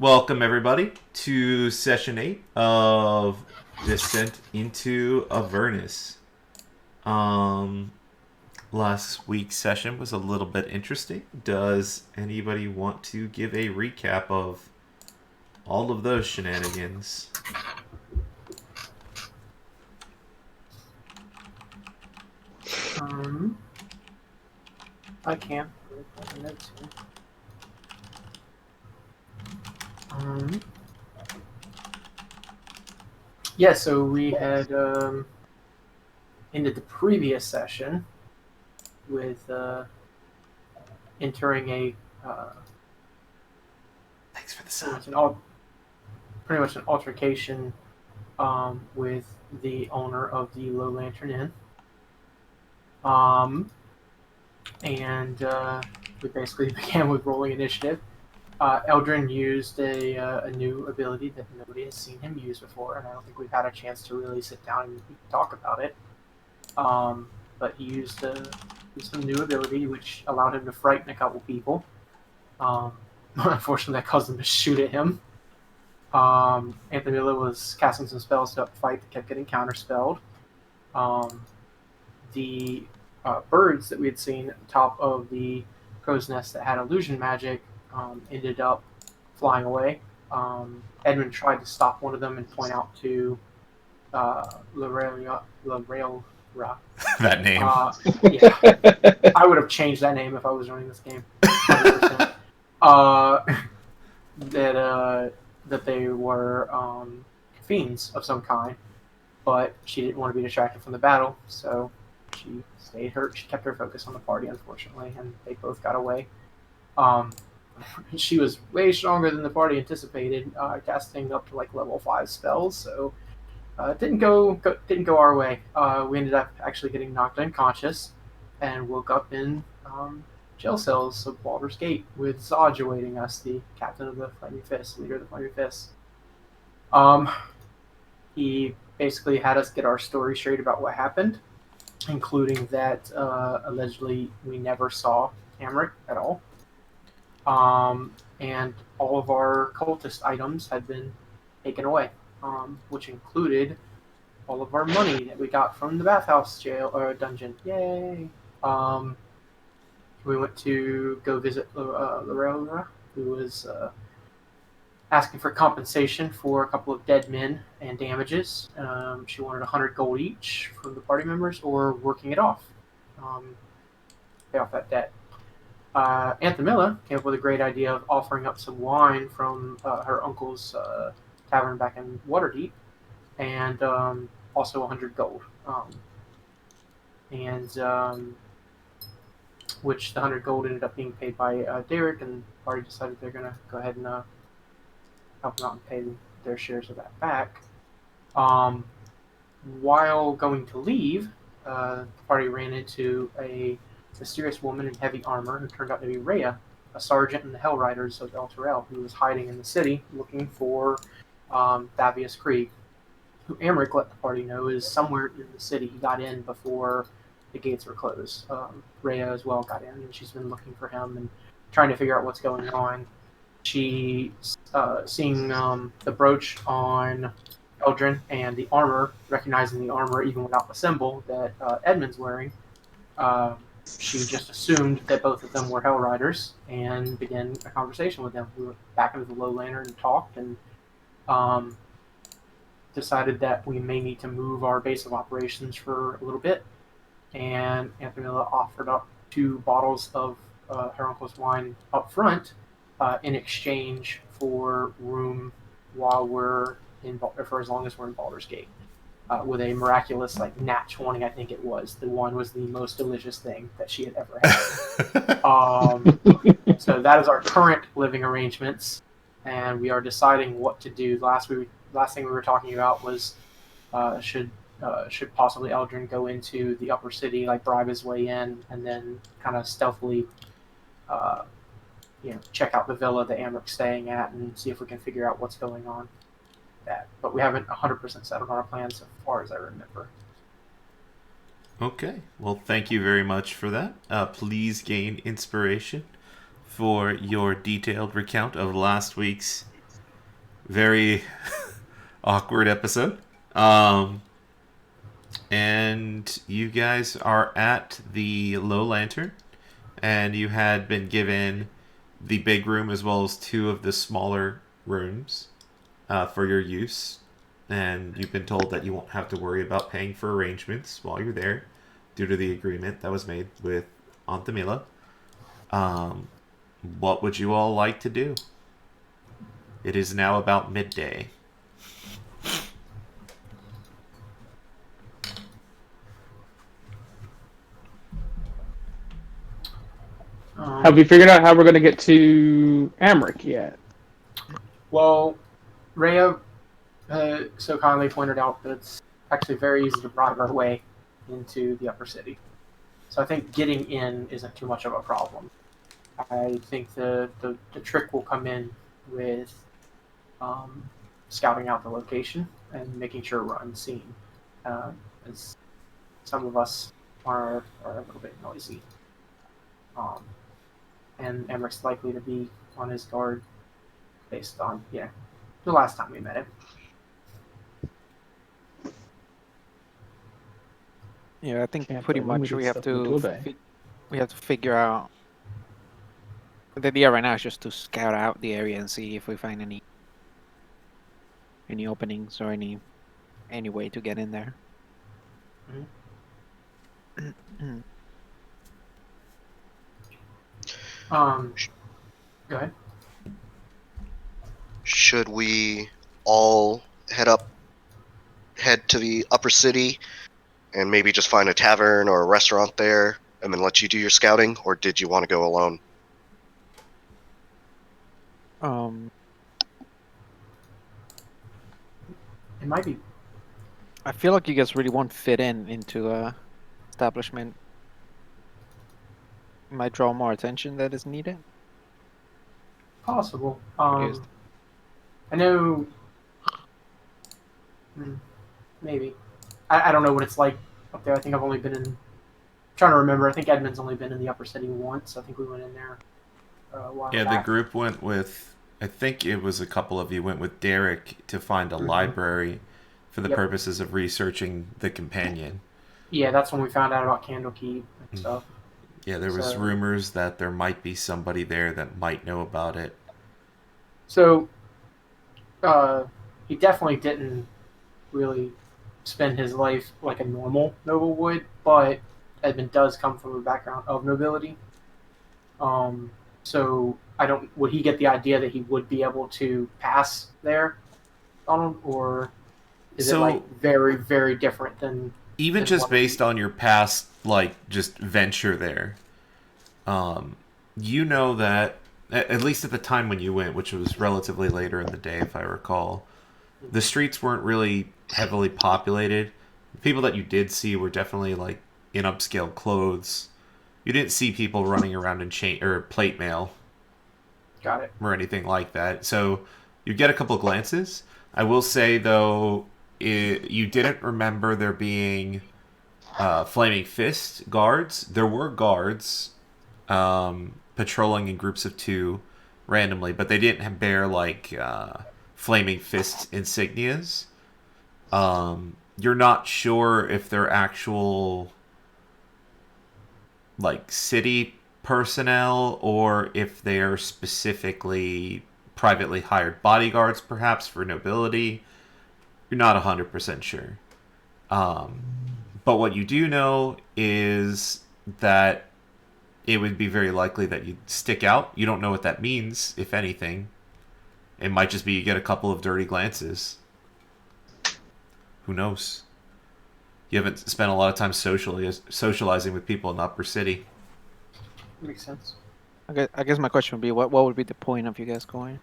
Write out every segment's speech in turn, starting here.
Welcome, everybody, to session 8 of Descent into Avernus. Um, Last week's session was a little bit interesting. Does anybody want to give a recap of all of those shenanigans? Um, I can. Um, yeah, so we had ended the previous session with entering a Thanks for the pretty sub. much pretty much an altercation with the owner of the Low Lantern Inn. And we basically began with rolling initiative. Eldrin used a new ability that nobody has seen him use before, and I don't think we've had a chance to really sit down and talk about it. But he used a new ability which allowed him to frighten a couple people. Unfortunately, that caused them to shoot at him. Anthony Miller was casting some spells to fight that kept getting counterspelled. Um, the birds that we had seen at the top of the crow's nest that had illusion magic ended up flying away. Edmund tried to stop one of them and point out to Lorelra. That name. Yeah, I would have changed that name if I was running this game. 100%. That that they were fiends of some kind, but she didn't want to be distracted from the battle, so she stayed hurt. She kept her focus on the party, unfortunately, and they both got away. Um, she was way stronger than the party anticipated, casting up to like level 5 spells, so it didn't go our way. We ended up actually getting knocked unconscious and woke up in jail cells of Baldur's Gate with Zodge awaiting us, the captain of the Flaming Fist, leader of the Flaming Fist. Um, he basically had us get our story straight about what happened, including that allegedly we never saw Amric at all. And all of our cultist items had been taken away, which included all of our money that we got from the bathhouse jail or dungeon. Yay! Um, we went to go visit Lorelra, who was asking for compensation for a couple of dead men and damages. She wanted 100 gold each from the party members, or working it off, pay off that debt. Anthamilla came up with a great idea of offering up some wine from her uncle's tavern back in Waterdeep, and also 100 gold. And which the 100 gold ended up being paid by Derek, and the party decided they're going to go ahead and help them out and pay their shares of that back. Um, while going to leave, the party ran into a mysterious woman in heavy armor who turned out to be Rhea, a sergeant in the Hell Riders of El Terrell, who was hiding in the city looking for Thavius Krieg, who Amric let the party know is somewhere in the city. He got in before the gates were closed. Rhea as well got in, and she's been looking for him and trying to figure out what's going on. She, seeing the brooch on Eldrin and the armor, recognizing the armor even without the symbol that Edmund's wearing, uh, she just assumed that both of them were Hell Riders and began a conversation with them. We went back into the Low Lantern and talked, and um, decided that we may need to move our base of operations for a little bit. And Antonella offered up 2 bottles of her uncle's wine up front in exchange for room while we're in for as long as we're in Baldur's Gate. With a miraculous like nat 20, I think it was. The wine was the most delicious thing that she had ever had. So that is our current living arrangements, and we are deciding what to do. Last thing we were talking about was should possibly Eldrin go into the upper city, like bribe his way in, and then kind of stealthily, uh, check out the villa that Amric's staying at, and see if we can figure out what's going on. That, but we haven't 100% settled on our plans so far as I remember. Okay, well, thank you very much for that. Please gain inspiration for your detailed recount of last week's very awkward episode. Um, and you guys are at the Low Lantern, and you had been given the big room as well as two of the smaller rooms for your use. And you've been told that you won't have to worry about paying for arrangements while you're there due to the agreement that was made with Aunt Camila. Um, what would you all like to do? It is now about midday. Have we figured out how we're going to get to Amric yet? Well, Rhea so kindly pointed out that it's actually very easy to drive our way into the upper city. So I think getting in isn't too much of a problem. I think the trick will come in with scouting out the location and making sure we're unseen, as some of us are a little bit noisy. And Emmerich likely to be on his guard based on, the last time we met him. Yeah, I think Yeah, pretty but when much we we get have stuff into to a day. we have to figure out. The idea right now is just to scout out the area and see if we find any openings or any way to get in there. Go ahead. Should we all head to the upper city and maybe just find a tavern or a restaurant there and then let you do your scouting, or did you want to go alone? It might be I feel like you guys really won't fit into a establishment. Might draw more attention that is needed. possible. guess. I know. Maybe. I don't know what it's like up there. I think I've only been in. Trying to remember. I think Edmund's only been in the upper city once. I think we went in there a while Yeah, back. the group went with, I think it was a couple of you went with Derek to find a library for the purposes of researching the companion. Yeah, that's when we found out about Candlekeep and stuff. Yeah, there was rumors that there might be somebody there that might know about it. So, he definitely didn't really spend his life like a normal noble would, but Edmund does come from a background of nobility. So would he get the idea that he would be able to pass there on him, or is it like very, very different than even just based on your past, like, just venture there? You know that, at least at the time when you went, which was relatively later in the day, if I recall, the streets weren't really heavily populated. The people that you did see were definitely, like, in upscale clothes. You didn't see people running around in chain or plate mail. Got it. Or anything like that. So you get a couple glances. I will say, though, you didn't remember there being Flaming Fist guards. There were guards patrolling in groups of two randomly, but they didn't bear, like, Flaming Fist insignias. You're not sure if they're actual, like, city personnel or if they're specifically privately hired bodyguards, perhaps, for nobility. You're not 100% sure. But what you do know is that it would be very likely that you'd stick out. You don't know what that means, if anything. It might just be you get a couple of dirty glances. Who knows? You haven't spent a lot of time socializing with people in the upper city. Makes sense. I guess my question would be, what would be the point of you guys going?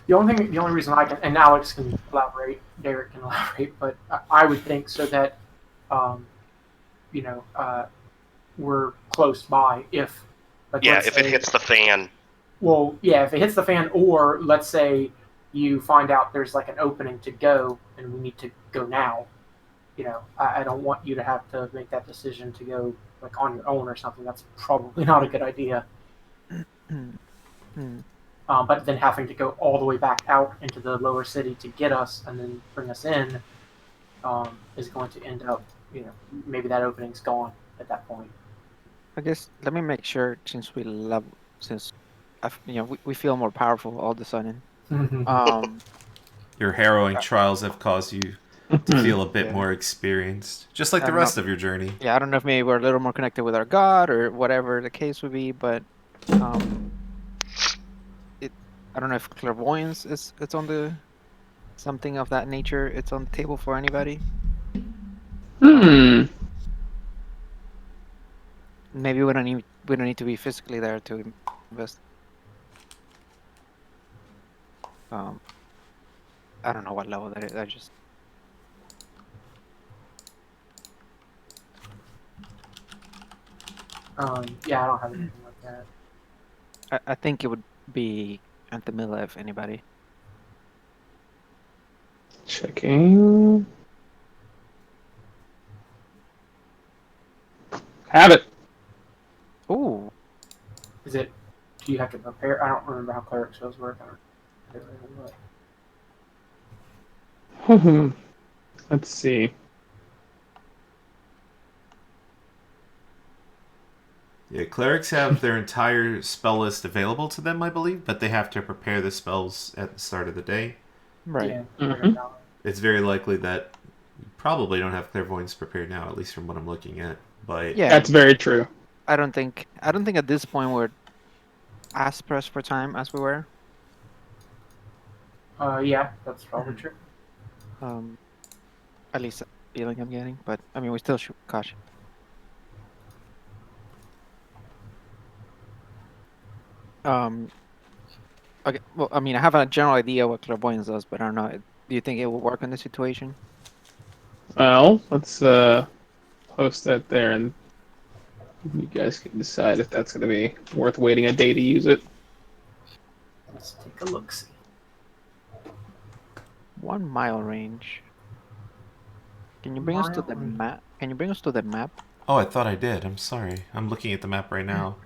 The only reason I can, and Alex can elaborate, Derek can elaborate, but I would think so that, we're close by if. Like, if it hits the fan. Well, yeah, if it hits the fan, or let's say you find out there's like an opening to go and we need to go now. I don't want you to have to make that decision to go like on your own or something. That's probably not a good idea. but then having to go all the way back out into the lower city to get us and then bring us in is going to end up, maybe that opening's gone at that point. I guess let me make sure since we feel more powerful all of a sudden. Your harrowing trials have caused you to feel a bit Yeah. more experienced, just like I the don't rest know. of your journey. Yeah, I don't know if maybe we're a little more connected with our god or whatever the case would be, but I don't know if clairvoyance it's on the something of that nature. It's on the table for anybody. Maybe we don't need to be physically there to invest. I don't know what level that is. I just Yeah, I don't have anything like that. I think it would be Anthemilla if anybody. Checking. Have it. Ooh, Is it? Do you have to prepare? I don't remember how cleric spells work. I don't really. Let's see. Yeah, clerics have their entire spell list available to them, I believe, but they have to prepare the spells at the start of the day. right. Yeah. Mhm. It's very likely that you probably don't have clairvoyance prepared now, at least from what I'm looking at. But Yeah, That's very true. I don't think at this point we're as pressed for time as we were. Yeah, that's probably true. At least that feeling I'm getting, but I mean we still should caution. Okay. Well, I mean I have a general idea what clairvoyance does, but I don't know. Do you think it will work in this situation? Well, let's post that there, and you guys can decide if that's going to be worth waiting a day to use it. Let's take a look. See. 1 mile range. Can you bring us to the map? Can you bring us to the map? oh, I thought I did. I'm sorry. I'm looking at the map right now.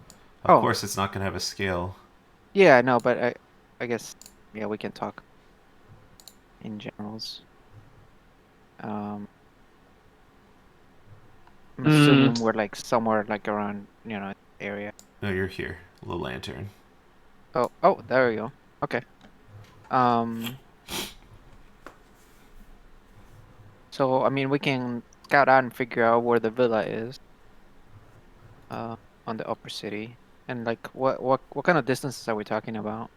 Of Oh. course, it's not going to have a scale. Yeah, no, but I guess yeah we can talk in generals. I'm assuming we're like somewhere like around area. No, you're here. The lantern. Oh, there we go. Okay. So I mean we can scout out and figure out where the villa is. On the upper city, and like what kind of distances are we talking about?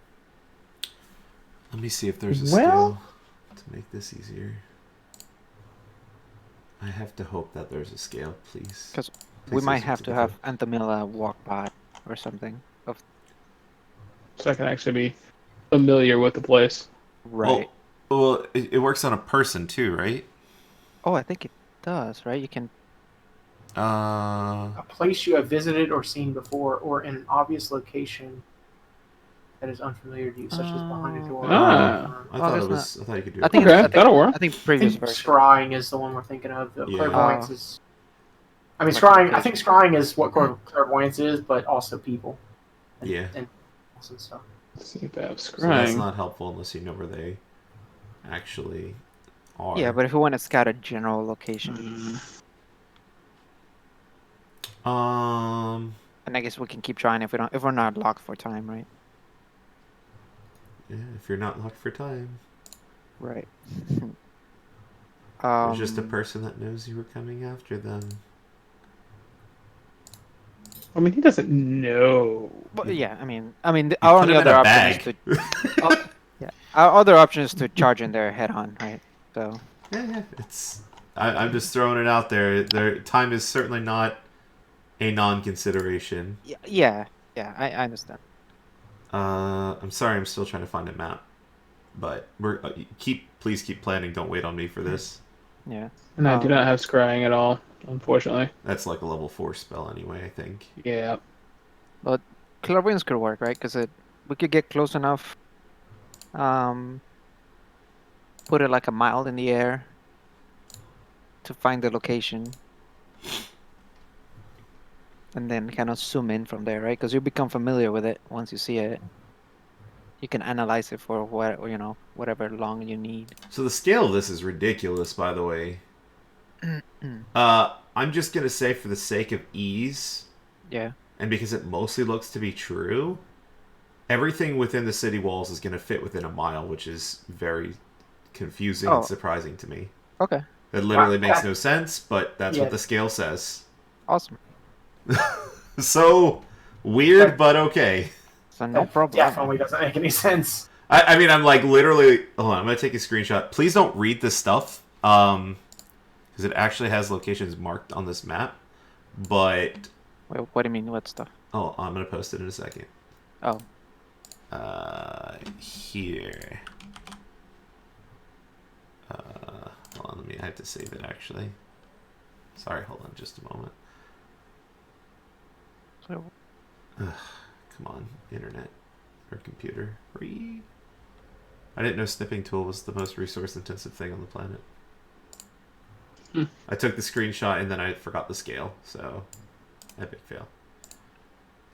Let me see if there's a Well- scale to make this easier. I have to hope that there's a scale, please. 'Cause we Please might say have something to have different. Anthemilla walk by or something. So I can actually be familiar with the place. Right. Well, it works on a person too, right? Oh, I think it does. Right. You can. A place you have visited or seen before, or in an obvious location that is unfamiliar to you, such as behind a door. Ah. I Oh, thought there's it was. I thought you could do I it. think Okay, I think, that'll work. I think I previous think version. scrying is the one we're thinking of. The Yeah. clairvoyance is. I mean, Like scrying. I location. think scrying is what clairvoyance is, but also people. And, Yeah. And stuff. Let's see if they have So that's scrying. not helpful unless you know where they actually are. Yeah, but if we want to scout a general location, and I guess we can keep trying if we're not locked for time, right? Yeah, if you're not locked for time. Right. There's just a person that knows you were coming after them. I mean, he doesn't know. But yeah, I mean, You our put only him in other a option is bag. yeah, our other option is to charge in there head on, right? So Yeah, it's. I'm just throwing it out there. Time is certainly not a non-consideration. yeah, I understand. I'm sorry. I'm still trying to find a map, but please keep planning. Don't wait on me for this. Yeah. And I do not have scrying at all, unfortunately. That's like a level 4 spell anyway, I think. Yeah. But clairvoyance could work, right? Because we could get close enough. Put it like a mile in the air to find the location, and then kind of zoom in from there, right? Because you become familiar with it once you see it. you can analyze it for whatever long you need. So the scale of this is ridiculous, by the way. I'm just gonna say, for the sake of ease, Yeah. and because it mostly looks to be true, everything within the city walls is gonna fit within a mile, which is very confusing Oh. and surprising to me. Okay. It literally Wow. makes no sense, but that's Yeah. what the scale says. Awesome. So weird, but okay. So no That problem. definitely doesn't make any sense. I mean, I'm like literally. Hold on, I'm gonna take a screenshot. Please don't read this stuff, because it actually has locations marked on this map. But Wait, what do you mean? What stuff? oh, I'm gonna post it in a second. Oh. Here. Hold on, I have to save it actually. Sorry, hold on just a moment. So, Come on, internet or computer. Free. I didn't know snipping tool was the most resource intensive thing on the planet. I took the screenshot and then I forgot the scale, so epic fail.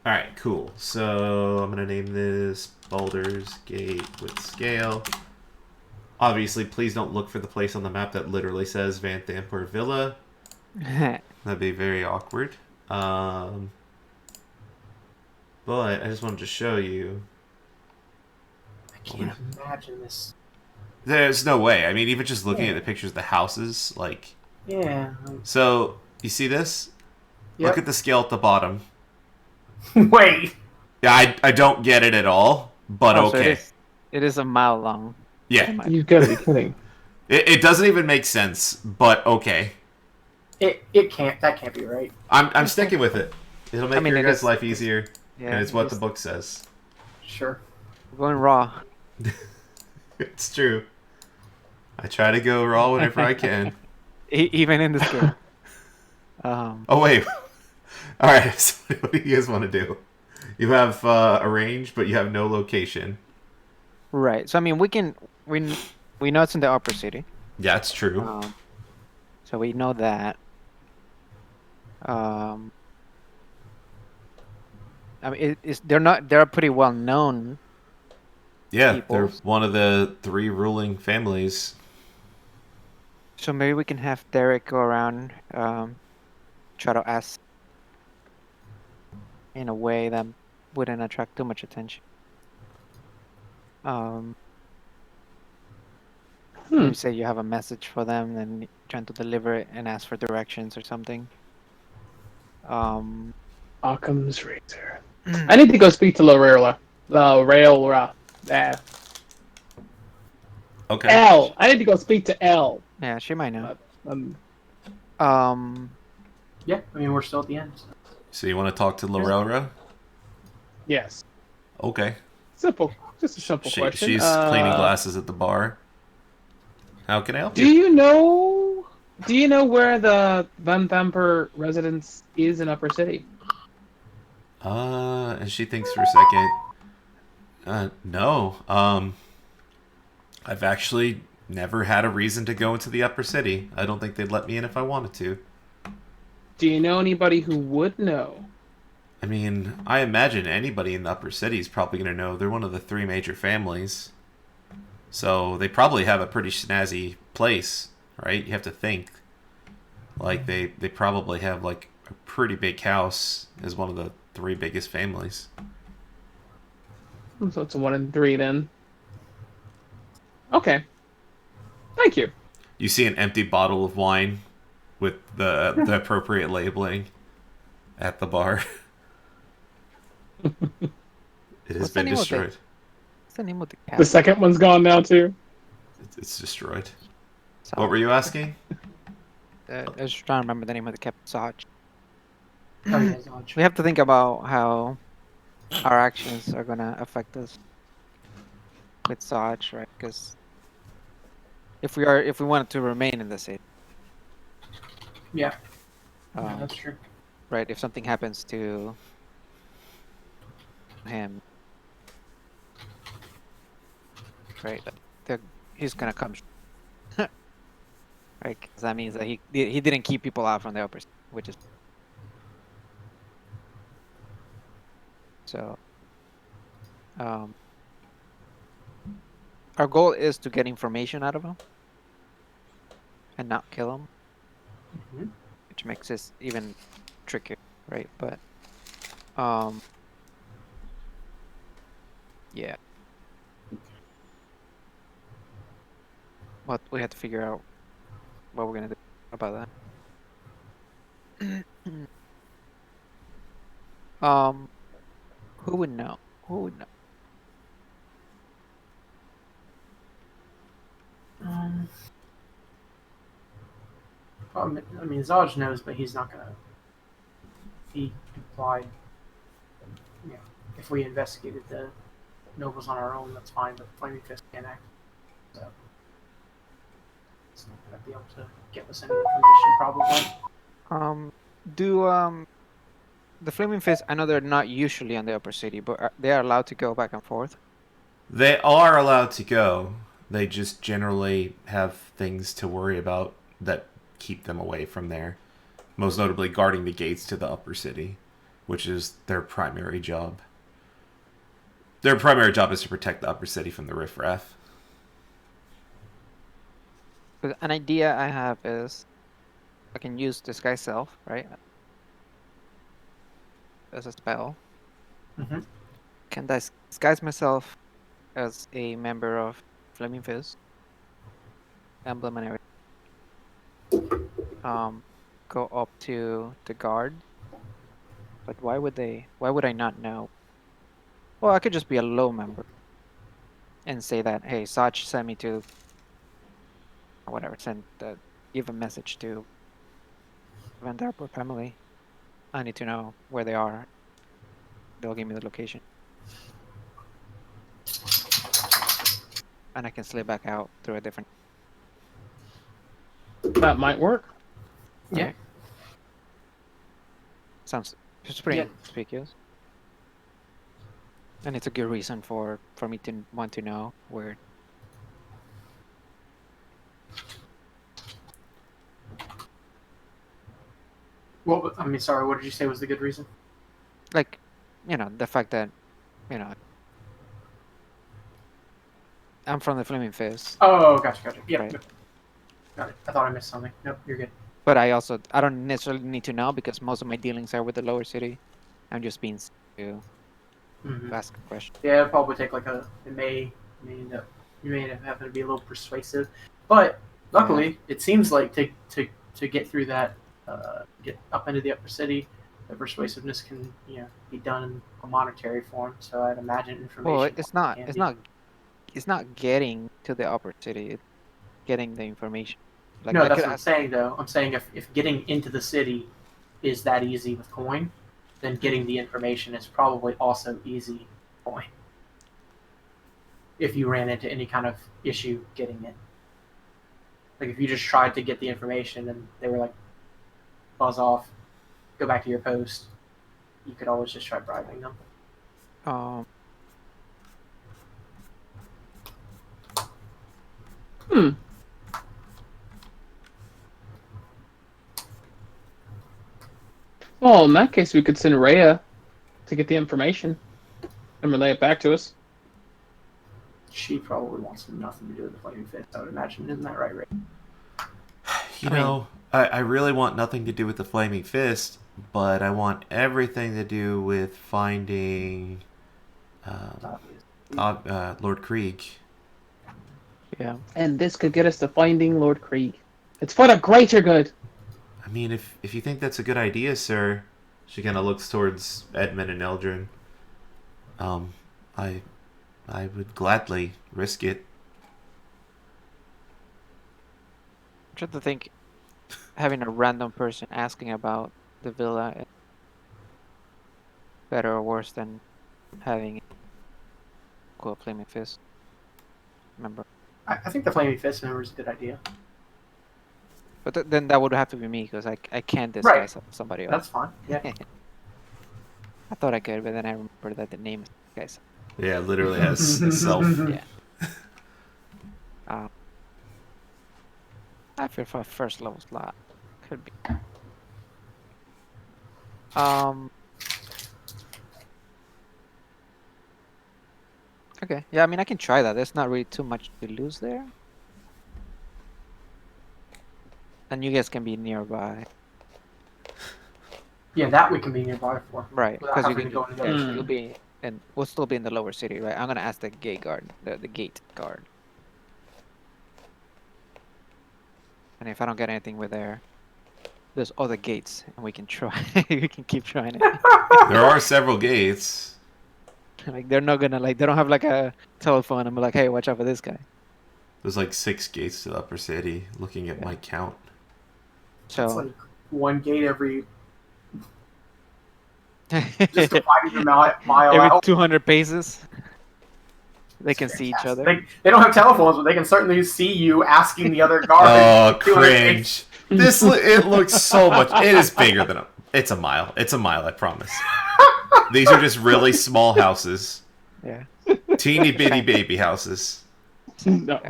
Alright, cool. So I'm gonna name this Baldur's Gate with scale. Obviously, please don't look for the place on the map that literally says Van Thamper Villa. That'd be very awkward. But I just wanted to show you. I can't imagine this. There's no way. I mean, even just looking at the pictures of the houses, like... Yeah. So, you see this? Yep. Look at the scale at the bottom. Wait. Yeah, I don't get it at all, but oh, so okay. it is a mile long. Yeah. You gotta be kidding. It doesn't even make sense, but okay. It can't. That can't be right. I'm sticking with it. It'll make your guys' life easier, Yeah, and it's what the book says. Sure. We're going raw. It's true. I try to go raw whenever I can. Even in this game. Oh wait. All right. So what do you guys want to do? You have a range, but you have no location. Right. So I mean, we know it's in the upper city. Yeah, it's true. So we know that. I mean, they're pretty well known. Yeah, people. they're one of the 3 ruling families. So maybe we can have Derek go around, try to ask in a way that wouldn't attract too much attention. Maybe say you have a message for them and trying to deliver it and ask for directions or something. Occam's razor. I need to go speak to Lorella. Okay. L. I need to go speak to L. Yeah, she might know. Yeah. I mean, we're still at the end. So you want to talk to Lorelra? Yes. Okay. Simple. Just a simple question. She's cleaning glasses at the bar. How can I help Do you? you know where the Van Thamper residence is in Upper City? And she thinks for a second. No. I've actually never had a reason to go into the upper city. I don't think they'd let me in if I wanted to. Do you know anybody who would know? I mean, I imagine anybody in the upper city is probably going to know. They're one of the 3 major families. So they probably have a pretty snazzy place, right? You have to think. Like, they probably have, like, a pretty big house as one of the 3 biggest families. So it's a 1 in 3 then. Okay. Thank you. You see an empty bottle of wine with the appropriate labeling at the bar. It has What's the been name of it? destroyed. What's the name of the cat? The second one's gone now too. It's destroyed. So, What were you asking? I was trying to remember the name of the cat. Saj. Oh, yeah, Zodge. We have to think about how our actions are gonna affect us with Saj, right? Because if we wanted to remain in the city, Yeah. um, Yeah, that's true. right? If something happens to him, right? He's gonna come, right? 'Cause that means that he didn't keep people out from the upper, which is so. our goal is to get information out of him and not kill him, Mhm. which makes this even trickier, right? But yeah. But we had to figure out what we're gonna do about that. um, who would know? Who would know? Um, I mean, Zaj knows, but he's not gonna. He implied, you know, if we investigated the nobles on our own, that's fine. But Flaming Fist can't act, so it's not gonna be able to give us any information, probably. Do the Flaming Fist? I know they're not usually on the upper city, but they are allowed to go back and forth. They are allowed to go. They just generally have things to worry about that keep them away from there. Most notably, guarding the gates to the upper city, which is their primary job. Their primary job is to protect the upper city from the riffraff. 'Cause an idea I have is I can use disguise self, right, as a spell. Mhm. Can disguise myself as a member of Flaming Fist, emblem and everything. Go up to the guard. But why would they? Why would I not know? Well, I could just be a low member and say that, hey, Sach sent me to, or whatever, give a message to Vandarper family. I need to know where they are. They'll give me the location, and I can slip back out through a different. That might work. Yeah. Right? Sounds it's pretty Yeah. conspicuous, and it's a good reason for me to want to know where. Well, I mean, sorry. What did you say was the good reason? Like, the fact that, you know, I'm from the Flaming Fist, Oh, gotcha. Yeah, right? got it. I thought I missed something. Nope, you're good. But I don't necessarily need to know because most of my dealings are with the lower city. I'm just being sent to Mhm. ask a question. Yeah, it'll probably take like a. It may end up. You may have to be a little persuasive, but luckily, it seems like to get through that, get up into the upper city, the persuasiveness can be done in a monetary form. So I'd imagine information. Well, it's not. can It's be. not. It's not getting to the upper city. It's getting the information. Like No, I that's could what I'm ask. saying though. I'm saying if getting into the city is that easy with coin, then getting the information is probably also easy with coin. If you ran into any kind of issue getting it. Like if you just tried to get the information and they were like, buzz off, go back to your post, you could always just try bribing them. Um. Hmm. Well, in that case, we could send Rhea to get the information and relay it back to us. She probably wants nothing to do with the Flaming Fist, I would imagine. Isn't that right, Ray? I really want nothing to do with the Flaming Fist, but I want everything to do with finding Lord Krieg. Yeah. And this could get us to finding Lord Krieg. It's for the greater good. I mean, if you think that's a good idea, sir, she kind of looks towards Edmund and Eldrin. I would gladly risk it. I'm trying to think. Having a random person asking about the villa is better or worse than having a Flaming Fist member. I think the Flaming Fist member is a good idea. But then that would have to be me because I can't Right. disguise somebody else. That's fine. Yeah. I thought I could, but then I remembered that the name is disguise. Yeah, it literally has a self. Yeah. I feel for a first level slot. Could be. Okay. Yeah, I mean, I can try that. There's not really too much to lose there. And you guys can be nearby. Yeah, that we can be nearby for. Right. Without Because you having can to go into the yeah, other Mm. you'll be and we'll still be in the lower city, right? I'm gonna ask the gate guard, the gate guard. And if I don't get anything with there's other gates and we can try we can keep trying it. There are several gates. Like they're not gonna they don't have like a telephone and be like, hey, watch out for this guy. There's like 6 gates to the upper city, looking at Yeah. my count. It's So like one gate every just dividing them out mile every out. 200 paces, they It's can see each fantastic. other. They don't have telephones, but they can certainly see you asking the other guard. Oh, 200 cringe. It looks so much. It is bigger than it's a mile. It's a mile, I promise. These are just really small houses. Yeah. Teeny bitty baby houses. No.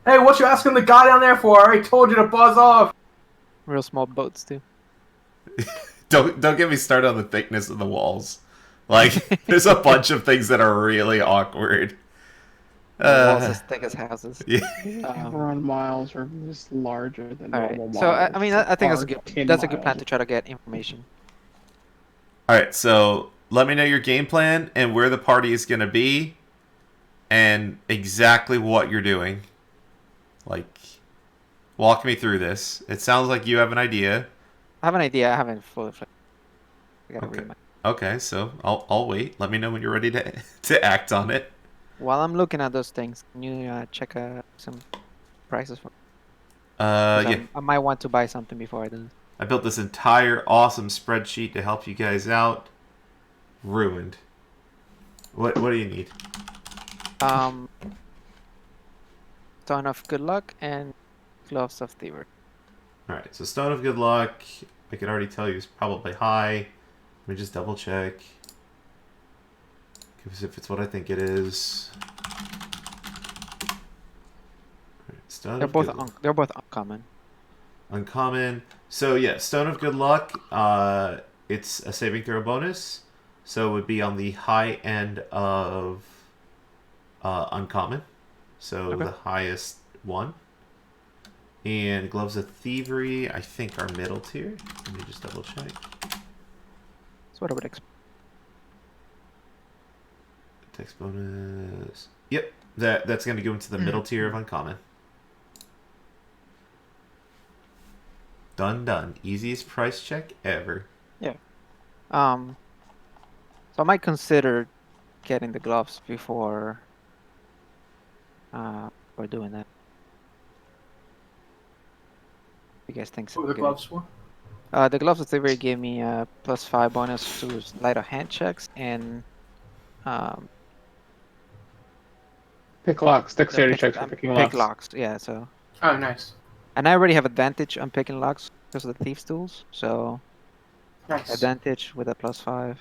Hey, what you asking the guy down there for? I already told you to buzz off. Real small boats too. Don't get me started on the thickness of the walls. Like, there's a bunch of things that are really awkward. Walls as thick as houses. Yeah. Around miles are just larger than All right. normal So miles. I mean, I think that's a Large good 10 that's a good plan miles. to try to get information. All right, so let me know your game plan and where the party is going to be and exactly what you're doing. Like, walk me through this. It sounds like you have an idea. I have an idea. I haven't fully. I gotta Okay. read my. Okay, so I'll wait. Let me know when you're ready to to act on it. While I'm looking at those things, can you check some prices for? 'Cause Yeah. I might want to buy something before I do. I built this entire awesome spreadsheet to help you guys out. Ruined. What do you need? Stone of Good Luck and Gloves of Thievery. All right, so Stone of Good Luck, I can already tell you is probably high. Let me just double check. Because if it's what I think it is. All right, Stone They're of both Good Luck. they're both uncommon. Uncommon. So yeah, Stone of Good Luck. It's a saving throw bonus, so it would be on the high end of uncommon. So Okay. the highest one. And Gloves of Thievery, I think, are middle tier. Let me just double check. That's what I would expect. Text bonus. Yep, that's going to go into the middle tier of uncommon. Done. Easiest price check ever. So I might consider getting the gloves before we're doing that. You guys think so? What were the gloves for? The gloves of Thievery gave me a +5 bonus to sleight of hand checks and Pick locks, dexterity pick- checks for picking pick locks. locks. Yeah, so Oh, nice. and I already have advantage on picking locks because of the thieves tools. So Nice. advantage with a +5.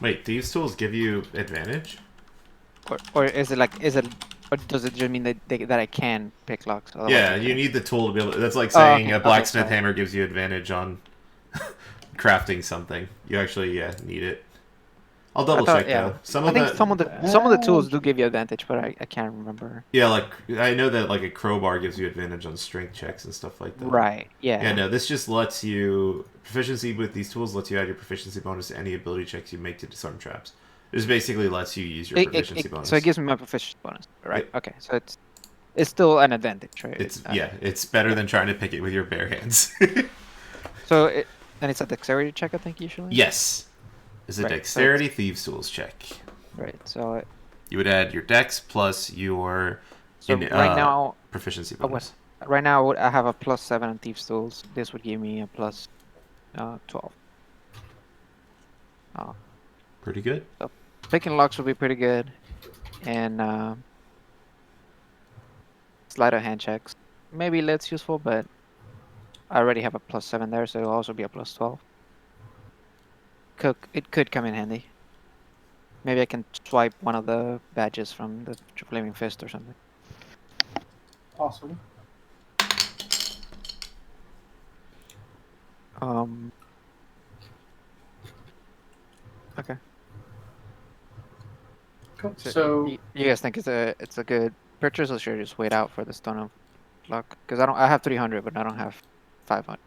Wait, thieves tools give you advantage? Or is it or does it just mean that I can pick locks? Otherwise Yeah, I you can't? need the tool to be able. That's like Oh, saying okay, a blacksmith sorry. hammer gives you advantage on crafting something. You actually need it. I'll double thought- check yeah. though. Some I of think the some of the tools do give you advantage, but I can't remember. yeah, like I know that like a crowbar gives you advantage on strength checks and stuff like that. Right. Yeah. Yeah, no, this just lets you proficiency with these tools lets you add your proficiency bonus to any ability checks you make to disarm traps. It just basically lets you use your proficiency bonus. So it gives me my proficiency bonus, right? Yeah. Okay, so it's still an advantage, right? It's better than trying to pick it with your bare hands. So and it's a dexterity check, I think usually. Yes, it's a Right, so dexterity thieves tools check. Right. So You would add your dex plus your right now, proficiency oh, bonus. right now I have a +7 on thieves tools. This would give me a +12. Pretty good. Picking locks would be pretty good, and sleight of hand checks maybe less useful, but I already have a +7 there, so it'll also be a +12. It could come in handy. Maybe I can swipe one of the badges from the Flaming Fist or something. Possible. Okay. Cool. So, So you guys think it's a good purchase, or should I just wait out for the Stone of Luck? Because I have 300, but I don't have 500.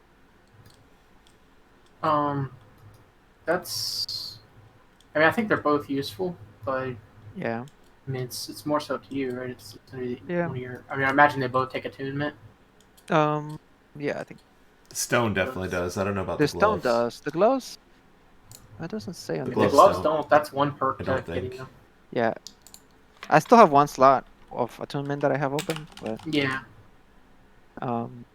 that's. I mean, I think they're both useful, but Yeah. I mean, it's more so up to you, right? It's gonna be Yeah. one of your. I mean, I imagine they both take attunement. Yeah, I think Stone definitely does. I don't know about the the stone gloves. does. The gloves. That doesn't say I on mean, the the gloves gloves don't. don't. That's one perk I to don't getting think. them. Yeah, I still have one slot of attunement that I have open, but Yeah, um,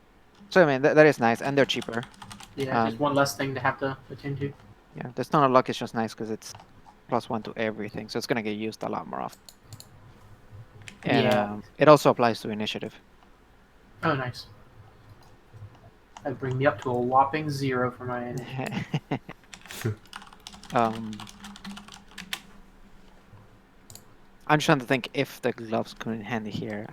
so I mean that is nice, and they're cheaper. yeah. Just Um, one less thing to have to attend to. yeah, the Stone of Luck is just nice because it's +1 to everything, so it's gonna get used a lot more often. And Yeah. it also applies to initiative. Oh, nice. That'd bring me up to a whopping 0 for my initiative. um, I'm trying to think if the gloves come in handy here.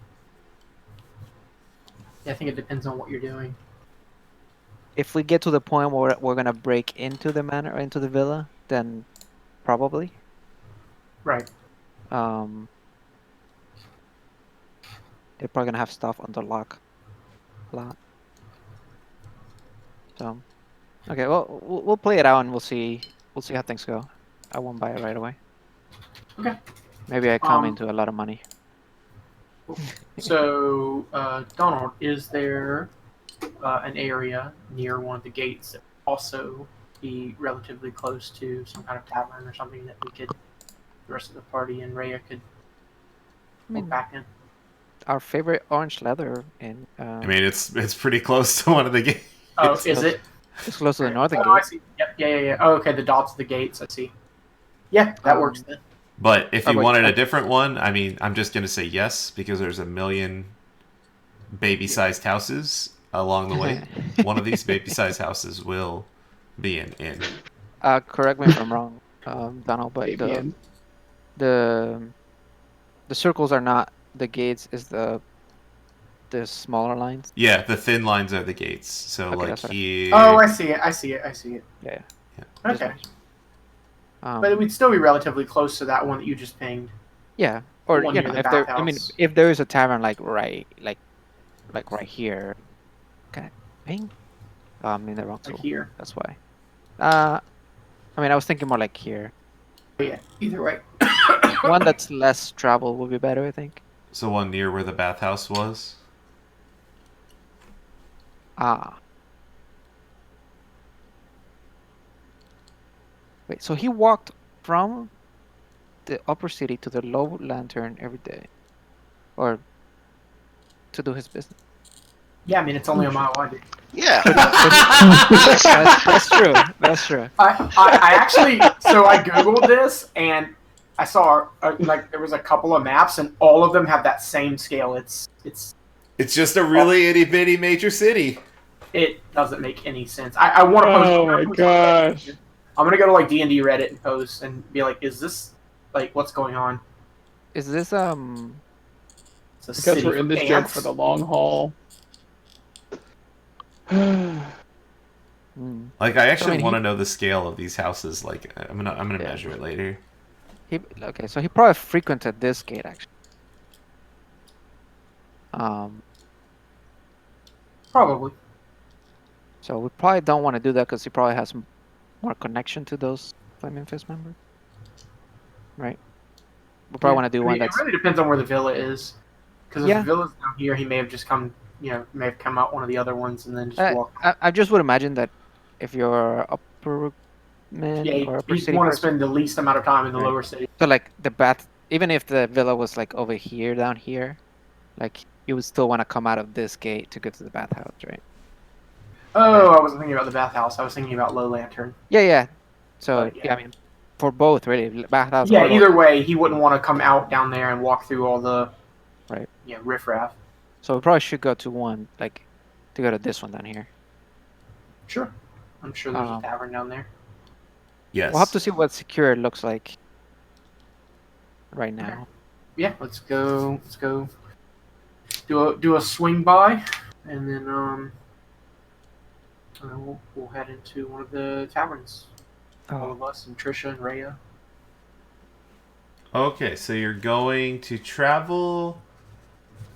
Yeah, I think it depends on what you're doing. If we get to the point where we're gonna break into the manor or into the villa, then probably. Right. Um, they're probably gonna have stuff on the lock a lot. So, okay, well, we'll play it out and we'll see how things go. I won't buy it right away. Okay. Maybe I come into a lot of money. So, Donald, is there an area near one of the gates that would also be relatively close to some kind of tavern or something that we could, the rest of the party and Rhea could I walk mean, back in? our favorite orange leather in I mean, it's pretty close to one of the gates. Oh, is it? it's close to the northern Oh, I gate. see. Yep. Yeah. Oh, okay. The dots of the gates. I see. Yeah, that works then. But if Oh, you wait, wanted a different one, I mean, I'm just gonna say yes because there's a million baby-sized houses along the way. One of these baby-sized houses will be an inn. Correct me if I'm wrong, Donald, but Baby in. the the circles are not the gates. Is the smaller lines? Yeah, the thin lines are the gates. So Okay, like that's what here. Oh, I see it. I see it. I see it. Yeah. Yeah. Just Okay. making sure. But we'd still be relatively close to that one that you just pinged. Yeah, or one you near know, the if there, I mean, bathhouse. if there is a tavern like right here, okay, ping. Oh, I'm in the wrong Like tool. here. That's why. I mean, I was thinking more like here. But yeah, either way. One that's less travel would be better, I think. So one near where the bathhouse was. Ah. Wait, so he walked from the upper city to the low lantern every day, or to do his business. Yeah, I mean, it's only a mile wide. Yeah. That's true. That's true. I actually, so I Googled this and I saw like there was a couple of maps and all of them have that same scale. It's It's just a really itty bitty major city. it doesn't make any sense. I want to post. Oh my gosh. I'm gonna go to like D&D Reddit and post and be like, is this like what's going on? Is this It's a Because city we're in this for joke ants. for the long haul. Like I actually mean, want to know the scale of these houses. Like I'm gonna Yeah. measure it later. Okay, so he probably frequented this gate actually. Probably. So we probably don't want to do that because he probably has more connection to those Flaming Fist members, right? We probably want to do I one mean, that's it really depends on where the villa is. Because if Yeah. the villa's down here, he may have just come. May have come out one of the other ones and then just walk. I just would imagine that if you're upper man Yeah, or upper he'd city want to person, spend the least amount of time in the Right. lower city. so like the bath, even if the villa was like over here, down here, like you would still want to come out of this gate to go to the bathhouse, right? Oh, I wasn't thinking about the bathhouse. I was thinking about Low Lantern. Yeah. So But, yeah. yeah, I mean, for both really, bathhouse. Yeah, or low- either way, he wouldn't want to come out down there and walk through all the Right. riffraff. So we probably should go to one like to go to this one down here. Sure. I'm sure there's a Um, tavern down there. Yes. We'll have to see what secure looks like right now. Yeah, let's go. Let's go. Do a swing by, and then we'll head into one of the taverns. All Oh, of us and Trisha and Rhea. Okay, so you're going to travel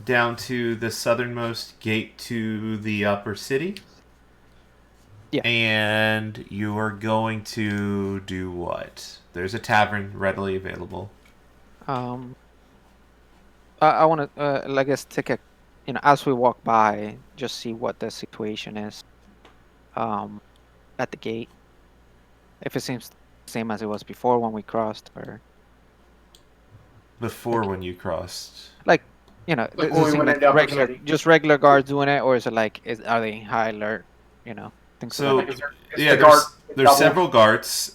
down to the southernmost gate to the upper city? Yeah. And you are going to do what? There's a tavern readily available. I want to, I guess, take a, as we walk by, just see what the situation is, um, at the gate. If it seems the same as it was before when we crossed, or Before like, when you crossed. like, Like does when it we seem went like into Upper regular, City. just regular guards doing it, or is it like, are they high alert? Things of that So, Like, nature. is yeah, the guard there's doubled? several guards.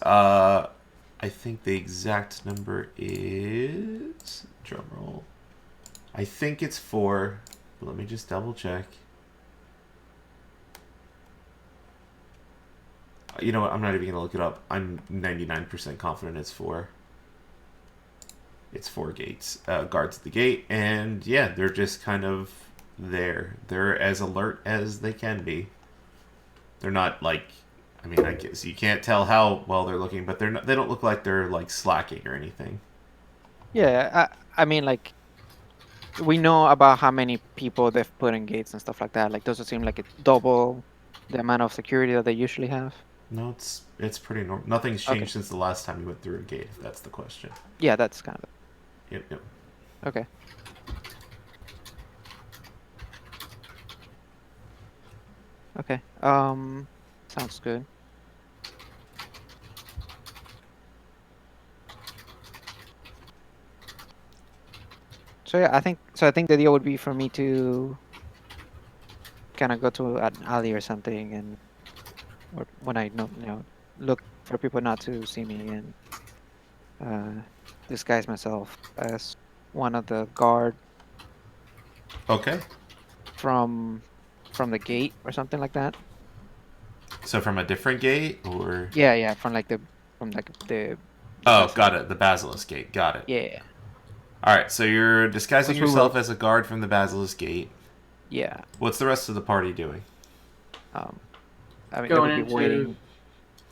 I think the exact number is drumroll. I think it's 4. Let me just double check. You know what? I'm not even gonna look it up. I'm 99% confident it's 4. It's 4 gates, guards at the gate, and yeah, they're just kind of there. They're as alert as they can be. They're not like, I mean, I guess you can't tell how well they're looking, but they're not. They don't look like they're like slacking or anything. Yeah, I mean, like, we know about how many people they've put in gates and stuff like that. Like, does it seem like it's double the amount of security that they usually have? No, it's pretty normal. Nothing's Okay. changed since the last time you went through a gate. If that's the question. Yeah, that's kind of Yep, yep. it. Okay. Okay. Sounds good. So yeah, I think the deal would be for me to kind of go to an alley or something, and or when I know, look for people not to see me, and disguise myself as one of the guard Okay. from the gate or something like that. So from a different gate, or Yeah, from like the oh, got it. The Basilisk Gate. Got it. yeah, All right. So you're disguising 'cause we yourself were as a guard from the Basilisk Gate. yeah. What's the rest of the party doing? I mean, they Going would be into waiting. going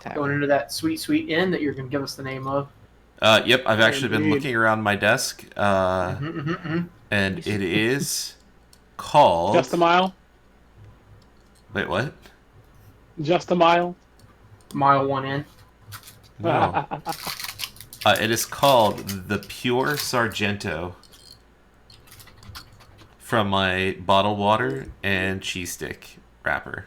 Tavern. into that sweet inn that you're going to give us the name of. Yep. I've actually been Indeed. looking around my desk, and Let me it see. is called. Just a mile. Wait, what? Just a mile. Mile 1 in. No. It is called the Pure Sargento. From my bottled water and cheese stick wrapper.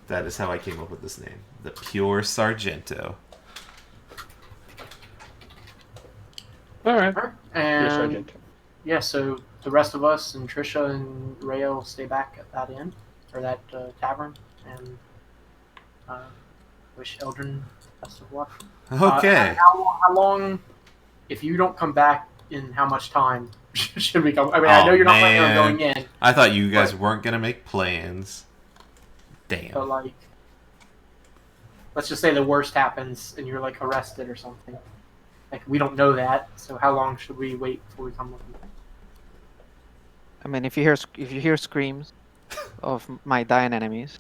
That is how I came up with this name. The Pure Sargento. All right. Alright. Your And sergeant. yeah, so the rest of us and Trisha and Rhea will stay back at that inn or that tavern and wish Eldrin best of luck. Okay. How long? If you don't come back in how much time should we come? I mean, I know Oh, you're not planning on man. going in, I thought you guys What? weren't going to make plans. but Damn. like, let's just say the worst happens and you're like arrested or something. Like we don't know that, so how long should we wait before we come looking? I mean, if you hear screams of my dying enemies,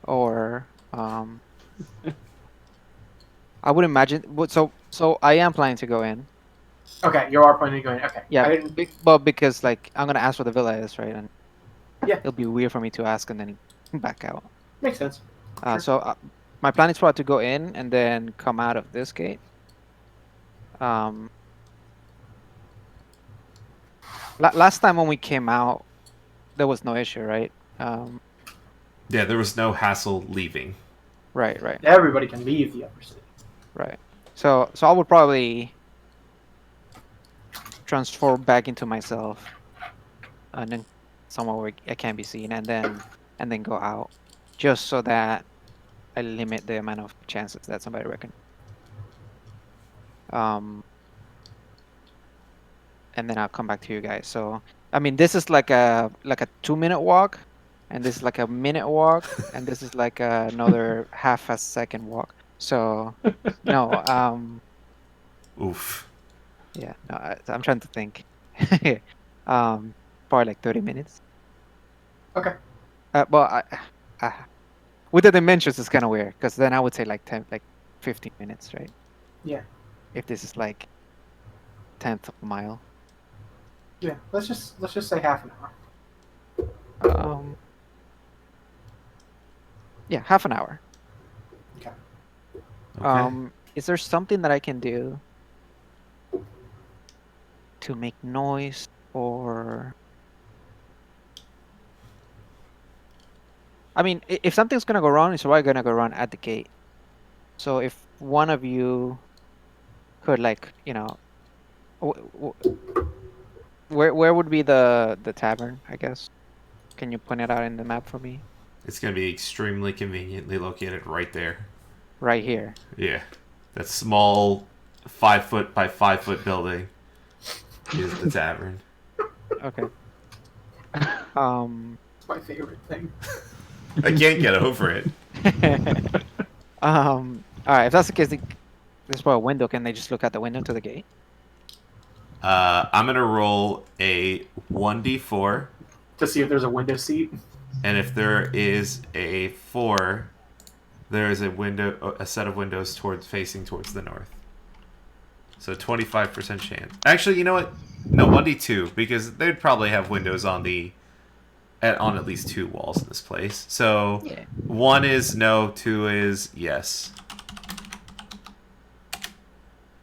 or I would imagine. So I am planning to go in. Okay, you are planning to go in. Okay. Yeah, I didn't, but because like I'm gonna ask where the villa is, right? And Yeah. it'll be weird for me to ask and then back out. makes sense. Sure. So my plan is probably to go in and then come out of this gate. Last time when we came out, there was no issue, right? Yeah, there was no hassle leaving. Right. Everybody can leave the upper city. Right. So I would probably transform back into myself, and then somewhere where I can't be seen, and then go out, just so that I limit the amount of chances that somebody reckon. And then I'll come back to you guys. So I mean, this is like a 2-minute walk, and this is like a minute walk, and this is like another half a second walk. So no, Oof. yeah, no, I'm trying to think. Probably like 30 minutes. Okay. Well, with the dimensions, it's kind of weird because then I would say like 15 minutes, right? Yeah. If this is like tenth of a mile. Yeah. Let's just say half an hour. Yeah, half an hour. Okay. Is there something that I can do to make noise or? I mean, if something's gonna go wrong, it's probably gonna go wrong at the gate. So if one of you could, like, where would be the tavern? I guess. Can you point it out in the map for me? It's going to be extremely conveniently located right there. Right here. Yeah. That small 5-foot by 5-foot building is the tavern. Okay. It's my favorite thing. I can't get over it. All right. If that's the case, there's probably a window. Can they just look out the window to the gate? I'm going to roll a 1d4. To see if there's a window seat. And if there is a 4, there is a set of windows facing towards the north. So 25% chance. Actually, you know what? No, 1d2, because they'd probably have windows on at least 2 walls in this place. So Yeah. 1 is no, 2 is yes.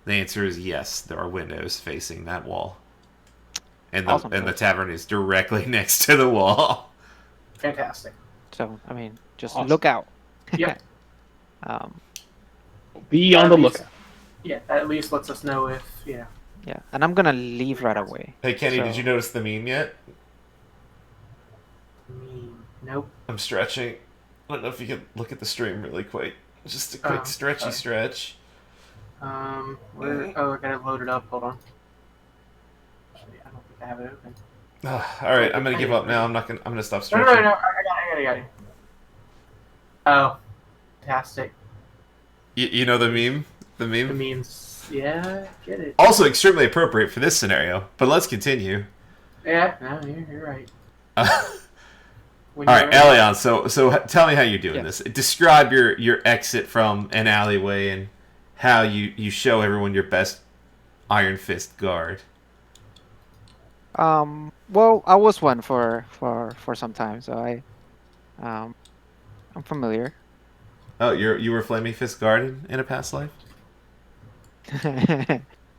The answer is yes. There are windows facing that wall, and Awesome. the tavern is directly next to the wall. Fantastic. So I mean, just Awesome. look out. Yep. Be on At the least- lookout. Yeah, that at least lets us know if Yeah, and I'm gonna leave right away. Hey Kenny, So- did you notice the meme yet? Nope. I'm stretching. I don't know if you can look at the stream really quick. Just a quick stretchy stretch. I gotta load it up. Hold on. Actually, I don't think I have it open. All right, I'm gonna give up now. I'm gonna stop No, stretching. I got it. Oh, fantastic. You know the meme? The The meme? memes. Yeah, get it. Also extremely appropriate for this scenario. But let's continue. Yeah, no, you're right. All When right, you're ready. Elion. So tell me how you're doing Yeah. this. Describe your exit from an alleyway and how you show everyone your best Iron Fist guard. Well, I was one for some time, so I'm familiar. Oh, you were Flaming Fist guard in a past life?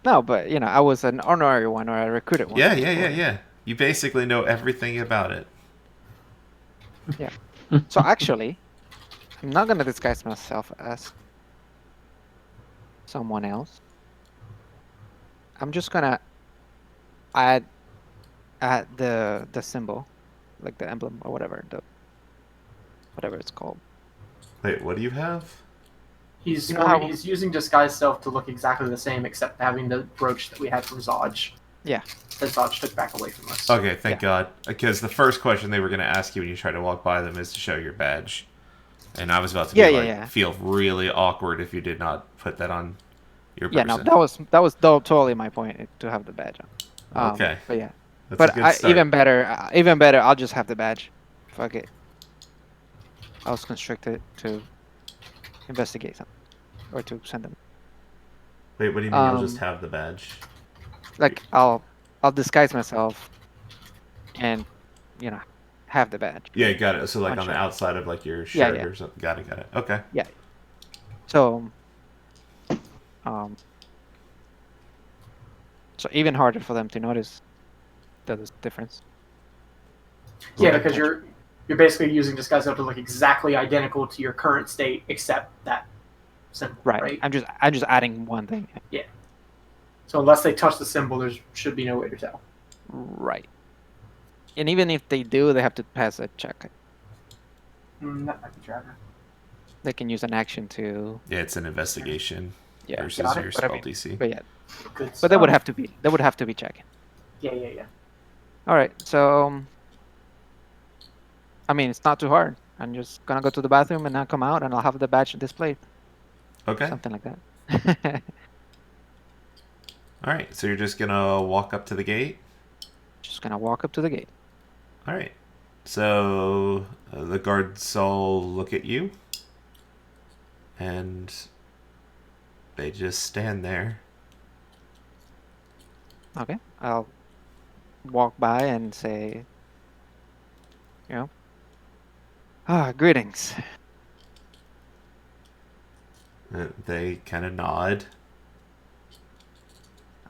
No, but I was an honorary one or a recruited one. Yeah. You basically know everything about it. So actually, I'm not gonna disguise myself as someone else. I'm just gonna add the symbol, like the emblem or whatever it's called. Wait, what do you have? He's You know how- he's using disguise self to look exactly the same, except having the brooch that we had from Zodge. Yeah. That Zodge took back away from us. Okay, thank Yeah. God. Because the first question they were going to ask you when you try to walk by them is to show your badge. And I was about to feel really awkward if you did not put that on your person. Yeah, no, that was totally my point, to have the badge on. Okay. But yeah, That's a good start. even better, I'll just have the badge. Fuck it. I was constricted to investigate something or to send them. Wait, what do you mean you'll just have the badge? Like I'll disguise myself and have the badge. Yeah, got it. So like on the Sure. outside of like your Yeah, shirt yeah. or something. Got it. Okay. So even harder for them to notice the difference. Yeah, Okay. because you're basically using disguise self to look exactly identical to your current state, except that symbol. Right. I'm just adding one thing. So unless they touch the symbol, there should be no way to tell. Right. And even if they do, they have to pass a check. That might be Traver. They can use an action to Yeah, it's an investigation yeah. versus got it, your but I spell mean- DC. But yeah, Good. but they would stuff. have to be checking. Yeah. All right. So I mean, it's not too hard. I'm just gonna go to the bathroom and I'll come out and I'll have the badge displayed. Okay. Something like that. All right. So you're just gonna walk up to the gate. Just gonna walk up to the gate. All right. So the guards all look at you, and they just stand there. Okay, I'll walk by and say, you know, greetings. They kind of nod.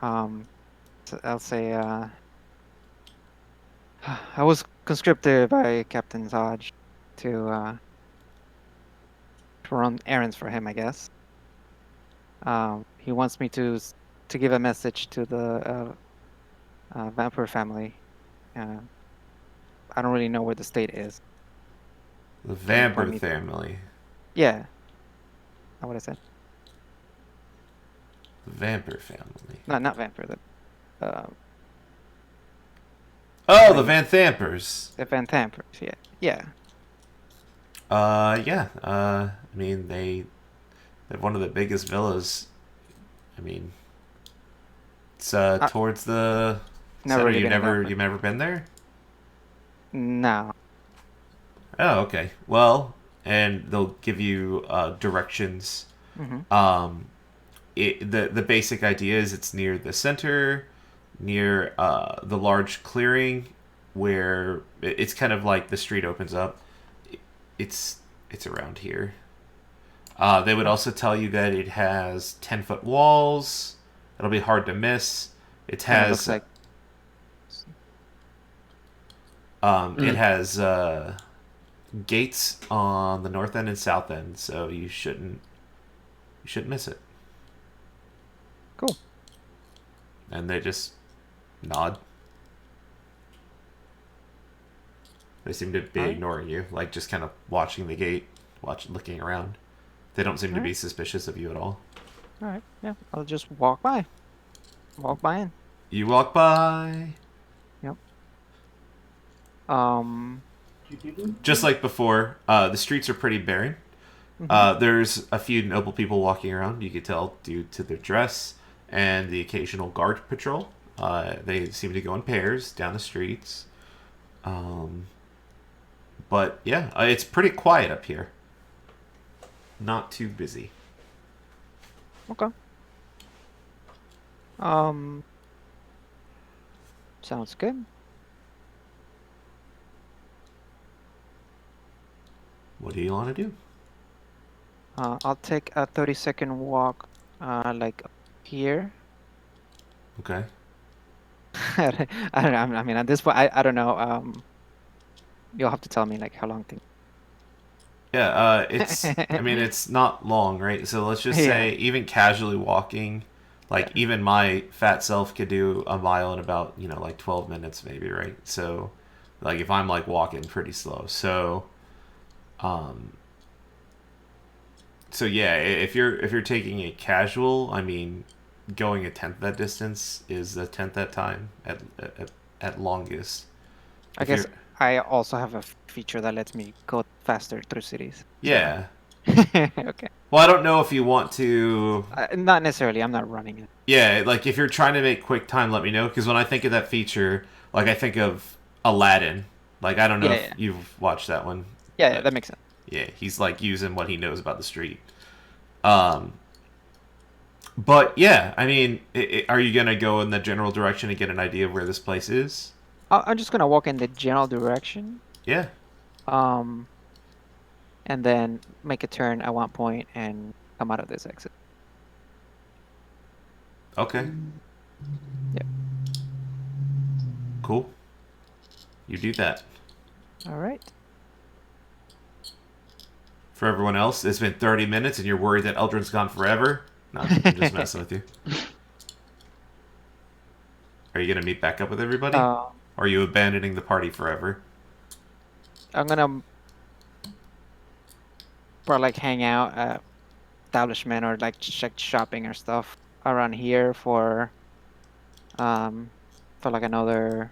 So I'll say, I was conscripted by Captain Zodge to run errands for him, I guess. He wants me to give a message to the vampire family. I don't really know where the state is. The Can you point Vampire me? family. Yeah, that's what I said. The Vampire family. No, not vampire. Oh, the like- Van Thampers. The Van Tampers. Yeah, yeah. Yeah. I mean, they have one of the biggest villas. I mean, it's towards the Never center. really been in that You've never been there? No. Oh, okay. Well, and they'll give you directions. Mm-hmm. The basic idea is it's near the center, near the large clearing, where it's kind of like the street opens up. It's around here. They would also tell you that it has 10-foot walls. It'll be hard to miss. It And it has looks like it has gates on the north end and south end, so you shouldn't miss it. cool. And they just nod. They seem to be Alright. ignoring you, like just kind of watching the gate, looking around. They don't seem to be Alright. suspicious of you at all. All right. Yeah, I'll just walk by. Walk by in. You walk by, Um. just like before. The streets are pretty barren. Mhm. There's a few noble people walking around. You could tell due to their dress and the occasional guard patrol. They seem to go in pairs down the streets. But yeah, it's pretty quiet up here. Not too busy. Okay. Sounds good. What do you want to do? I'll take a 30-second walk, like here. Okay. I don't know. I mean, at this point, I don't know. You'll have to tell me like how long things. Yeah, it's. I mean, it's not long, right? So let's just say, even casually walking, like even my fat self could do a mile in about like 12 minutes, maybe, right? So, like if I'm like walking pretty slow, so yeah, if you're taking it casual, I mean, going a tenth that distance is a tenth that time at longest. I If guess you're- I also have a feature that lets me go faster through cities. Yeah. Okay. Well, I don't know if you want to. Not necessarily. I'm not running it. Yeah, like if you're trying to make quick time, let me know. Because when I think of that feature, like I think of Aladdin. Like I don't know if you've watched that one. Yeah, that makes sense. Yeah, he's like using what he knows about the street. But yeah, I mean, are you gonna go in the general direction to get an idea of where this place is? I'm just gonna walk in the general direction. Yeah. And then make a turn at one point and come out of this exit. Okay. Yep. Cool. You do that. All right. For everyone else, it's been 30 minutes and you're worried that Eldrin's gone forever. No, I'm just messing with you. Are you gonna meet back up with everybody? Or are you abandoning the party forever? I'm gonna probably like hang out at establishment or like check shopping or stuff around here for like another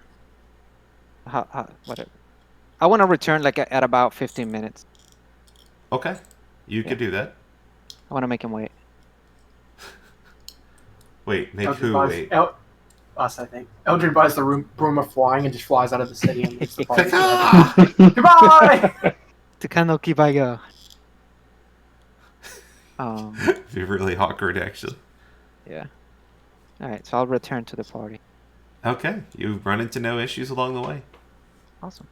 whatever. I want to return like at about 15 minutes. Okay. You could do that. I want to make him wait. Wait, make I was who advised- wait? us, I think. Eldred buys the broom of flying and just flies out of the city and leaves the party. Ah! Goodbye! Takanoki Baiga. It'd be really awkward, actually. Yeah. All right, so I'll return to the party. Okay, you've run into no issues along the way. Awesome.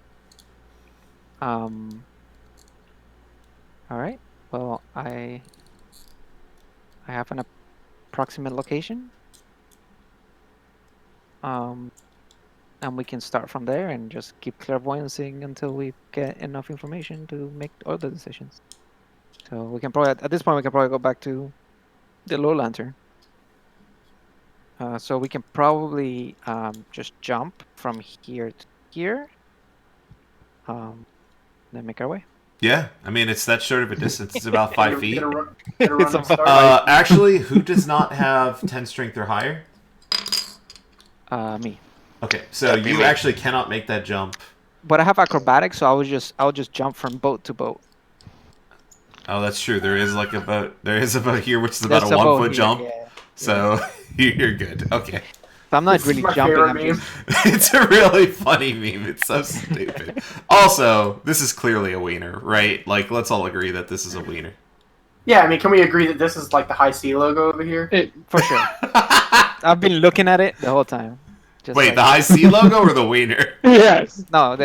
All right. Well, I have an approximate location. And we can start from there and just keep clairvoyancing until we get enough information to make other decisions. So we can probably, at this point, we can probably go back to the low lantern. So we can probably just jump from here to here. Then make our way. Yeah, I mean, it's that short of a distance. It's about 5 feet. Get a run and about start. Actually, who does not have 10 strength or higher? Me. Okay, so That'd be you me. actually cannot make that jump. But I have acrobatics, so I'll just jump from boat to boat. Oh, that's true. There is like a boat. There is a boat here, which is about There's a 1 boat foot here, jump. yeah. So you're good. Okay. So I'm not This is really my jumping. favorite I'm meme. just, It's a really funny meme. It's so stupid. Also, this is clearly a wiener, right? Like, let's all agree that this is a wiener. Yeah, I mean, can we agree that this is like the High C logo over here? for sure. I've been looking at it the whole time. Just Wait, like- the high C logo or the wiener? Yes. No, It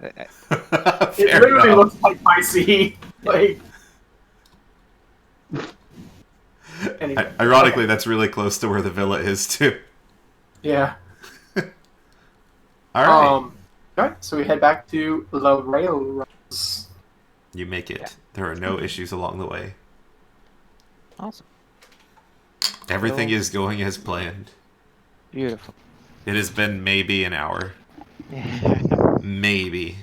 Fair literally enough. looks like High C. Like. Anyway, Ironically, that's really close to where the villa is, too. yeah. All right. Alright, so we head back to the railroads. You make it. Yeah. There are no issues along the way. awesome. Everything So- is going as planned. Beautiful. It has been maybe an hour. Maybe.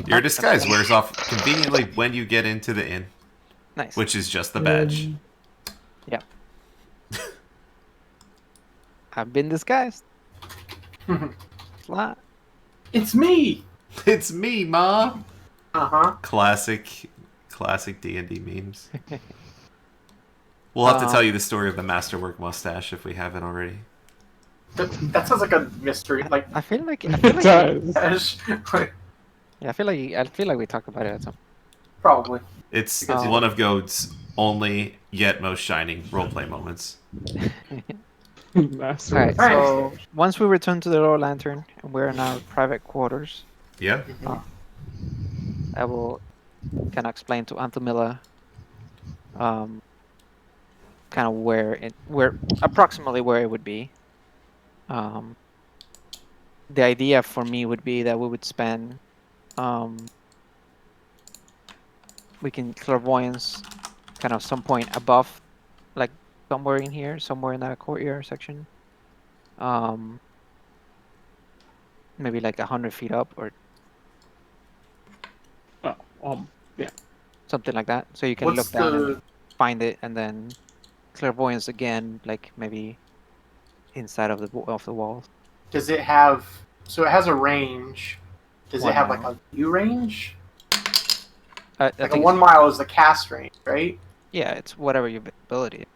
Your disguise wears off conveniently when you get into the inn, Nice. which is just the badge. Yeah. I've been disguised. Flat. It's me! It's me, Ma! Uh-huh. Classic D&D memes. We'll have to tell you the story of the masterwork mustache if we haven't already. That sounds like a mystery. Like, I feel like It does. yeah, I feel like we talked about it at some. probably. It's Because one of Gode's only yet most shining roleplay moments. Master. All right. Alright. So once we return to the lower lantern and we're in our private quarters, Yeah? I will kind of explain to Anthemilla, kind of where approximately where it would be. The idea for me would be that we would spend, we can clairvoyance, kind of some point above, like somewhere in here, somewhere in that courtyard section. Maybe like 100 feet up or Oh, yeah. something like that. So you can What's look down and the... find it, and then clairvoyance again, like maybe inside of the walls. Does it have... So it has a range. Does 1 it have like mile. a view range? I Like a think 1 mile is the cast range, right? yeah, it's whatever your ability.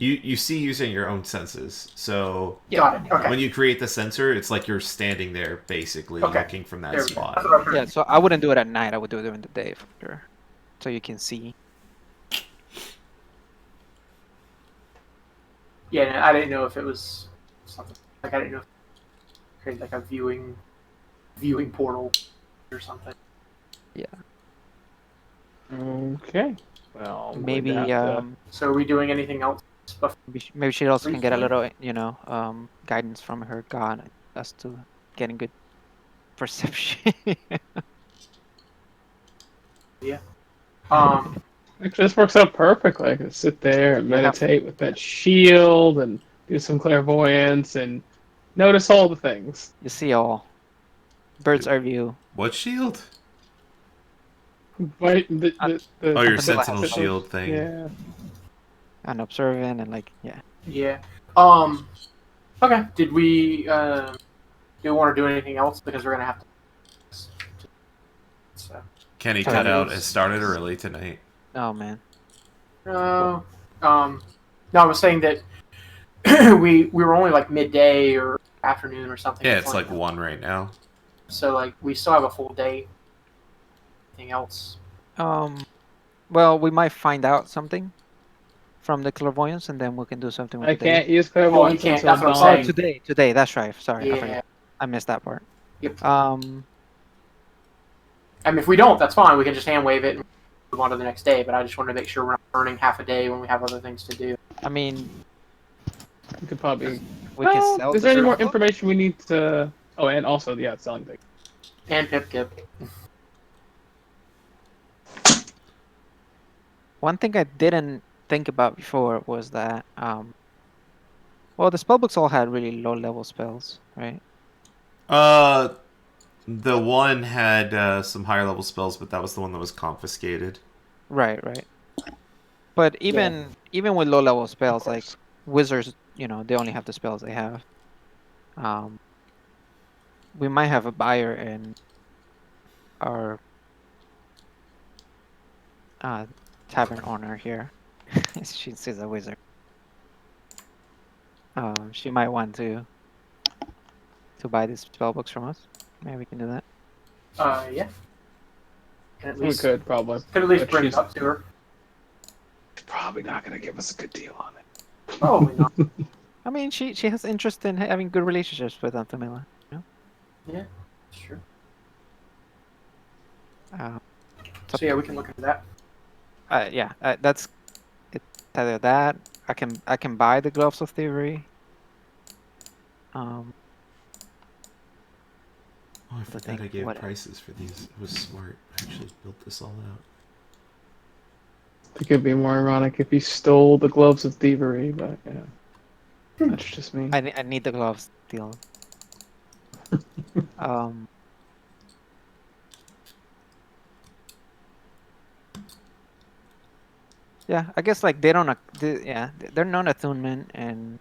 You see using your own senses. So Yeah. Got it. Okay. when you create the sensor, it's like you're standing there basically Okay. looking from that There we go. spot. That's what I'm trying Yeah, so I wouldn't do it at night. I would do it during the day for sure, so you can see. Yeah, no, I didn't know if it was something like I didn't know if it created like a viewing portal or something. Okay. Well, we'd Maybe have to- So are we doing anything else? maybe she also can get a Briefly. little, guidance from her god as to getting good perception. Actually, this works out perfectly. I can sit there and Yeah. meditate with that shield and do some clairvoyance and notice all the things. You see all. Bird's eye view. What shield? Right? Oh, your Anthemilla sentinel has shield thing. Yeah. And observant and like yeah. Yeah. Okay. Did we do we want to do anything else because we're gonna have to. So. Kenny Kind cut out of. has started early tonight. Oh man. No. No, I was saying that we were only like midday or afternoon or something. Yeah, it's like 1 right now. So like we still have a full day. Anything else? Well, we might find out something from the clairvoyance, and then we can do something with I the day. can't use Oh, you clairvoyance can't. until That's what I'm dawn. saying. Today. That's right. Sorry, I Yeah. forgot. I missed that part. Yep. Um, I mean, if we don't, that's fine. We can just hand wave it and move on to the next day. But I just wanted to make sure we're not burning half a day when we have other things to do. I mean, You could probably. we can Well, sell. is the there any more spell book. information we need to? Oh, and also, yeah, selling things. And Pip Kip. One thing I didn't think about before was that, well, the spell books all had really low level spells, right? The one had some higher level spells, but that was the one that was confiscated. Right. But even with low level spells, like wizards, they only have the spells they have. We might have a buyer in our tavern owner here. She's a wizard. She might want to buy these spell books from us. Maybe we can do that. Yeah. Can at We least could probably. could at least but bring it she's up to her. probably not gonna give us a good deal on it. Probably not. I mean, she has interest in having good relationships with Antamila. Yeah, sure. Uh, So yeah, we can look into that. yeah, that's it's either that. I can buy the gloves of thievery. Oh, I forgot think I gave what- prices for these. It was smart. I actually built this all out. It could be more ironic if he stole the gloves of thievery, but yeah, that's just me. I need the gloves still. um. Yeah, I guess like they don't. They're non-attunement and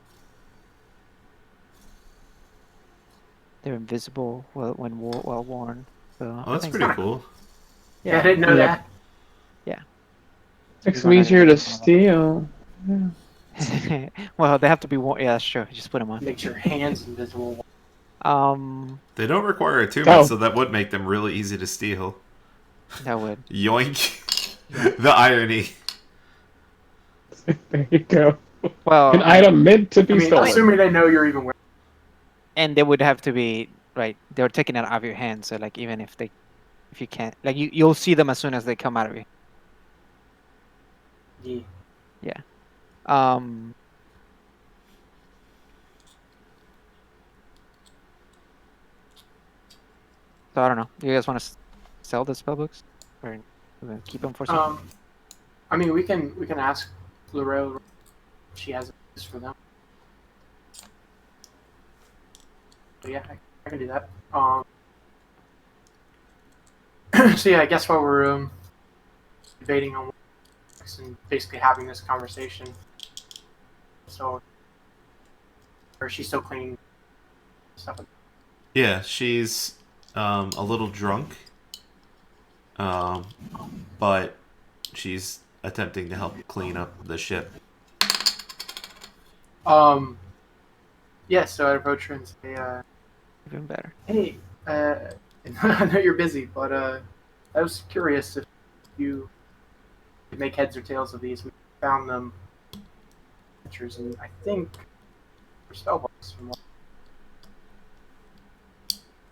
they're invisible when well worn. So Oh, that's I think pretty cool. Yeah, I didn't know Yep. that. Makes You're them gonna easier need to one of steal. well, they have to be worn. Yeah, that's true. Just put them on. Makes your hands invisible. They don't require attunement, Oh. so that would make them really easy to steal. That would. Yoink. Yeah. The irony. There you go. Well, An item meant to be I mean, stolen. assuming they know you're even wearing. and they would have to be right. They're taking it out of your hand. So like even if you can't, like you'll see them as soon as they come out of you. Yeah. So I don't know. Do you guys want to sell the spell books or keep them for something? I mean, we can ask Lorel if she has a use for them. So yeah, I can do that. So yeah, I guess while we're debating on and basically having this conversation, so or she's still cleaning stuff. Yeah, she's a little drunk. But she's attempting to help clean up the ship. Yeah, so I approach her and say, Even better. hey, I know you're busy, but I was curious if you could make heads or tails of these. We found them pictures, and I think they're spellbooks from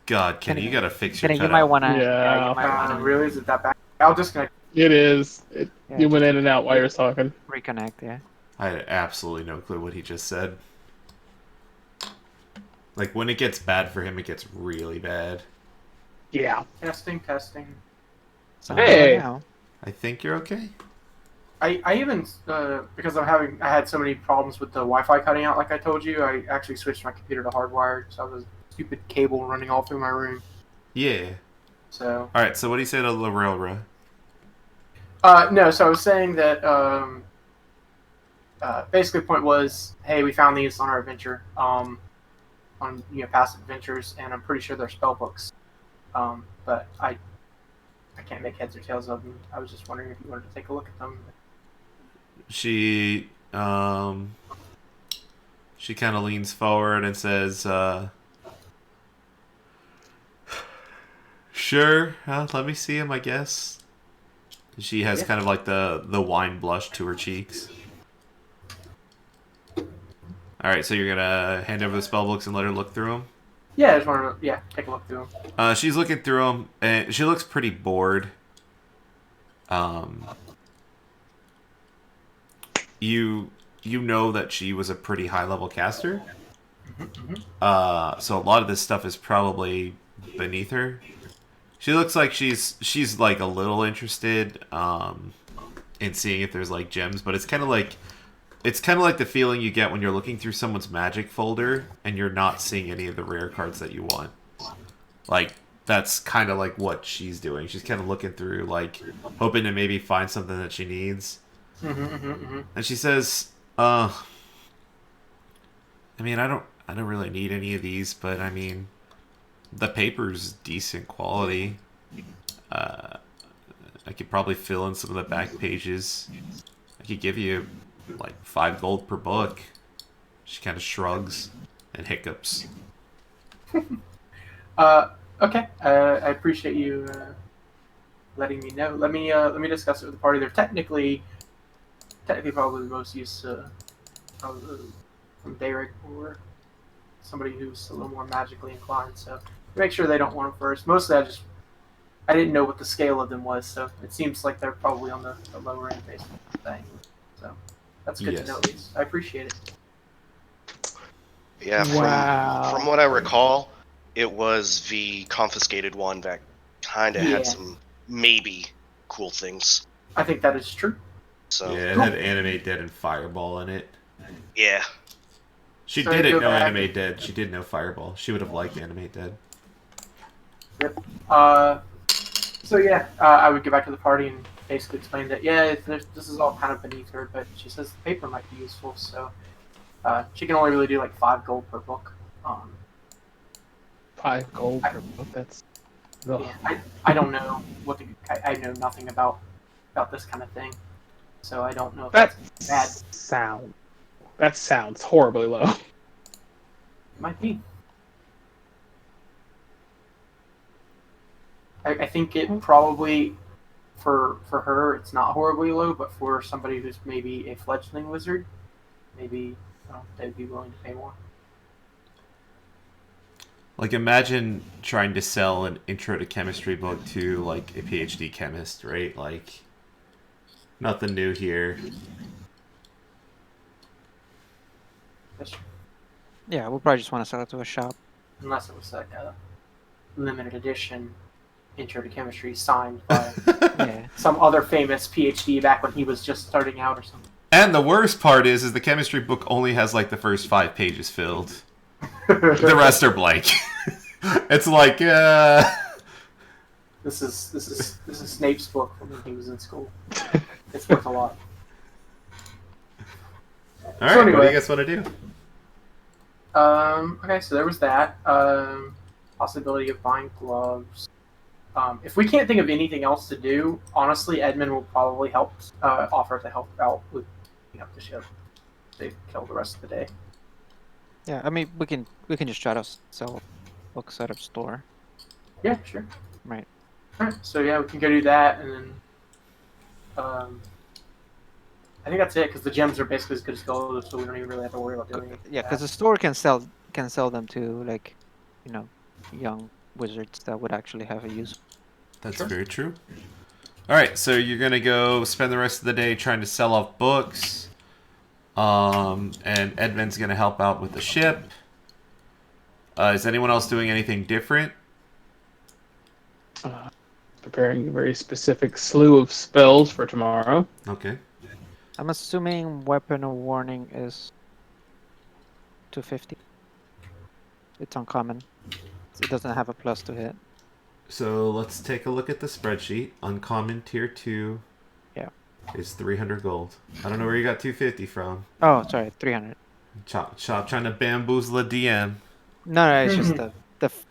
God, Kenny, you gotta fix your Kenny, you cutout. might want to. Yeah. you might want to really? Is it that bad? I'll disconnect. It is. Yeah, You went in and out while you were talking. reconnect. Yeah. I had absolutely no clue what he just said. Like, when it gets bad for him, it gets really bad. Yeah. Testing. So Hey! now, I think you're okay? I even because I had so many problems with the Wi-Fi cutting out, like I told you, I actually switched my computer to hardwired, so I was a stupid cable running all through my room. Yeah. So Alright, so what do you say to Lorelra? no, so I was saying that basically the point was, hey, we found these on our adventure, on past adventures, and I'm pretty sure they're spell books, but I can't make heads or tails of them. I was just wondering if you wanted to take a look at them. She She kind of leans forward and says, "Sure, let me see him, I guess." She has kind of like the wine blush to her cheeks. All right, so you're gonna hand over the spell books and let her look through them. Yeah, I just want to take a look through them. She's looking through them, and she looks pretty bored. You know that she was a pretty high level caster. So a lot of this stuff is probably beneath her. She looks like she's like a little interested in seeing if there's like gems, but it's kind of like the feeling you get when you're looking through someone's magic folder and you're not seeing any of the rare cards that you want. Like that's kind of like what she's doing. She's kind of looking through, like hoping to maybe find something that she needs. And she says, I mean, I don't really need any of these, but I mean, the paper's decent quality. I could probably fill in some of the back pages. I could give you like 5 gold per book." She kind of shrugs and hiccups. Okay. I appreciate you letting me know. Let me discuss it with the party. They're technically probably the most used to from Derek or somebody who's a little more magically inclined. So make sure they don't want them first. Mostly, I didn't know what the scale of them was, so it seems like they're probably on the lower end based on the thing. So that's good to know. At least I appreciate it. Yeah. From what I recall, it was the confiscated one that kind of had some maybe cool things. I think that is true. So yeah, it had Animate Dead and Fireball in it. Yeah. She didn't know Animate Dead. She did know Fireball. She would have liked Animate Dead. Yep. So yeah, I would go back to the party and basically explain that this is all kind of beneath her, but she says the paper might be useful, so she can only really do like 5 gold per book. 5 gold per book. That's. Yeah, I don't know I know nothing about this kind of thing, so I don't know if that's bad. That sounds horribly low. It might be. I think it probably for her it's not horribly low, but for somebody who's maybe a fledgling wizard, maybe they'd be willing to pay more. Like, imagine trying to sell an intro to chemistry book to like a PhD chemist, right? Like, nothing new here. That's true. Yeah, we'll probably just want to sell it to a shop. Unless it was like a limited edition intro to chemistry signed by Yeah. some other famous PhD back when he was just starting out or something. And the worst part is the chemistry book only has like the first 5 pages filled. The rest are blank. It's like, This is Snape's book from when he was in school. It's worth a lot. All right, what do you guys want to do? Okay, so there was that. Possibility of buying gloves. If we can't think of anything else to do, honestly, Edmund will probably offer to help out with the ship. They kill the rest of the day. Yeah, I mean, we can just try to sell books at a store. Yeah, sure. Right. Alright, so yeah, we can go do that, and then I think that's it because the gems are basically as good as gold, so we don't even really have to worry about doing it. Yeah, because the store can sell them to like, young wizards that would actually have a use. That's very true. All right, so you're gonna go spend the rest of the day trying to sell off books, and Edmund's gonna help out with the ship. Is anyone else doing anything different? Preparing a very specific slew of spells for tomorrow. Okay. I'm assuming weapon of warning is 250. It's uncommon. It doesn't have a plus to hit. So let's take a look at the spreadsheet. Uncommon tier 2. Yeah. Is 300 gold. I don't know where you got 250 from. Oh, sorry, 300. Chop trying to bamboozle the DM. No, it's just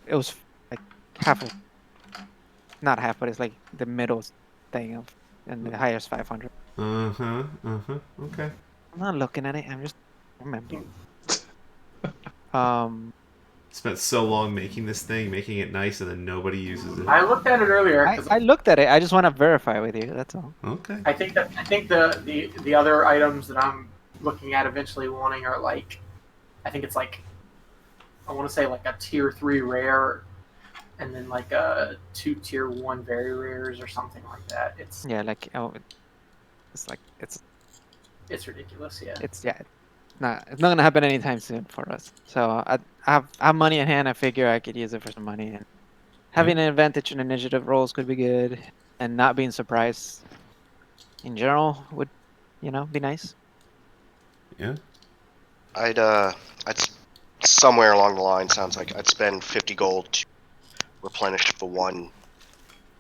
it was like half of, not half, but it's like the middle thing of, and the highest 500. Okay. I'm not looking at it. I'm just remembering. Spent so long making this thing, making it nice, and then nobody uses it. I looked at it earlier because I looked at it. I just want to verify with you. That's all. Okay. I think the other items that I'm looking at eventually wanting are like, I think it's like, I want to say like a tier 3 rare, and then like a 2 tier 1 very rares or something like that. It's Yeah, like it's like it's ridiculous. Yeah. it's not gonna happen anytime soon for us. So I have money in hand. I figure I could use it for some money, and having an advantage in initiative rolls could be good, and not being surprised in general would, be nice. Yeah. I'd somewhere along the line sounds like I'd spend 50 gold to replenish the 1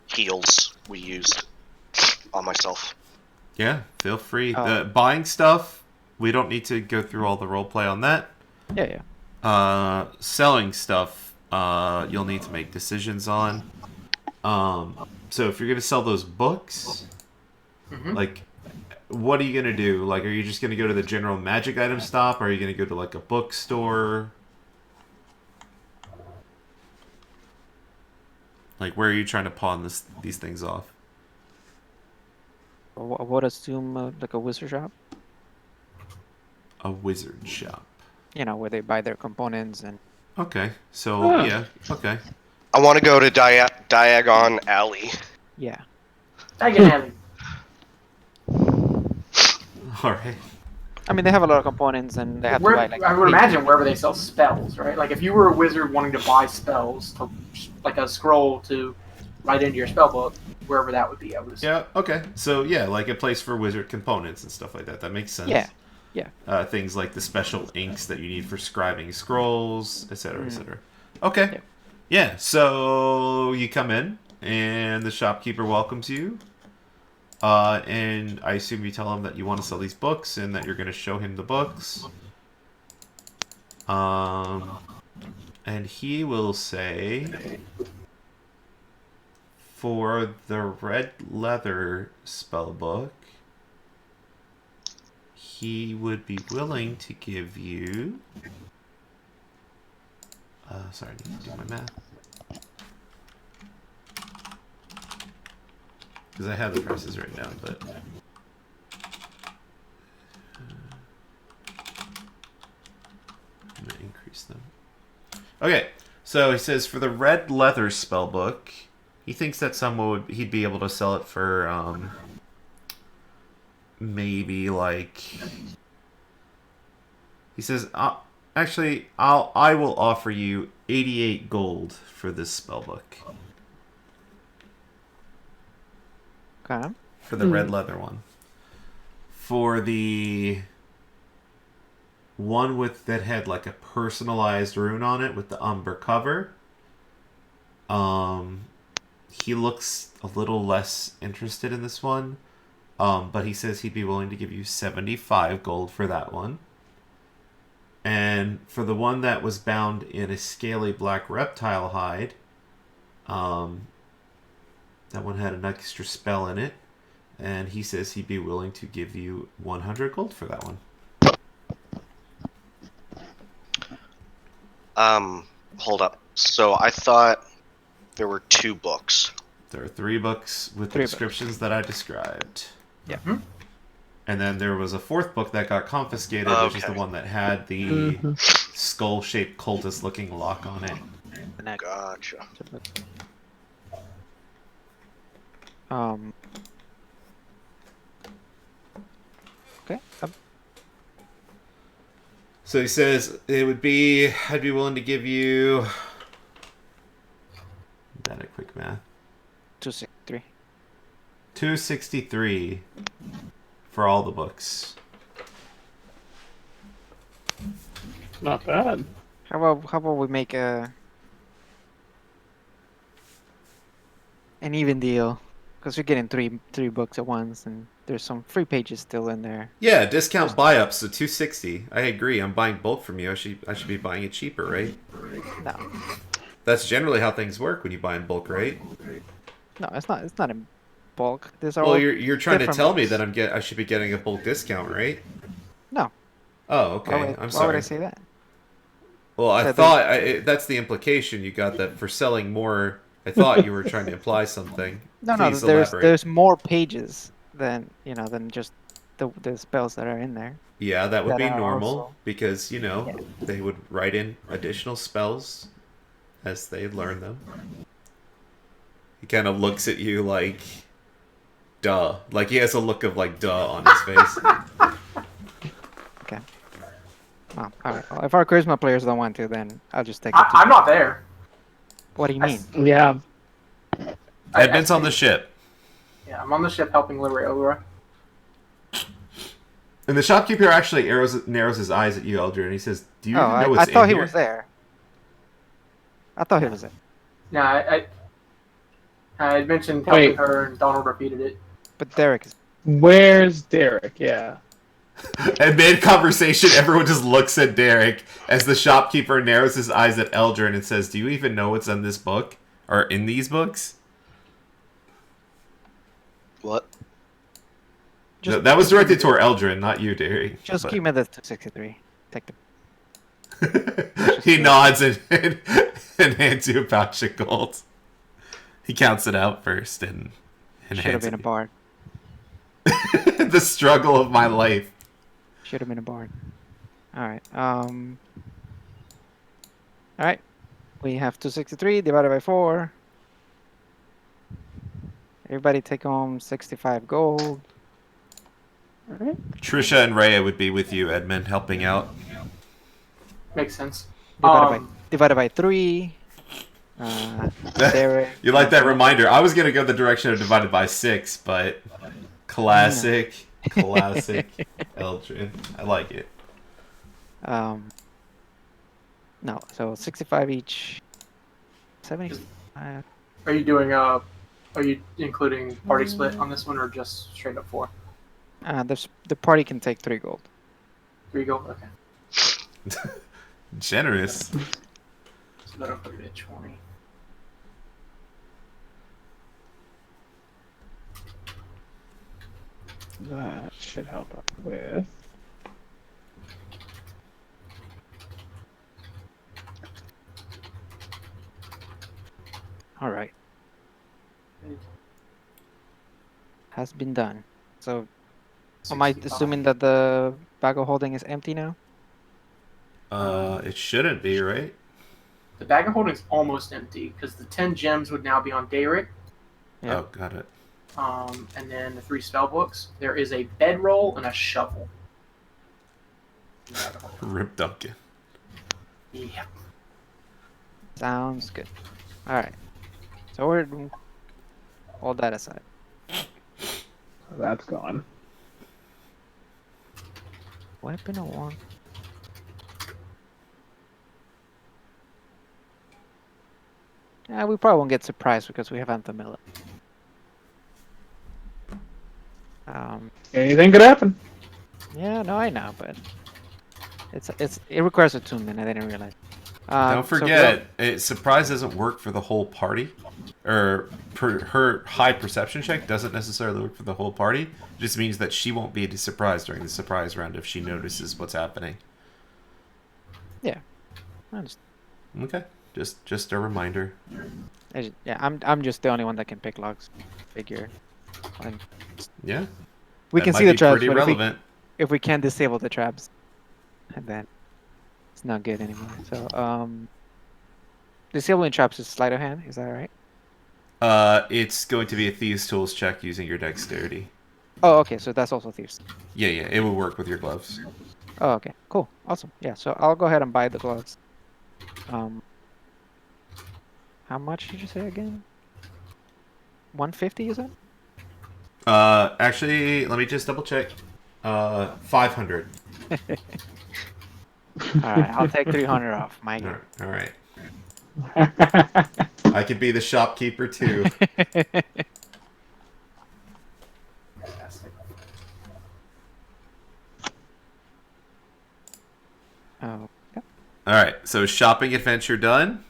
heals we used on myself. Yeah, feel free. Oh. Buying stuff, we don't need to go through all the roleplay on that. Yeah. Selling stuff, you'll need to make decisions on. So if you're going to sell those books, like, what are you going to do? Like, are you just going to go to the general magic item stop? Or are you going to go to, like, a bookstore? Like, where are you trying to pawn these things off? I would assume like a wizard shop. A wizard shop. Where they buy their components and. Okay, so, yeah, okay. I want to go to Diagon Alley. Yeah. Diagon Alley. Alright. I mean, they have a lot of components, and they have to buy like. I would imagine wherever they sell spells, right? Like if you were a wizard wanting to buy spells, like a scroll to write into your spell book, wherever that would be, I would assume. Yeah, okay. So, yeah, like a place for wizard components and stuff like that. That makes sense. Yeah. Things like the special inks that you need for scribing scrolls, etc., etc. Okay. Yeah, so you come in, and the shopkeeper welcomes you. And I assume you tell him that you want to sell these books and that you're going to show him the books. And he will say, for the red leather spellbook, he would be willing to give you... sorry, I need to do my math. Because I have the prices right now, but... I'm going to increase them. Okay, so he says for the red leather spellbook, he thinks that he'd be able to sell it for, maybe like... He says, actually, I will offer you 88 gold for this spellbook. Okay. For the red leather one. For the one that had like a personalized rune on it with the umber cover, he looks a little less interested in this one. But he says he'd be willing to give you 75 gold for that one. And for the one that was bound in a scaly black reptile hide, that one had an extra spell in it, and he says he'd be willing to give you 100 gold for that one. Hold up. So I thought there were 2 books. There are 3 books with the descriptions that I described. Yeah. And then there was a 4th book that got confiscated, which is the one that had the skull-shaped cultist-looking lock on it. Gotcha. Okay. So he says I'd be willing to give you... That a quick math. 263. 263 for all the books. Not bad. How about we make an even deal? Because you're getting three books at once, and there's some free pages still in there. Yeah, discount buy-ups, so 260. I agree. I'm buying bulk from you. I should be buying it cheaper, right? No. That's generally how things work when you buy in bulk, right? No, it's not. It's not in bulk. There's Well, all you're trying to different tell me books. that I should be getting a bulk discount, right? No. Oh, okay. I'm Why would sorry. I say that? Well, I Said thought that's the implication you got, that for selling more. I thought you were trying to imply something. No, Please elaborate. there's more pages than just the spells that are in there. Yeah, that would That be are normal also because, yeah. they would write in additional spells as they learn them. He kind of looks at you like, duh. Like he has a look of like, duh on his face. Okay. Oh, all right. Well, if our charisma players don't want to, then I'll just take it. I'm not there. What do you I mean? s- Yeah. Edmund's on the ship. Yeah, I'm on the ship helping liberate Ogre. And the shopkeeper actually narrows his eyes at you, Eldrin, and he says, do you Oh, even know I what's thought in he here? was there. I thought he was there. Yeah, I had mentioned Wait. helping her, and Donald repeated it. But Derek is. Where's Derek? Yeah. And mid-conversation, everyone just looks at Derek as the shopkeeper narrows his eyes at Eldrin and says, do you even know what's in this book? Or in these books? What? No, that was directed toward Eldrin, not you, Derek. Just But- give me the 263. Take the. He nods and hands you a pouch of gold. He counts it out first and Should have hands been a it. bard. The struggle of my life. Should have been a bard. All right. All right. We have 263 divided by 4. Everybody take home 65 gold. All right. Trisha and Rhea would be with you, Edmund, helping out. Makes sense. Divided by 3. Derek. You like that reminder? I was gonna go the direction of divided by 6, but classic Eldrin. I like it. No, so 65 each. 75. Are you doing Are you including party split on this one, or just straight up 4? The party can take 3 gold. 3 gold. Okay. Generous. So that'll put it at 20. That should help out with. All right. Has been done. So, am I 65. assuming that the bag of holding is empty now? It shouldn't be, right? The bag of holding is almost empty because the 10 gems would now be on Derek. Yeah. Oh, got it. And then the 3 spell books. There is a bedroll and a shovel. Rip Duncan. Yep. Sounds good. All right. So we're all that aside. That's gone. Weapon of one. Yeah, we probably won't get surprised because we have Anthemilla. Anything could happen. Yeah, no, I know, but it requires attunement. I didn't realize. Don't forget, surprise doesn't work for the whole party. Or her high perception check doesn't necessarily work for the whole party. It just means that she won't be surprised during the surprise round if she notices what's happening. Yeah, I understand. Okay, just a reminder. I'm just the only one that can pick locks. Figure. Fine. Yeah, We that can might see the be traps, pretty but relevant. if we can't disable the traps, then it's not good anymore. So disabling traps is sleight of hand. Is that right? It's going to be a thieves' tools check using your dexterity. Oh, okay. So that's also thieves. Yeah, it will work with your gloves. Oh, okay. Cool. Awesome. Yeah. So I'll go ahead and buy the gloves. How much did you say again? 150, you said? Actually, let me just double check. 500. All right. I'll take 300 off. My All game. right. I could be the shopkeeper too. Fantastic. Oh. Yeah. All right, so shopping adventure done.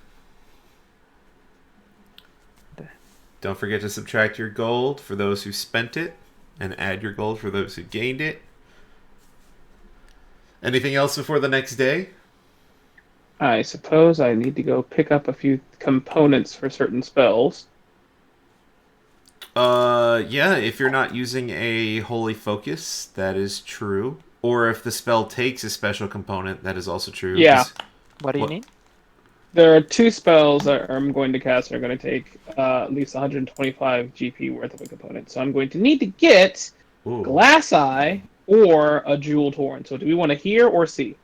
Don't forget to subtract your gold for those who spent it, and add your gold for those who gained it. Anything else before the next day? I suppose I need to go pick up a few components for certain spells. Yeah, if you're not using a holy focus, that is true. Or if the spell takes a special component, that is also true. Yeah. What do you What- need? There are 2 spells that I'm going to cast that are going to take at least 125 GP worth of a component. So I'm going to need to get Ooh. Glass Eye or a Jeweled Horn. So do we want to hear or see?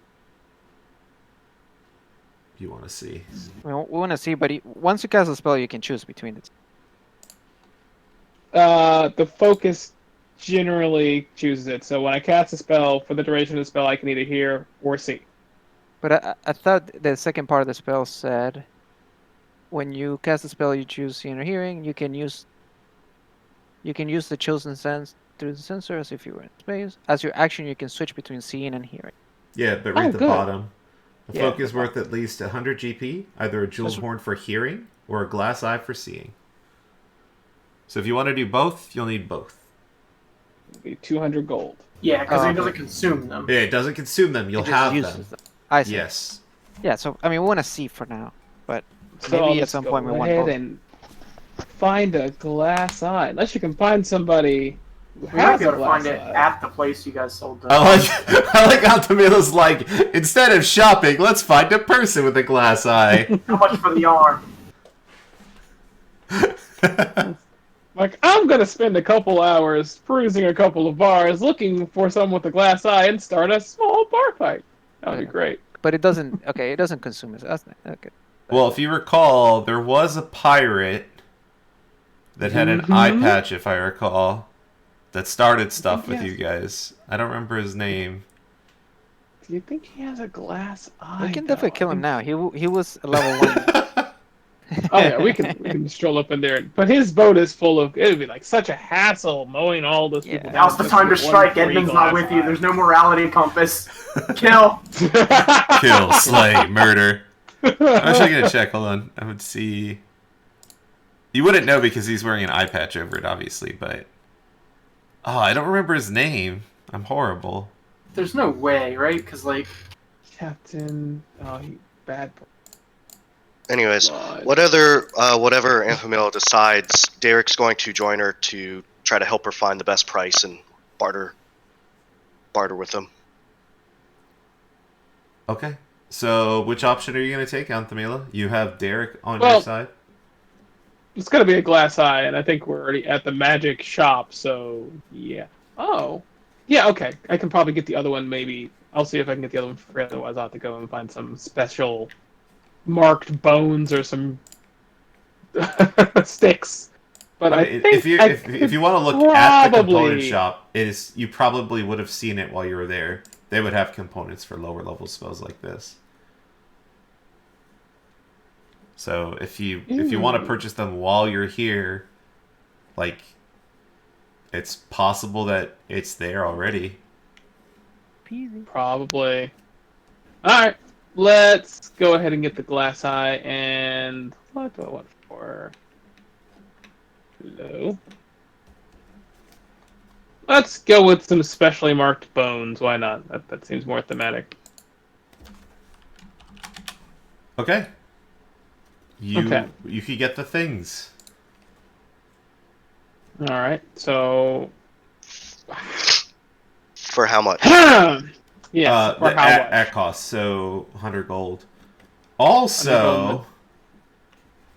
You want to see. We want to see, but once you cast a spell, you can choose between the two. The focus generally chooses it. So when I cast a spell, for the duration of the spell, I can either hear or see. But I thought the second part of the spell said, when you cast a spell, you choose seeing or hearing. You can use the chosen sense through the sensor as if you were in space. As your action, you can switch between seeing and hearing. Yeah, but read the good. bottom. The Yeah, focus the worth at least 100 GP, either a jeweled That's- horn for hearing or a glass eye for seeing. So if you want to do both, you'll need both. It'll be 200 gold. Yeah, because Oh, it doesn't okay. consume them. Yeah, it doesn't consume them. You'll It just have uses them. I see. Yes. Yeah, so I mean, we want to see for now, but So maybe I'll at just some go point we want ahead both. and find a glass eye. Unless you can find somebody who We might has be a able to glass find it eye. at the place you guys sold the. I like how Tamila's like, instead of shopping, let's find a person with a glass eye. How much for the arm? Like, I'm gonna spend a couple hours perusing a couple of bars, looking for someone with a glass eye, and start a small bar fight. That would be Yeah. great. But it doesn't. Okay, it doesn't consume it. That's not, okay. Well, if you recall, there was a pirate that had an eye Mhm. patch, if I recall, that started stuff with yes. you guys. I don't remember his name. Do you think he has a glass eye? We can though? definitely kill him now. He was a level 1. Oh yeah, we can stroll up in there. But his boat is full of. It would be like such a hassle mowing all those people. Yeah. down Now's the just time to with one strike. free Edmund's not glass with you. eye. There's no morality compass. Kill. Kill, slay, murder. I'm actually gonna check. Hold on. I would see. You wouldn't know because he's wearing an eye patch over it, obviously. But I don't remember his name. I'm horrible. There's no way, right? Because like, Captain. Oh, he bad. Anyways, God. whatever Amphimil decides, Derek's going to join her to try to help her find the best price and barter with them. Okay. So, which option are you gonna take, Anthamila? You have Derek on Well- your side. It's gonna be a glass eye, and I think we're already at the magic shop. So yeah. Oh. Yeah. Okay. I can probably get the other one. Maybe I'll see if I can get the other one for free. Otherwise, I'll have to go and find some special marked bones or some sticks. But I mean, think if you want to look at the component probably- shop, you probably would have seen it while you were there. They would have components for lower level spells like this. So if you want to purchase them while you're here, like, it's possible that it's there already. Peasy. Probably. All right. Let's go ahead and get the glass eye. And what do I want for? Hello. Let's go with some specially marked bones. Why not? That seems more thematic. Okay. Okay. You could get the things. All right. So. For how much? Yes. For The- how much? at cost, so 100 gold. 100 Also, gold.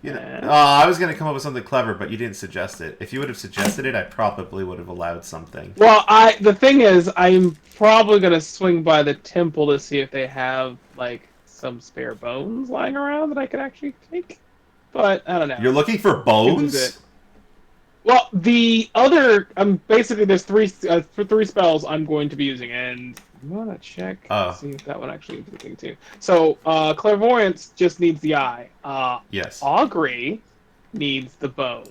you know, Yeah. I was gonna come up with something clever, but you didn't suggest it. If you would have suggested it, I probably would have allowed something. Well, the thing is, I'm probably gonna swing by the temple to see if they have like some spare bones lying around that I could actually take. But I don't know. You're looking for This is bones? it. Well, the other, basically there's three spells I'm going to be using, and I'm gonna check Oh. see if that one actually is the thing too. So, clairvoyance just needs the eye. Yes. Augury needs the bone.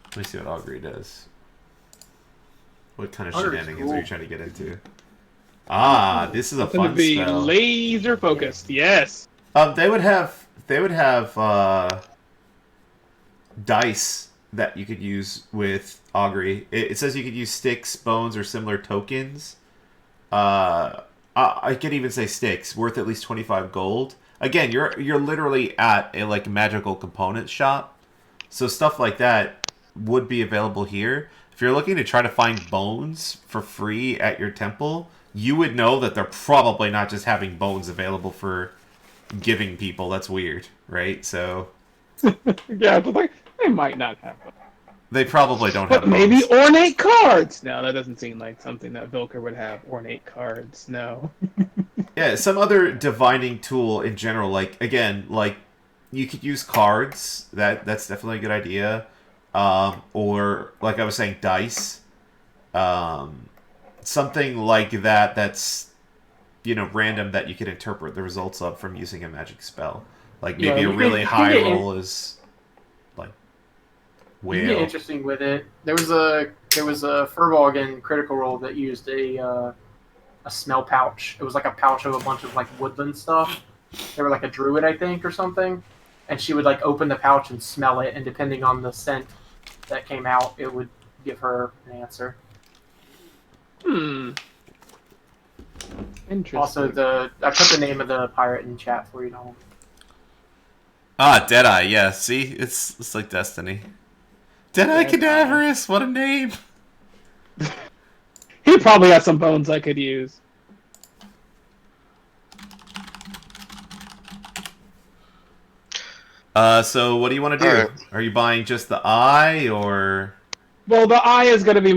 Let me see what Augury does. What kind of Augury's shenanigans are you cool. trying to get into? Ah, this is a It's gonna fun be spell. laser focused. Yes. They would have dice that you could use with Augury. It says you could use sticks, bones, or similar tokens. I could even say sticks worth at least 25 gold. Again, you're literally at a like magical component shop, so stuff like that would be available here. If you're looking to try to find bones for free at your temple, you would know that they're probably not just having bones available for giving people. That's weird, right? So Yeah, but like they might not have them. they probably don't have But maybe bones. ornate cards. No, that doesn't seem like something that Vilker would have. Ornate cards. No. Yeah, some other divining tool in general, like again, like you could use cards. That's definitely a good idea. Or like I was saying, dice. Something like that. That's random that you could interpret the results of from using a magic spell. Like maybe Yeah, a really you high can get roll is like You can get whale. interesting with it. There was a Furbolg in Critical Role that used a smell pouch. It was like a pouch of a bunch of like woodland stuff. They were like a druid, I think, or something. And she would like open the pouch and smell it, and depending on the scent that came out, it would give her an answer. Interesting. Also, I put the name of the pirate in chat for you, Donald. Ah, Deadeye. Yeah, see, it's like Destiny. Deadeye Deadeye. Cadaverous. What a name. He probably has some bones I could use. So what do you want to do? Alright. Are you buying just the eye, or Well, the eye is going to be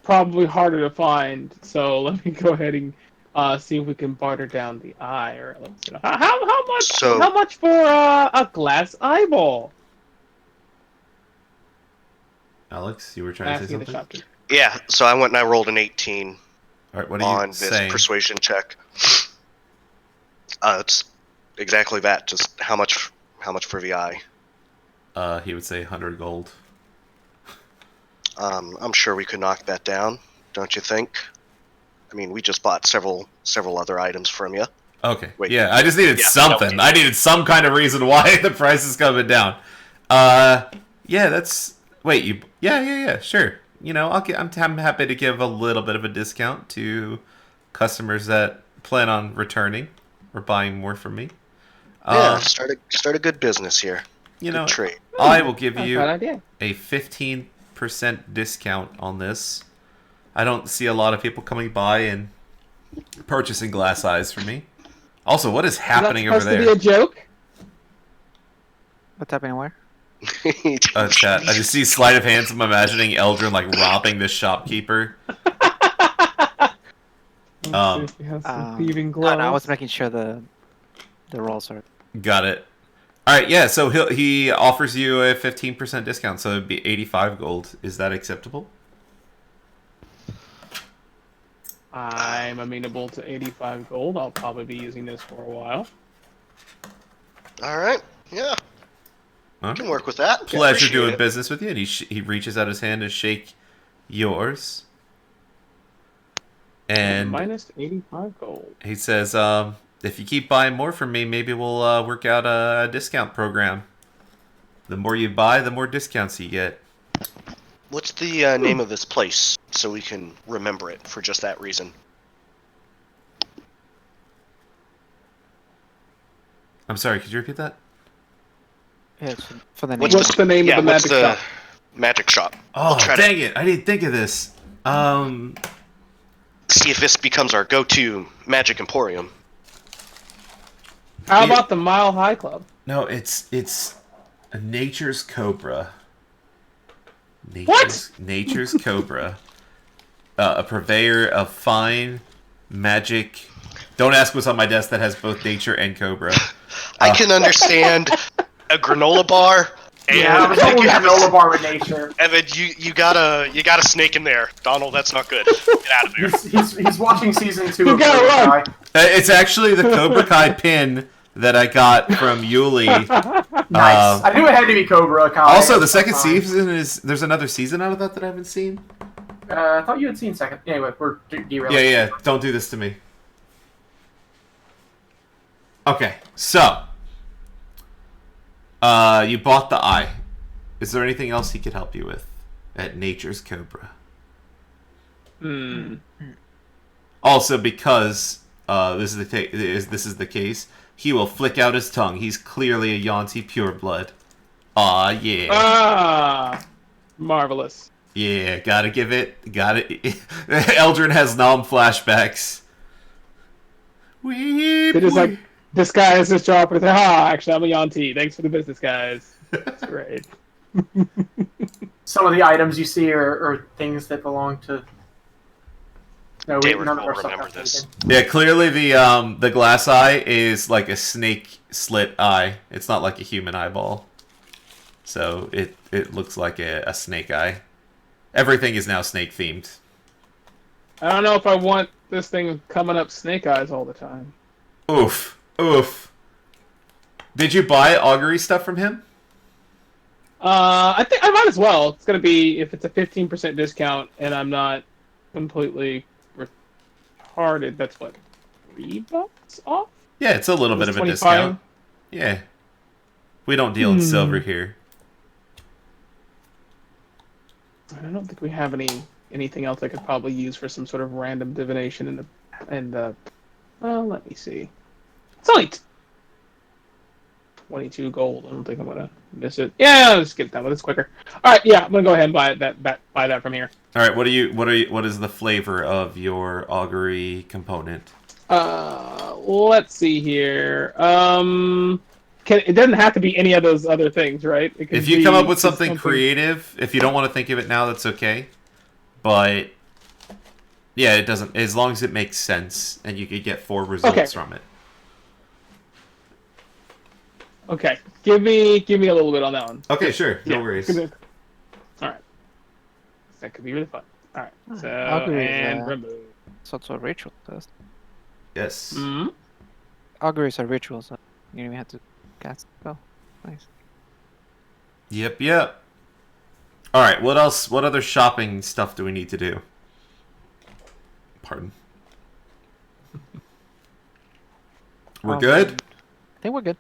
probably harder to find. So let me go ahead and see if we can barter down the eye. Or let's how much? So- How much for a glass eyeball? Alex? You were trying to say Asking the something. shopkeeper. Yeah, so I went and I rolled an 18 All right, what are you on this saying? persuasion check. It's exactly that. Just how much for the eye? He would say 100 gold. I'm sure we could knock that down, don't you think? I mean, we just bought several other items from you. Okay. Wait. Yeah, I just needed Yeah, something. no. I needed some kind of reason why the price is coming down. Yeah, that's. Wait, you? Yeah. Sure. I'm happy to give a little bit of a discount to customers that plan on returning or buying more from me. Yeah, start a good business here. Good trade. I will give That's you a bad idea. a 15% discount on this. I don't see a lot of people coming by and purchasing glass eyes from me. Also, what is happening Is over that supposed there? to be a joke? What's happening where? Chat. I just see sleight of hands. I'm imagining Eldrin like robbing the shopkeeper. Let's see if he has some thieving No, gloves. I was making sure the rolls are. Got it. All right, yeah. So he offers you a 15% discount, so it'd be 85 gold. Is that acceptable? I'm amenable to 85 gold. I'll probably be using this for a while. All right. Yeah, All can right. work with that. Pleasure Appreciate doing it. business with you. And he reaches out his hand to shake yours, and Minus 85 gold. he says, "If you keep buying more from me, maybe we'll work out a discount program. The more you buy, the more discounts you get." What's the name of this place so we can remember it for just that reason? I'm sorry. Could you repeat that? Yeah, it's for the name. What's the name of the what's magic shop? magic shop? Oh, We'll try to dang it! I didn't think of this. see if this becomes our go-to magic emporium. How about the Mile High Club? No, it's a Nature's Cobra. What? Nature's Cobra. A purveyor of fine magic. Don't ask what's on my desk that has both nature and Cobra. I can understand a granola bar. And Yeah, I was thinking granola bar with nature. And then you got a snake in there, Donald. That's not good. Get out of there. He's watching season 2 You of gotta Cobra run. Kai. It's actually the Cobra Kai pin that I got from Yuli. Nice. I knew it had to be Cobra Kai. Also, the second That's fine. season is... There's another season out of that I haven't seen. I thought you had seen second. Anyway, we're derailing. Yeah. Don't do this to me. Okay, so... you bought the eye. Is there anything else he could help you with at Nature's Cobra? Also, because this is the case, he will flick out his tongue. He's clearly a Yuan-Ti pureblood. Aw, yeah. Ah, marvelous. Yeah, gotta give it. Eldrin has Nom flashbacks. Weep, It is like weep. this guy has this job with actually I'm a Yanti. Thanks for the business, guys. That's great. Some of the items you see are things that belong to. No, Derek none of will our stuff remember got this. taken. Yeah, clearly the glass eye is like a snake slit eye. It's not like a human eyeball. So it looks like a snake eye. Everything is now snake themed. I don't know if I want this thing coming up snake eyes all the time. Oof. Oof. Did you buy augury stuff from him? I think I might as well. It's gonna be if it's a 15% discount and I'm not completely retarded. That's what, $3 off? Yeah, it's a little bit of a 25? discount. Yeah. We don't deal in silver here. I don't think we have anything else I could probably use for some sort of random divination in the. Well, let me see. It's only 22 gold. I don't think I'm gonna miss it. Yeah, let's get done with it. It's quicker. All right, yeah, I'm gonna go ahead and buy that from here. All right, what is the flavor of your augury component? Let's see here. It doesn't have to be any of those other things, right? It can If you be come up with just something creative, if you don't want to think of it now, that's okay. But yeah, it doesn't. As long as it makes sense, and you could get 4 results from it. Okay, give me a little bit on that one. Okay, sure, no Yeah. worries. All right, that could be really fun. All right, so Augury is, and remove. It's also a ritual test. Yes. Mm-hmm. Augury is a ritual, so you don't even have to cast a spell. Nice. Yep. All right. What else? What other shopping stuff do we need to do? Pardon. We're good. I think we're good.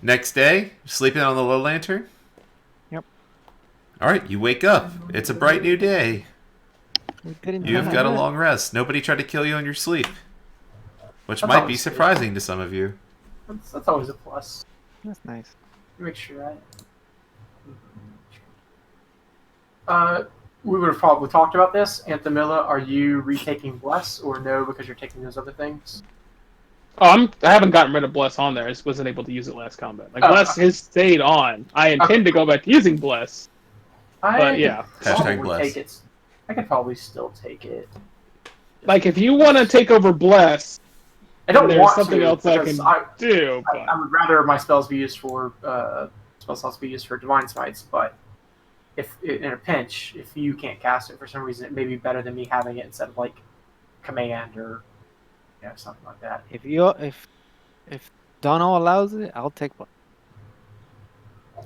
Next day, sleeping on the low lantern. Yep. All right. You wake up. It's a bright new day. We're good in You've time. got a long rest. Nobody tried to kill you in your sleep, which That's might be always good. surprising to some of you. That's always a plus. That's nice. Make sure we would have probably talked about this. Anthamilla, are you retaking Bless or no because you're taking those other things? Oh, I haven't gotten rid of Bless on there. I just wasn't able to use it last combat. Like Bless has stayed on. I intend to go back to using Bless. But yeah. Hashtag Bless. Take it. I could probably still take it. Like if you want to take over Bless, I don't there's want something to, else I because can do. I But would rather my spells be used for spell slots be used for divine smites, but if in a pinch, if you can't cast it for some reason, it may be better than me having it instead of like command or something like that. If Dono allows it, I'll take Bless.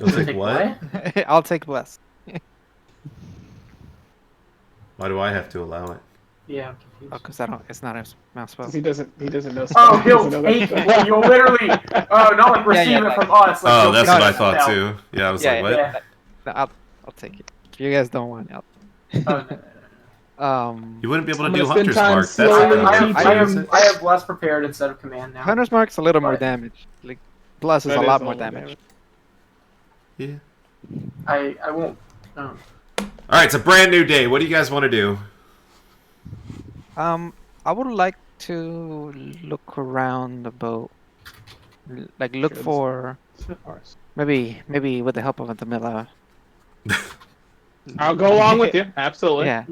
You'll take what? I'll take Bless. Why do I have to allow it? Yeah, I'm Oh, confused. because I don't. It's not a mouse spell. he doesn't know. Oh, he he'll doesn't know take that. it. You'll literally, not like receive yeah, it like- from us. Like, Oh, you'll that's take what I it thought out. too. Yeah, I was like, what? Yeah. No, I'll take it. If you guys don't want it, Oh, no. You wouldn't be able to I'm do gonna spend Hunter's time Mark. That's slowly the I teaching problem. I have less prepared instead of command now. Hunter's Mark's a little more But- damage. Like Bless is That a is lot a more little damage. Yeah. I won't. All right, it's a brand new day. What do you guys want to do? I would like to look around the boat. Like look Sure, for maybe with the help of Antamilla. I'll go along with you. Absolutely. Yeah.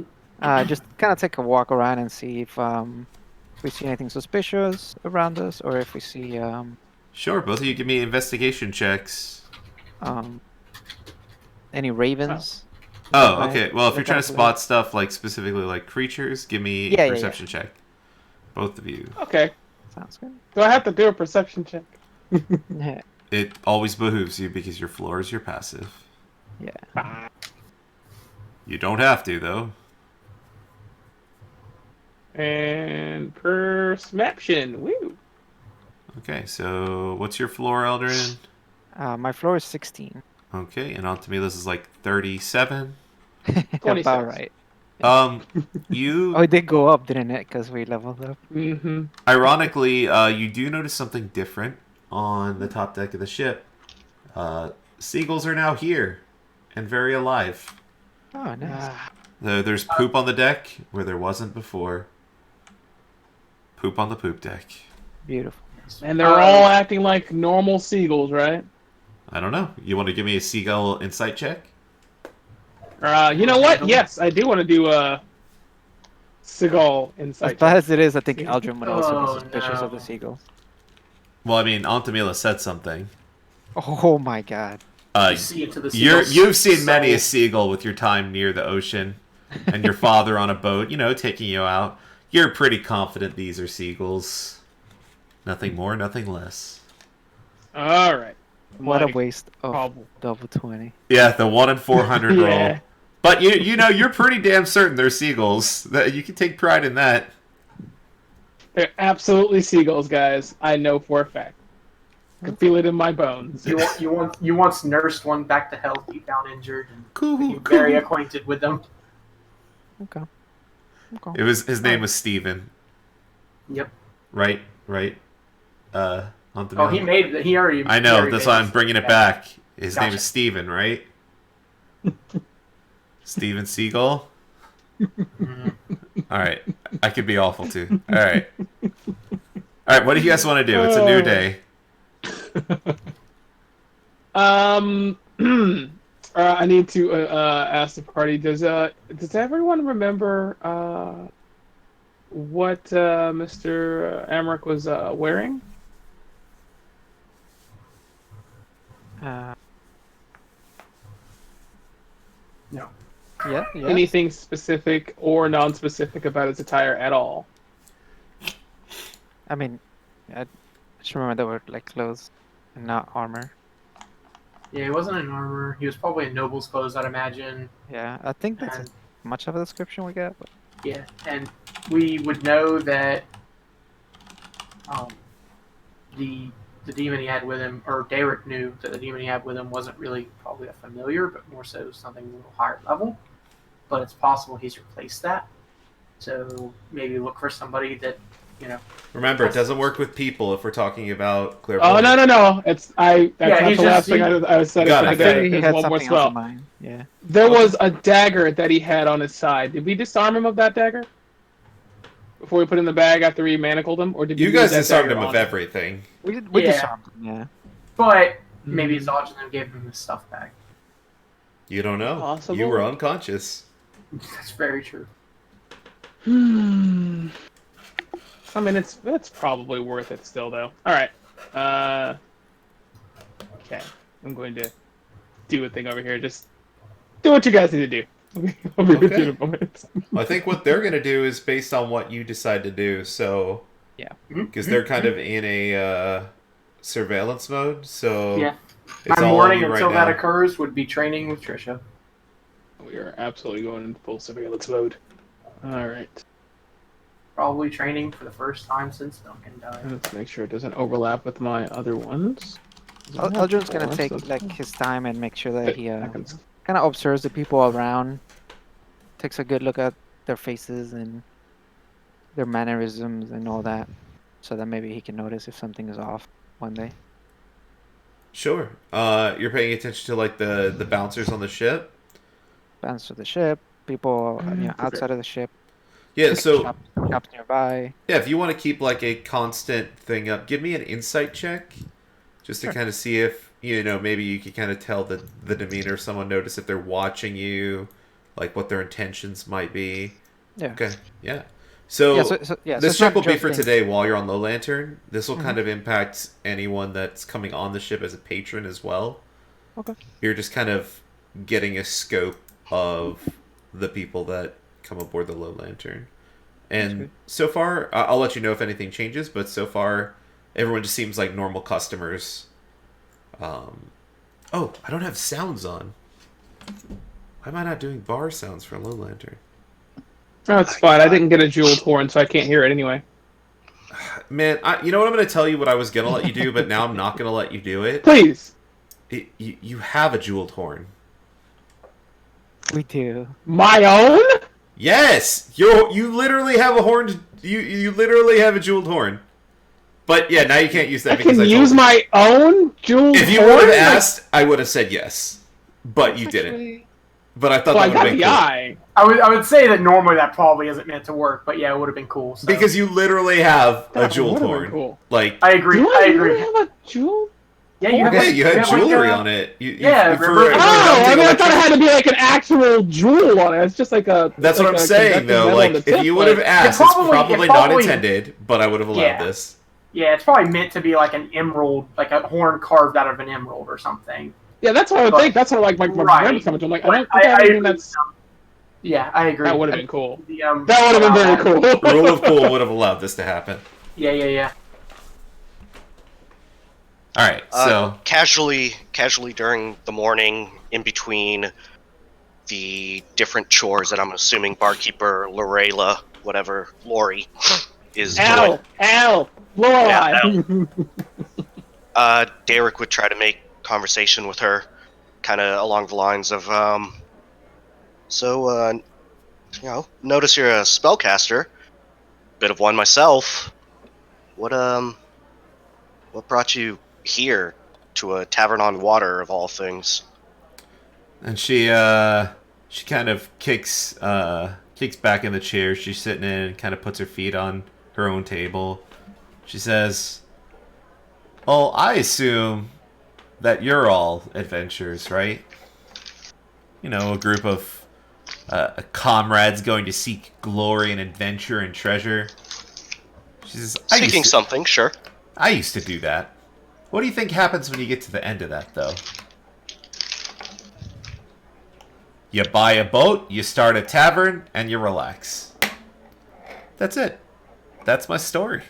Just kind of take a walk around and see if we see anything suspicious around us, or if we see Sure, both of you give me investigation checks. any ravens. Oh, Right. okay. Well, if you're Look trying out to for spot stuff like specifically like creatures, give me Yeah, a yeah, perception check. Both of you. Okay. Sounds good. Do I have to do a perception check? Yeah. It always behooves you because your floor is your passive. Yeah. You don't have to though. And perception. Woo. Okay, so what's your floor, Eldrin? My floor is 16. Okay, and on to me this is like 37. 26. About right. You Oh, it did go up, didn't it? Because we leveled up. Mm-hmm. ironically, you do notice something different on the top deck of the ship. Seagulls are now here and very alive. Oh, nice. There's poop on the deck where there wasn't before. Poop on the poop deck. Beautiful. And they're all acting like normal seagulls, right? I don't know. You want to give me a seagull insight check? You know what? Yes, I do want to do a seagull As insight bad check. as it is, I think Aldrin would also Oh, be suspicious of the no. seagulls. Well, I mean, Antamila said something. Oh my god. You see into the seagulls' You've seen many a soul. seagull with your time near the ocean, and your father on a boat, taking you out. You're pretty confident these are seagulls. Nothing more, nothing less. All right. What a Mike, waste of probably. double 20. Yeah, the 1 in 400 roll. Yeah. But you're pretty damn certain they're seagulls. That you can take pride in that. They're absolutely seagulls, guys. I know for a fact. I can feel it in my bones. You once nursed one back to health. You found injured and Cool, became very acquainted with them. Okay. His name was Steven. Yep. Right. Oh, he already. I he know. already That's made why I'm this bringing it back. His name Gotcha. is Steven, right? Steven Seagull. Mhm. All right. I could be awful too. All right. What do you guys want to do? It's a new day. I need to ask the party. Does everyone remember what Mr. Amric was wearing? Uh, No. yeah. Anything specific or non-specific about his attire at all? I mean, I just remember they were like clothes and not armor. Yeah, he wasn't in armor. He was probably in noble's clothes, I'd imagine. Yeah, I think that's And as much of a description we got. But yeah, and we would know that the demon he had with him, or Derek knew that the demon he had with him wasn't really probably a familiar, but more so something a little higher level. But it's possible he's replaced that. So maybe look for somebody that, Remember, it doesn't work with people if we're talking about Oh clairvoyance. no! That's not he's the last just- thing I was saying. Got it. I Okay. figured he There's had one more something else in spell. mind. Yeah. There was a dagger that he had on his side. Did we disarm him of that dagger before we put it in the bag after we manacled him, or did we You leave guys that disarmed dagger him on of everything. We Yeah. disarmed him. Yeah. but maybe Hmm. Zogden gave him his stuff back. You don't know. Possible. You were unconscious. That's very true. I mean, it's probably worth it still, though. All right. Okay. I'm going to do a thing over here. Just do what you guys need to do. I'll be with you in a moment. I think what they're going to do is based on what you decide to do. So, Yeah. because they're kind of in a surveillance mode. So, Yeah. it's My all on morning you right until that now. occurs would be training with Trisha. We are absolutely going into full surveillance mode. All right. Probably training for the first time since Duncan died. Let's make sure it doesn't overlap with my other ones. Aldrin's gonna take So- like his time and make sure that he seconds. kind of observes the people around, takes a good look at their faces and their mannerisms and all that, so that maybe he can notice if something is off one day. Sure. You're paying attention to like the bouncers on the ship. Bounce to the ship, people outside of the ship, Yeah. So shops nearby. yeah, if you want to keep like a constant thing up, give me an insight check, just to Sure. kind of see if maybe you can kind of tell the demeanor of someone, notice if they're watching you, like what their intentions might be. Yeah. Okay. Yeah. So, So this it's check not will be for just things. today while you're on Low Lantern. This will Mhm. kind of impact anyone that's coming on the ship as a patron as well. Okay. You're just kind of getting a scope of the people that come aboard the Low Lantern. That's And good. so far, I'll let you know if anything changes, but so far, everyone just seems like normal customers. Oh, I don't have sounds on. Why am I not doing bar sounds for Low Lantern? No, it's fine. I didn't get a jeweled horn, so I can't hear it anyway. Man, you know what? I'm going to tell you what I was going to let you do, but now I'm not going to let you do it. Please. You have a jeweled horn. We do. My own? Yes, you literally have a horned. You literally have a jeweled horn. But yeah, now you can't use that I because can I told use you. my own jeweled If you horn? would have Like, asked, I would have said yes, but you that's didn't. actually- But I thought Well, I that would have got been the cool. eye. I would say that normally that probably isn't meant to work, but yeah, it would have been cool. So. Because you literally have a That jeweled would've been horn. cool. Like, I agree. Do I I agree. really have a jewel? Yeah, you have yeah, like, you had have jewelry like, on it. yeah, for remember- Oh, I mean, I thought it had to be like an actual jewel on it. It's just like a. That's like what I'm a saying, conducting though. metal on Like, the if tip, you would have but- asked, probably- it's probably it not probably- intended, but I would have allowed Yeah. this. Yeah, it's probably meant to be like an emerald, like a horn carved out of an emerald or something. Yeah, that's what I would But- think. That's how like my Right. brain was coming to. I'm like, I But don't think I have anything agree. that's. Yeah, I agree. That would have been cool. The, That would have been very allow cool. Rule of cool would have allowed this to happen. Yeah. All right, so Casually during the morning, in between the different chores that I'm assuming barkeeper Lorela, whatever, Lori, is doing. Lorelai. Derek would try to make conversation with her, kind of along the lines of, notice you're a spellcaster, bit of one myself. What brought you here to a tavern on water of all things? and she kind of kicks back in the chair she's sitting in and kind of puts her feet on her own table. She says, "Well, I assume that you're all adventurers, right? You know, a group of comrades going to seek glory and adventure and treasure." She says, Seeking something, sure. I used to do that. What do you think happens when you get to the end of that, though? You buy a boat, you start a tavern, and you relax. That's it. That's my story.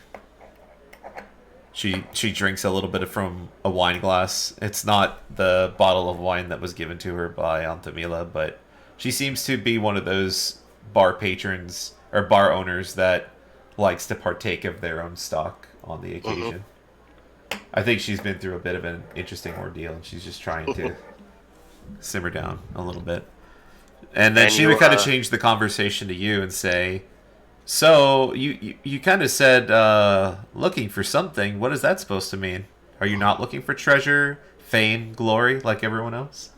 She drinks a little bit from a wine glass. It's not the bottle of wine that was given to her by Antamila, but she seems to be one of those bar patrons or bar owners that likes to partake of their own stock on the occasion. I think she's been through a bit of an interesting ordeal, and she's just trying to simmer down a little bit. And then And she you, would kind of change the conversation to you and say, "So you kind of said looking for something. What is that supposed to mean? Are you not looking for treasure, fame, glory like everyone else?"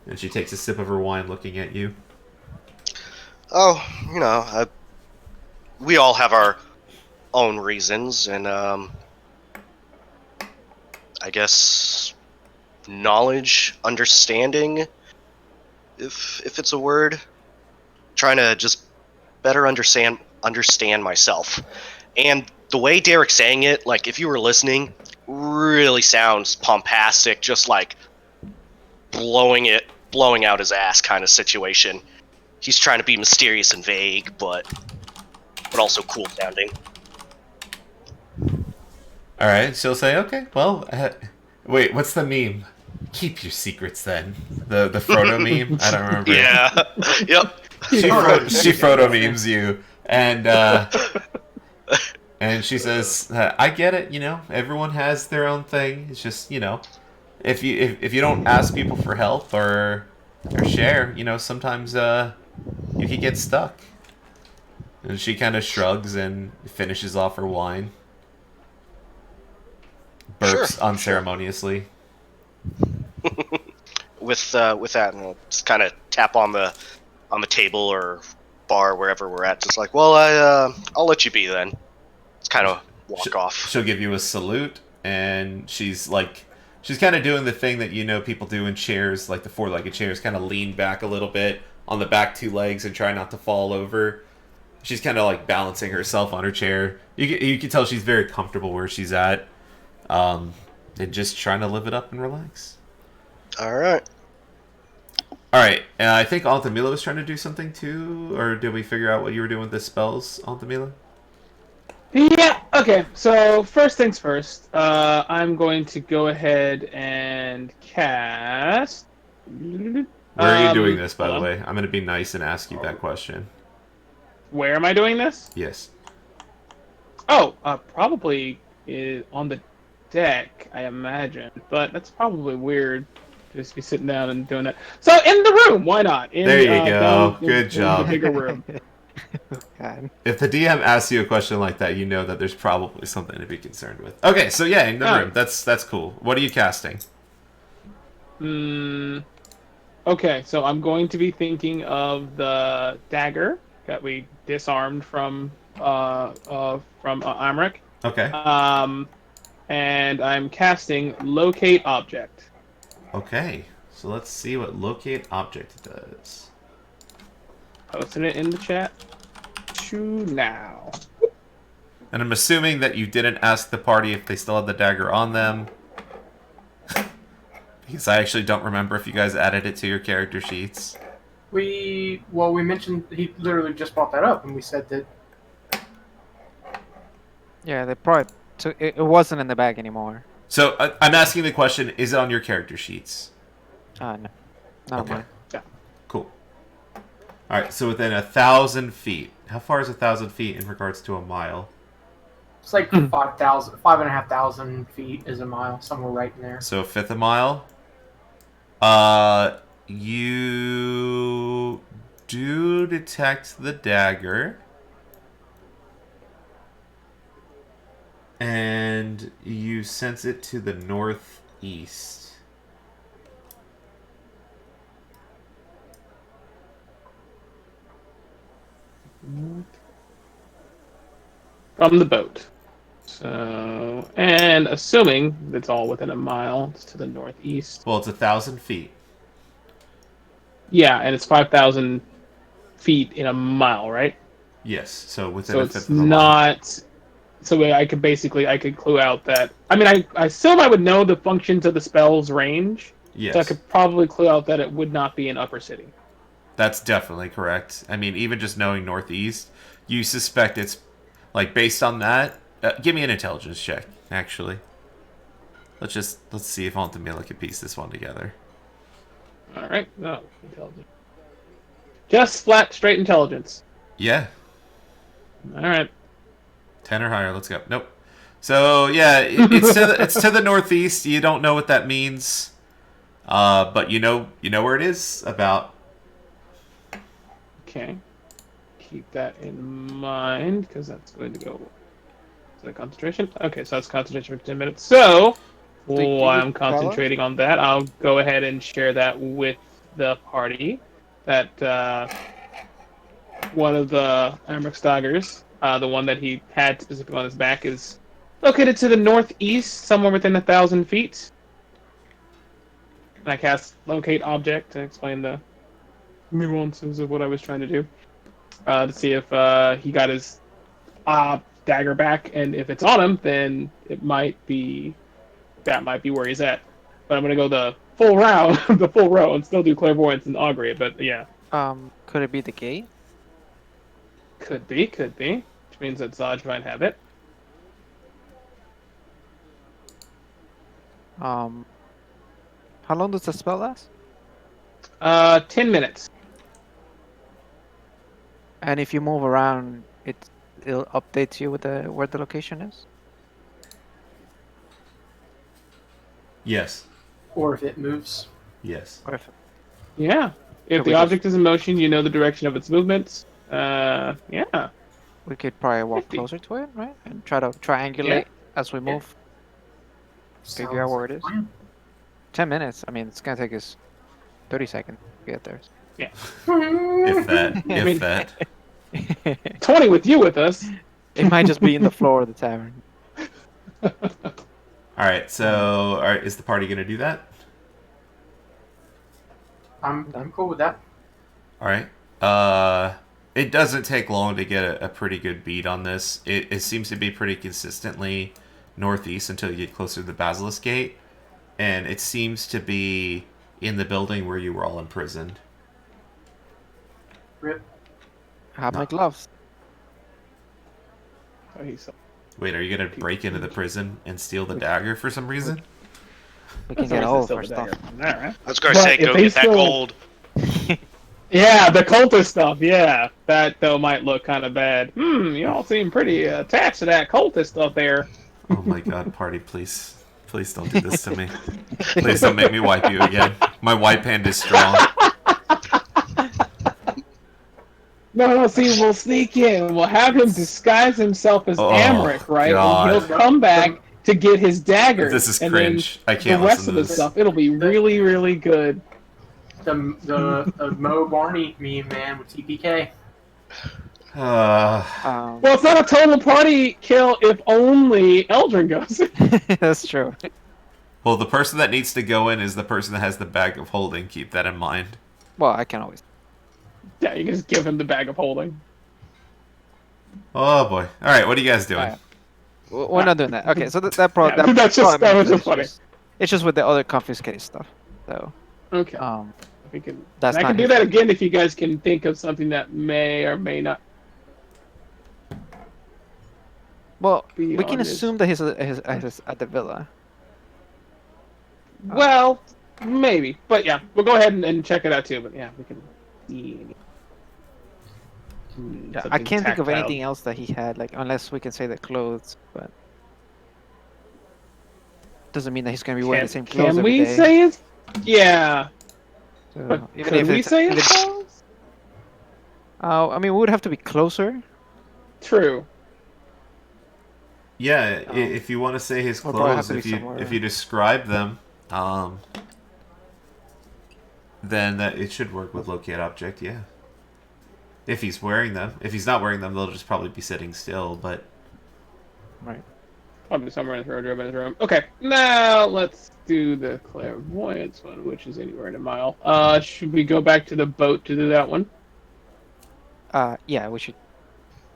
And she takes a sip of her wine, looking at you. Oh, we all have our own reasons, and I guess knowledge, understanding, if it's a word, trying to just better understand myself. And the way Derek's saying it, like if you were listening, really sounds pompastic, just like blowing out his ass kind of situation. He's trying to be mysterious and vague, but also cool sounding. All right, she'll say, "Okay, well, wait, what's the meme? Keep your secrets, then." The Frodo meme. I don't remember. Yeah. Yep. She Frodo memes you, and she says, "I get it. You know, everyone has their own thing. It's just, if you don't ask people for help or share, sometimes you can get stuck." And she kind of shrugs and finishes off her wine. Burps Sure. unceremoniously. With that, and I'll just kind of tap on the table or bar wherever we're at. Just like, well, I'll let you be then. Just kind of walk off. She'll give you a salute, and she's kind of doing the thing that people do in chairs, like the four-legged chairs, kind of lean back a little bit on the back two legs and try not to fall over. She's kind of like balancing herself on her chair. You can tell she's very comfortable where she's at, and just trying to live it up and relax. All right. All right, I think Altamila was trying to do something too, or did we figure out what you were doing with the spells, Altamila? Yeah, okay, so first things first, I'm going to go ahead and cast... Where are you doing this, by hold the on. way? I'm going to be nice and ask you that question. Where am I doing this? Yes. Oh, probably on the deck, I imagine, but that's probably weird. Just be sitting down and doing that. So in the room, why not? There you go. Good job. In the bigger room. God. If the DM asks you a question like that, you know that there's probably something to be concerned with. Okay, so yeah, in the room. That's cool. What are you casting? Okay, so I'm going to be thinking of the dagger that we disarmed from Amric. Okay. And I'm casting locate object. Okay. So let's see what locate object does. Posting it in the chat now. And I'm assuming that you didn't ask the party if they still had the dagger on them. Because I actually don't remember if you guys added it to your character sheets. We mentioned he literally just brought that up, and we said that Yeah, they probably took it wasn't in the bag anymore. So I'm asking the question, is it on your character sheets? No. Not Okay. mine. Yeah. Cool. Alright, so within 1,000 feet. How far is 1,000 feet in regards to a mile? it's like 5,500 feet is a mile, somewhere right in there. So a fifth a mile. You do detect the dagger. And you sense it to the northeast. From the boat. So, and assuming it's all within a mile, it's to the northeast. Well, it's 1,000 feet. Yeah, and it's 5,000 feet in a mile, right? Yes, so within So a it's fifth of a mile. not. So I could clue out that. I mean, I assume I would know the functions of the spell's range. Yes. So I could probably clue out that it would not be an upper city. That's definitely correct. I mean, even just knowing northeast, you suspect it's, like, based on that. Give me an intelligence check, actually. Let's see if Aunt Camilla can piece this one together. All right. No, intelligence. Just flat, straight intelligence. Yeah, All right. 10 or higher. Let's go. Nope. So yeah, it's to the northeast. You don't know what that means, but you know where it is. About. Okay. Keep that in mind because that's going to go. Is that concentration? Okay, so that's concentration for 10 minutes. So while I'm concentrating on that, I'll go ahead and share that with the party. That one of the Amric daggers, the one that he had specifically on his back, is located to the northeast, somewhere within 1,000 feet. And I cast locate object to explain the nuances of what I was trying to do. To see if he got his dagger back, and if it's on him, then that might be where he's at. But I'm gonna go the full round, the full row, and still do clairvoyance and augury. But yeah, Could it be the gate? could be, which means that Zaj might have it. How long does the spell last? 10 minutes. And if you move around, it'll update you with where the location is. Yes. Or if it moves. Yes. Or if Yeah, if Could we the just- object is in motion, you know the direction of its movements. Yeah. we could probably walk 50. closer to it, right? And try to triangulate as we move. Figure out where it is. Sounds 10 minutes. I mean, it's gonna take us 30 seconds to get there. If that. I If mean- that. 20 with you with us. It might just be in the floor of the tavern. All right. So, is the party gonna do that? I'm cool with that. All right. It doesn't take long to get a pretty good beat on this. It seems to be pretty consistently northeast until you get closer to the Basilisk Gate, and it seems to be in the building where you were all imprisoned. Rip. I have my gloves. Oh, he's Wait, are you gonna break into the prison and steal the dagger for some reason? We can get all of our stuff. Alright. I was going But to say, if go they get that still- gold. Yeah, the cultist stuff, yeah. That, though, might look kind of bad. You all seem pretty attached to that cultist stuff there. Oh my god, party, please. Please don't do this to me. Please don't make me wipe you again. My wipe hand is strong. No, see, we'll sneak in. We'll have him disguise himself as Oh, Amric, right? And he'll God. come back to get his dagger. This is and then cringe. I the can't rest listen of to the this. stuff, it'll be really, really good. The Mo Barney meme, man, with TPK. Uh, Well, it's not a total party kill if only Eldrin goes. That's true. well, the person that needs to go in is the person that has the bag of holding. Keep that in mind. Well, I can always. Yeah, you can just give him the bag of holding. Oh boy! All right, what are you guys doing? Alright. We're not doing that. Okay, so that probably Yeah, that's just- that was just funny. It's just with the other confiscated stuff. So Okay. We can. That's I not can do his that fault. again if you guys can think of something that may or may not. well, Be we can on his- assume that he's at the villa. Well, maybe, but yeah, we'll go ahead and check it out too. But yeah, we can see. Yeah, I something can't think of tactile. anything else that he had, like unless we can say the clothes, but doesn't mean that he's gonna be wearing the same clothes Can every we day. say it? Yeah, So, but even could if we it's, say even it? if- though? I mean, we would have to be closer. True. Yeah, Oh. if you want to say his We'll probably have clothes, to be if somewhere. you describe them, then it should work with locate object. Yeah. If he's wearing them, if he's not wearing them, they'll just probably be sitting still. But Right. Probably somewhere in his wardrobe in his room. Okay, now let's do the clairvoyance one, which is anywhere in a mile. Should we go back to the boat to do that one? Yeah, we should.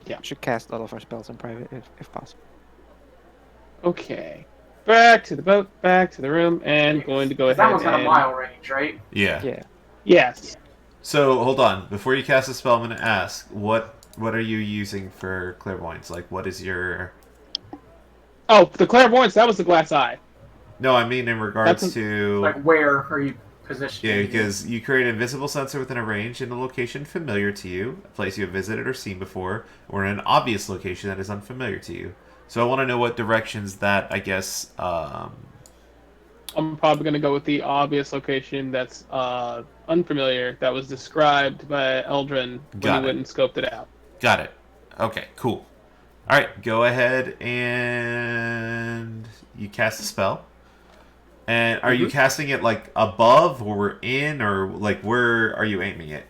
Yeah. Should cast all of our spells in private if possible. Okay. Back to the boat, back to the room, and going to go ahead That one's got a and... mile range, right? yeah. Yeah. Yes. So hold on, before you cast a spell, I'm gonna ask what are you using for clairvoyance? Like, what is your? Oh, the clairvoyance, that was the glass eye. No, I mean in regards That's to. Like, where are you positioned? Yeah, because you create an invisible sensor within a range in a location familiar to you, a place you have visited or seen before, or in an obvious location that is unfamiliar to you. So I want to know what directions that, I guess, I'm probably going to go with the obvious location that's unfamiliar, that was described by Eldrin when Got he it. went and scoped it out. got it. Okay, cool. All right, go ahead and you cast a spell. And are you casting it like above or in, or like where are you aiming it?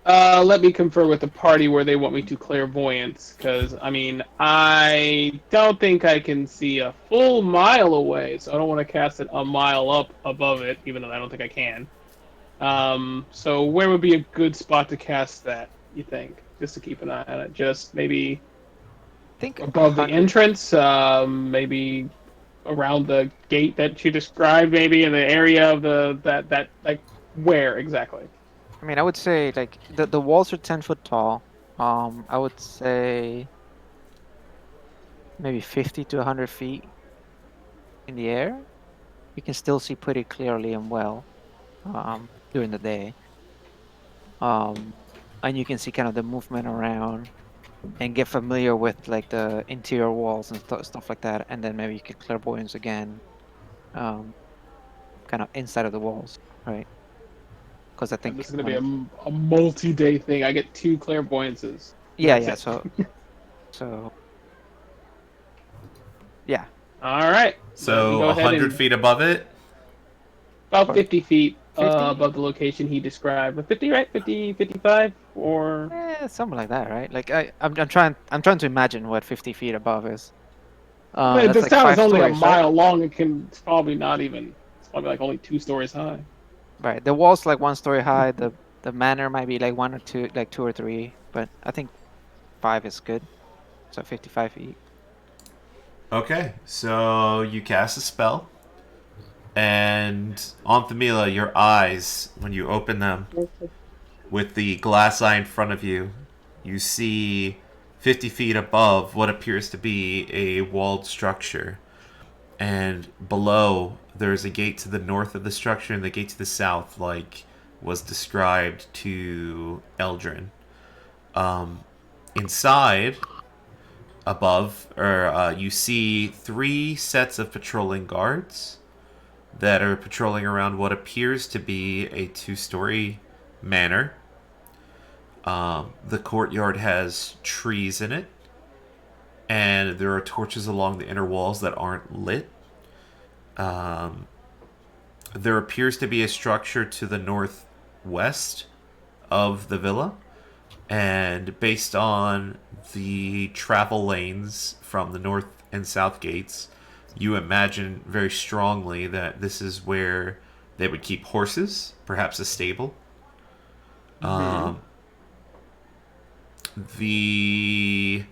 Let me confer with the party where they want me to clairvoyance, because, I mean, I don't think I can see a full mile away, so I don't want to cast it a mile up above it, even though I don't think I can. So where would be a good spot to cast that, you think? Just to keep an eye on it. Just maybe I think above the 100 entrance, maybe around the gate that you described, maybe in the area of that like, where exactly? I mean, I would say like the walls are 10 foot tall. I would say maybe 50 to 100 feet in the air. You can still see pretty clearly and well during the day. And you can see kind of the movement around and get familiar with like the interior walls and stuff like that. And then maybe you could clairvoyance again, kind of inside of the walls, right? Because I think This is going to be a multi-day thing. I get 2 clairvoyances. yeah, That's yeah. it. So yeah. All right. So Go ahead 100 and- feet above it? About 50 feet 50? above the location he described. 50, right? 50, 55, or Something like that, right? Like I'm trying to imagine what 50 feet above is. I mean, That's this like town is 5 only stories, a right? mile long. It's probably not even. It's probably like only 2 stories high. Right. The wall's like 1 story high. The manor might be like 1 or 2, like 2 or 3, but I think 5 is good. So 55 feet. Okay, so you cast a spell. And Anthamila, your eyes, when you open them, with the glass eye in front of you, you see 50 feet above what appears to be a walled structure. And below, there's a gate to the north of the structure and the gate to the south, like was described to Eldrin. Inside, above, you see 3 sets of patrolling guards that are patrolling around what appears to be a 2-story manor. The courtyard has trees in it, and there are torches along the inner walls that aren't lit. Um, there appears to be a structure to the northwest of the villa, and based on the travel lanes from the north and south gates, you imagine very strongly that this is where they would keep horses, perhaps a stable. Um, the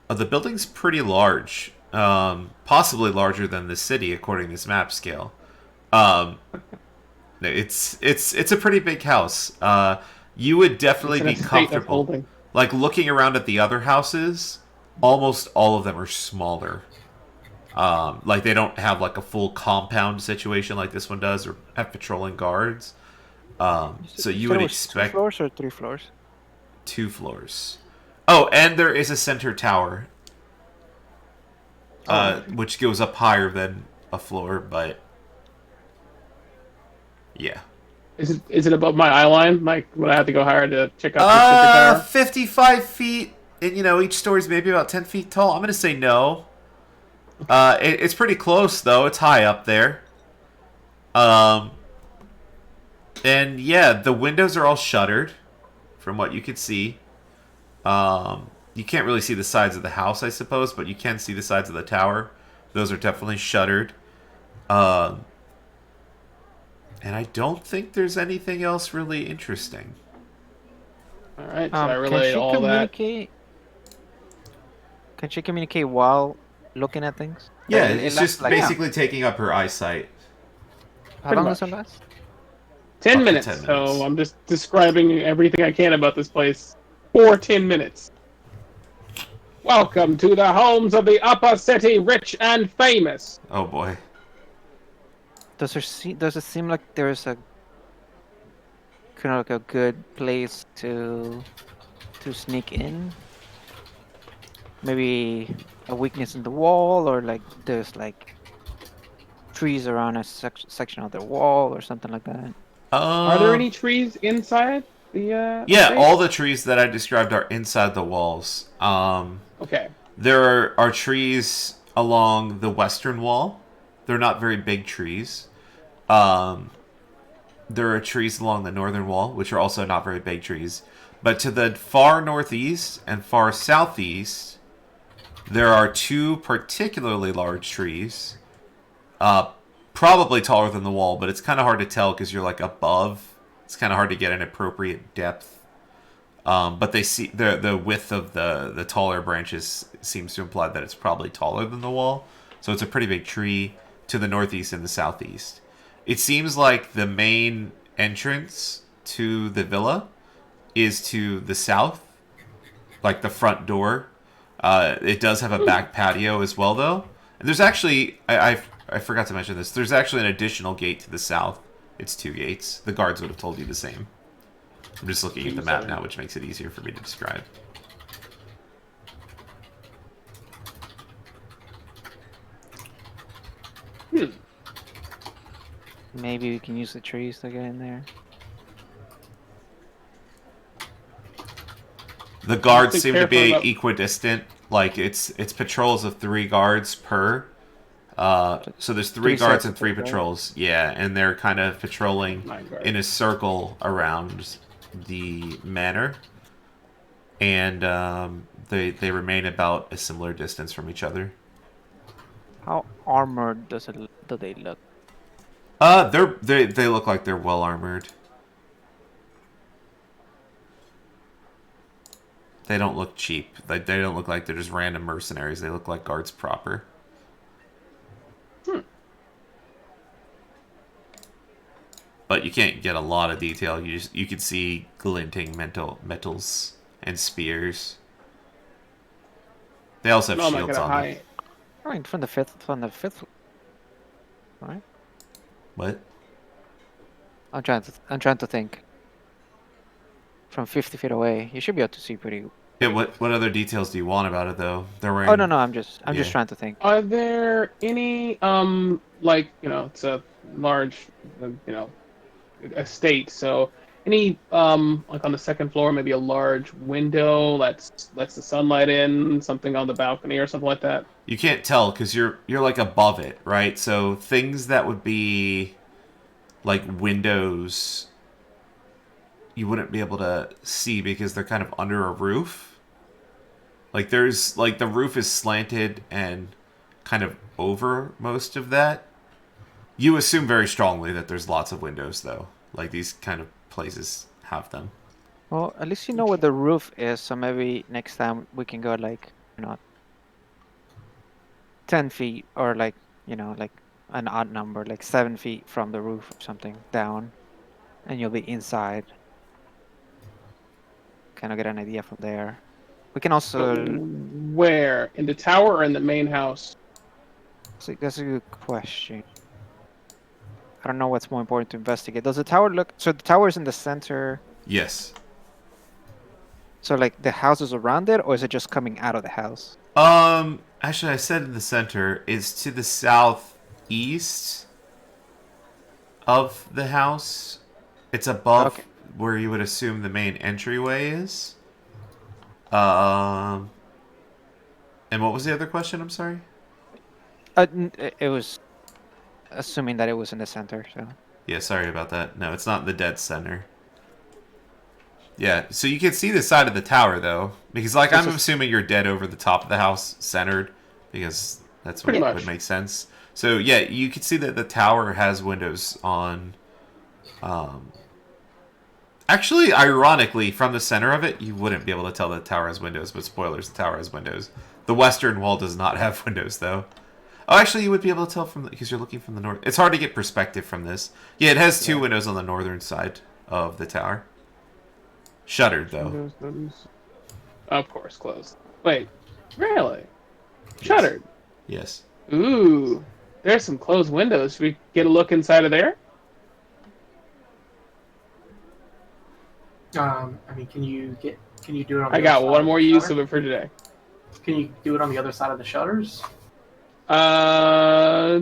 the building's pretty large, possibly larger than the city according to this map scale. Um, it's a pretty big house. You would definitely It's in be a state of comfortable. holding. Like looking around at the other houses, almost all of them are smaller. Like they don't have like a full compound situation like this one does, or have patrolling guards. So you said would it was expect 2 floors or 3 floors? 2 floors. Oh, and there is a center tower, which goes up higher than a floor, but yeah. Is it above my eye line? Like, would I have to go higher to check out the center tower? 55 feet, and each story's maybe about 10 feet tall. I'm gonna say no. It's pretty close though. It's high up there. And yeah, the windows are all shuttered, from what you can see. You can't really see the sides of the house, I suppose, but you can see the sides of the tower. Those are definitely shuttered. And I don't think there's anything else really interesting. All right, so I Can relay she all that. communicate? Can she communicate while looking at things? Yeah, It it's lasts just like- basically taking up her eyesight. How Pretty long much. does it last? 10 Up to minutes. 10 minutes. So I'm just describing everything I can about this place for 10 minutes. Welcome to the homes of the upper city, rich and famous. Oh boy. Does it seem like there's a kind of like a good place to sneak in? Maybe a weakness in the wall, or like there's like trees around a section of the wall, or something like that. Are there any trees inside the? Yeah, estate? all the trees that I described are inside the walls. Okay. There are trees along the western wall. They're not very big trees. There are trees along the northern wall, which are also not very big trees. But to the far northeast and far southeast, there are 2 particularly large trees. Probably taller than the wall, but it's kind of hard to tell because you're like above. It's kind of hard to get an appropriate depth. But they see the width of the taller branches seems to imply that it's probably taller than the wall. So it's a pretty big tree to the northeast and the southeast. It seems like the main entrance to the villa is to the south, like the front door. It does have a back patio as well, though. And there's actually, I forgot to mention this, there's actually an additional gate to the south. It's 2 gates. The guards would have told you the same. I'm just looking at the map now, which makes it easier for me to describe. Maybe we can use the trees to get in there. The guards Be seem to be careful about- equidistant. Like it's patrols of 3 guards per. So there's 3 Three guards sets and of 3 patrol. patrols. Yeah, and they're kind of patrolling My guard. in a circle around the manor, and they remain about a similar distance from each other. How armored do they look? They look like they're well armored. They don't look cheap. Like they don't look like they're just random mercenaries. They look like guards proper. But you can't get a lot of detail. You can see glinting metals and spears. They also have No, I'm not shields gonna on them. hide. I mean, from the fifth, right? What? I'm trying to think. From 50 feet away, you should be able to see pretty. Yeah, what other details do you want about it though? They're wearing. Oh no, I'm just Yeah. trying to think. Are there any like it's a large estate, so Any like on the second floor, maybe a large window lets the sunlight in, something on the balcony or something like that. You can't tell because you're like above it, right? So things that would be like windows, you wouldn't be able to see because they're kind of under a roof. Like there's like the roof is slanted and kind of over most of that. You assume very strongly that there's lots of windows though. Like these kind of places have them. Well, at least you know where the roof is, so maybe next time we can go like, 10 feet or like, like an odd number, like 7 feet from the roof or something down, and you'll be inside. Kind of get an idea from there. We can But also. where? In the tower or in the main house? That's a good question. I don't know what's more important to investigate. Does the tower look? So the tower is in the center. Yes. So like the house is around it, or is it just coming out of the house? Actually, I said in the center. It's to the southeast of the house. It's above Okay. where you would assume the main entryway is. And what was the other question? I'm sorry. It was assuming that it was in the center. So Yeah, sorry about that. No, it's not in the dead center. Yeah, so you can see the side of the tower though, because like I'm assuming you're dead over the top of the house, centered, because that's what Pretty much would make sense. So yeah, you can see that the tower has windows on. Actually, ironically, from the center of it, you wouldn't be able to tell that the tower has windows, but spoilers, the tower has windows. The western wall does not have windows though. Oh, actually, you would be able to tell from because you're looking from the north. It's hard to get perspective from this. Yeah, it has two windows on the northern side of the tower. Shuttered though. Of course, closed. Wait, really? Shuttered. Yes. Ooh, there's some closed windows. Should we get a look inside of there? I mean, can you do it on the I got other side one of more the use shutter? of it for today. Can you do it on the other side of the shutters? yeah,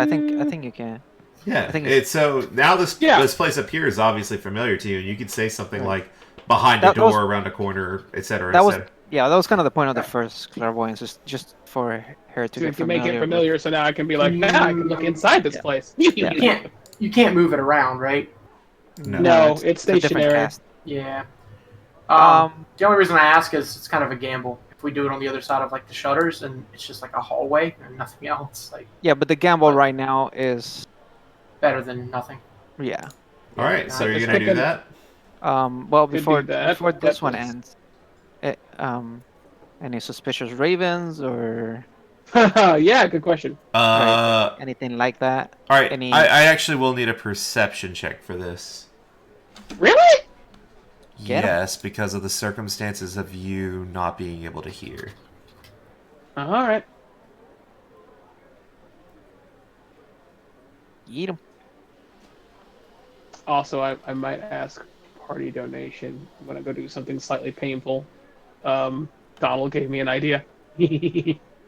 I think you can. Yeah. I think It's so now this Yeah. this place appears obviously familiar to you, and you could say something Right. like behind a That was- door, around a corner, etc. That was etc. that was kind of the point of the first clairvoyance, is just for her to To get make it familiar. familiar, so now I can be like, Can I can look you- inside this Yeah. place. You can't move it around, right? No, it's a different stationary. cast. Yeah. Um, The only reason I ask is it's kind of a gamble. If we do it on the other side of like the shutters and it's just like a hallway and nothing else, like yeah, but the gamble right now is better than nothing. yeah. All right, so you're Let's gonna pick do a- that. Well, Could before do that, before this one that's- ends, any suspicious ravens or Yeah, good question. anything like that? All right. Any? I actually will need a perception check for this. Really? Get 'em. Yes, because of the circumstances of you not being able to hear. All right. Eat 'em. Also, I might ask party donation when I go do something slightly painful. Donald gave me an idea.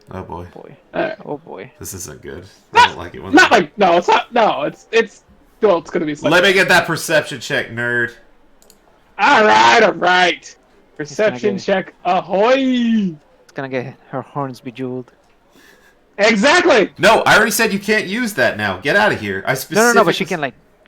Oh boy, Boy. Alright. Oh boy. this isn't good. I don't like it when. Not like no, it's not. No, it's well, it's gonna be. Let me get that perception check, nerd. All right. Perception get it. check, ahoy! It's gonna get her horns bejeweled. Exactly. No, I already said you can't use that now. Get out of here. I specifically. No, but she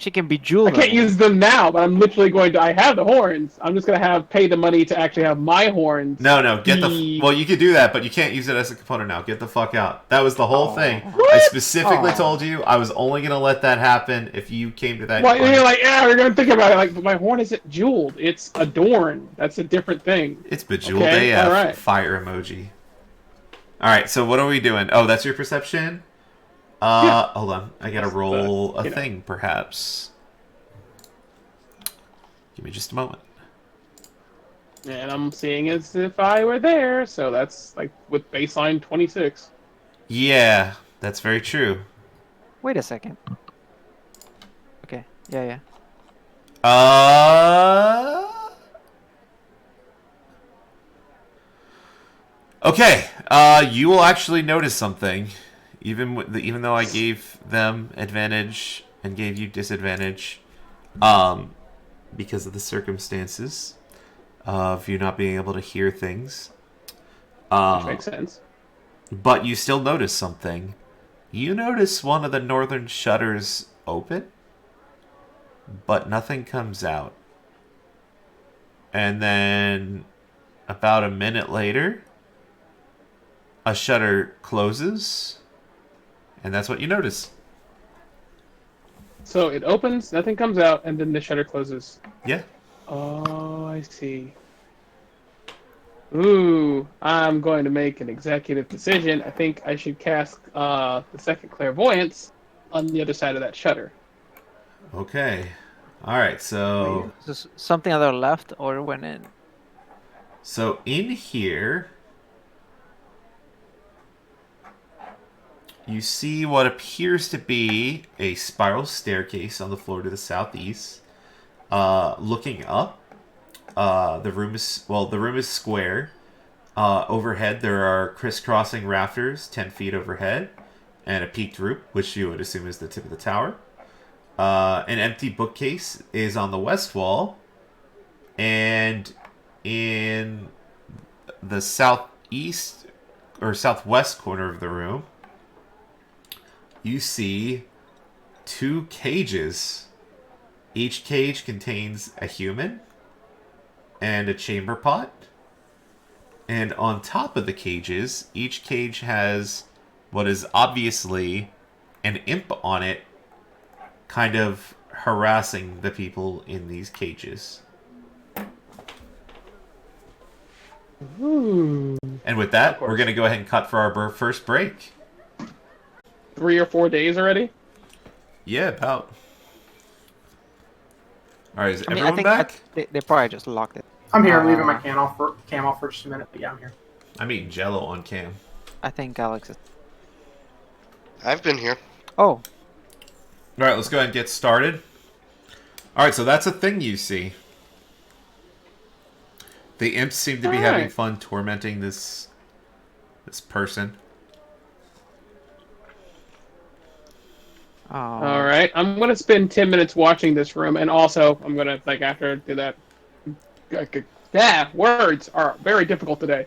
can bejewel. I can't them. use them now, but I'm literally going to. I have the horns. I'm just gonna pay the money to actually have my horns. No, get the. be- Well, you could do that, but you can't use it as a component now. Get the fuck out. That was the whole thing. I What? specifically Aw. told you I was only gonna let that happen if you came to that. Well, point. you're like, yeah, we're gonna think about it. Like, but my horn isn't jeweled; it's adorned. That's a different thing. It's bejeweled Okay, AF. alright. Fire emoji. All right, so what are we doing? Oh, that's your perception. Yeah. Hold on. I gotta That's roll the- a you know. thing, perhaps. Give me just a moment. And I'm seeing as if I were there, so that's like with baseline 26. Yeah, that's very true. Wait a second. Okay. Yeah. Okay. You will actually notice something, even though I gave them advantage and gave you disadvantage. because of the circumstances of you not being able to hear things. Which makes sense. But you still notice something. You notice one of the northern shutters open, but nothing comes out. And then, about a minute later, a shutter closes, and that's what you notice. So it opens, nothing comes out, and then the shutter closes. Yeah. Oh, I see. Ooh, I'm going to make an executive decision. I think I should cast the second clairvoyance on the other side of that shutter. Okay. Alright, so... Is this something on the left or went in? So in here, you see what appears to be a spiral staircase on the floor to the southeast. Looking up, the room is square. Overhead, there are crisscrossing rafters 10 feet overhead, and a peaked roof, which you would assume is the tip of the tower. An empty bookcase is on the west wall, and in the southeast or southwest corner of the room, you see 2 cages. Each cage contains a human and a chamber pot. And on top of the cages, each cage has what is obviously an imp on it, kind of harassing the people in these cages. Ooh. And with that, we're going to go ahead and cut for our first break. 3 or 4 days already? Yeah, about. Alright, is I everyone think back? they probably just locked it. I'm here. I'm leaving my cam off for just a minute, but yeah, I'm here. I'm eating Jello on cam. I think Alex is. I've been here. Oh, Alright, let's go ahead and get started. Alright, so that's a thing you see. The imps seem to be having fun tormenting this person. All right, I'm going to spend 10 minutes watching this room, and also I'm going to, like, after I do that... words are very difficult today.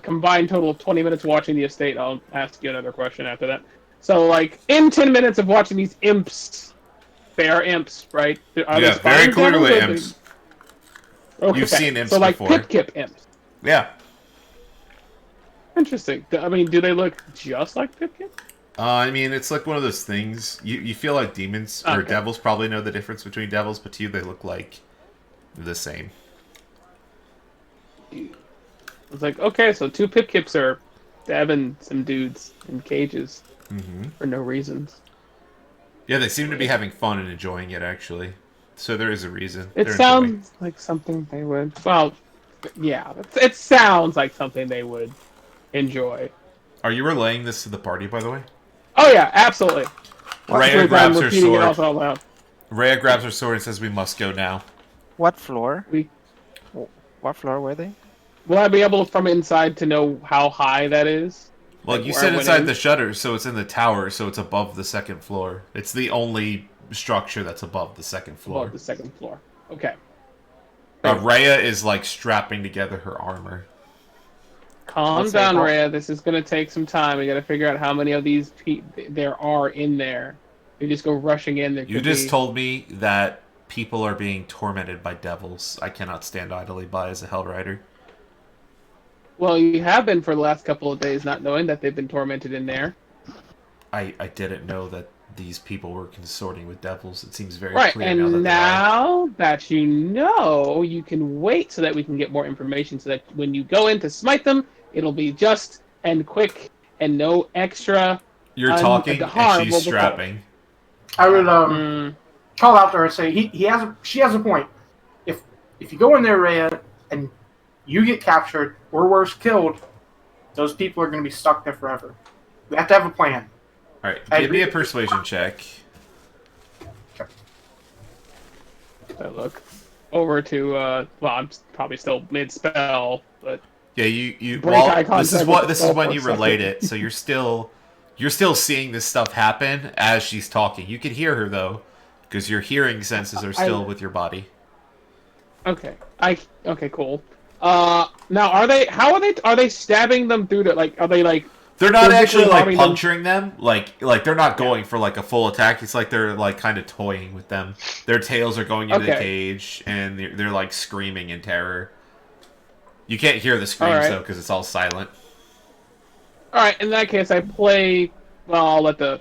Combined total of 20 minutes watching the estate. I'll ask you another question after that. So, like, in 10 minutes of watching these imps, they are imps, right? Are Yeah, they very spine clearly devils, or imps. Okay. You've seen imps so, like, before. Pip imps. Yeah. Interesting. I mean, do they look just like Pip? I mean, it's like one of those things. You feel like demons or Okay. devils probably know the difference between devils, but to you they look like the same. It's like, okay, so 2 Pip are stabbing some dudes in cages for no reasons. Yeah, they seem to be having fun and enjoying it, actually. So there is a reason. It They're sounds enjoying. like something they would. Well, yeah, it sounds like something they would enjoy. Are you relaying this to the party, by the way? Oh yeah, absolutely. Rhea I'm grabs her repeating it sword. out loud. Rhea grabs her sword and says, "We must go now." what floor? We What floor were they? will I be able from inside to know how high that is? Well, Like, you where said I went inside in? the shutter, so it's in the tower, so it's above the second floor. It's the only structure that's above the second floor. Above the second floor. Okay. Rhea is like strapping together her armor. Calm Let's say down, how- Rhea. This is gonna take some time. We gotta figure out how many of these there are in there. You just go rushing in. There You could just be... told me that people are being tormented by devils. I cannot stand idly by as a Hellrider. Well, you have been for the last couple of days, not knowing that they've been tormented in there. I didn't know that these people were consorting with devils. It seems very Right, clear and now that they are. now that you know, you can wait so that we can get more information so that when you go in to smite them, it'll be just and quick and no extra. You're talking the and harm she's will befall. strapping. I would Mm, call out there and say she has a point. If you go in there, Rhea, and you get captured or worse, killed, those people are going to be stuck there forever. We have to have a plan. All right, I give me a agree. persuasion check. I look over to, well, I'm probably still mid-spell, but Yeah, you. Break Well, eye this is contact what with this the is when spell you for a relate second. it. So you're still seeing this stuff happen as she's talking. You can hear her though, because your hearing senses are still with your body. Okay. Okay, cool. Now are they stabbing them through the, like, are they like They're not physically actually like harming puncturing them. Like they're not Yeah. going for like a full attack. It's like they're like kind of toying with them. Their tails are going into the Okay. cage, and they're like screaming in terror. You can't hear the screams Alright. though because it's all silent. Alright, in that case I play well, I'll let the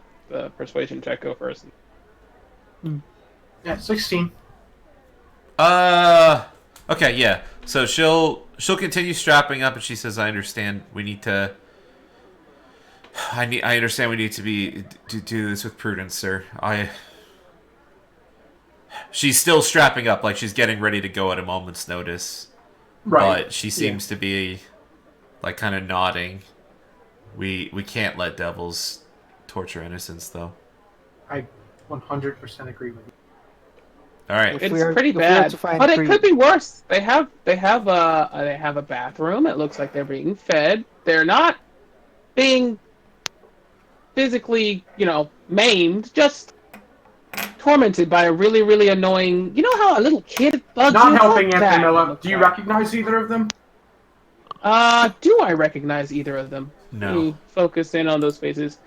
persuasion check go first. Yeah, 16. Okay, yeah. So she'll continue strapping up, and she says, "I understand. We need to. I understand. We need to do this with prudence, sir. She's still strapping up, like she's getting ready to go at a moment's notice, Right. but she seems to be like kind of nodding. We can't let devils torture innocents, though. I 100% agree with you. All right. If It's we are- pretty if we are bad, to find but it three- could be worse. They have a bathroom. It looks like they're being fed. They're not being physically, maimed, just tormented by a really, really annoying. You know how a little kid bugs Not you? helping, Fuck that, it Anthony. looks Do you like. recognize either of them? Do I recognize either of them? No. Let me focus in on those faces.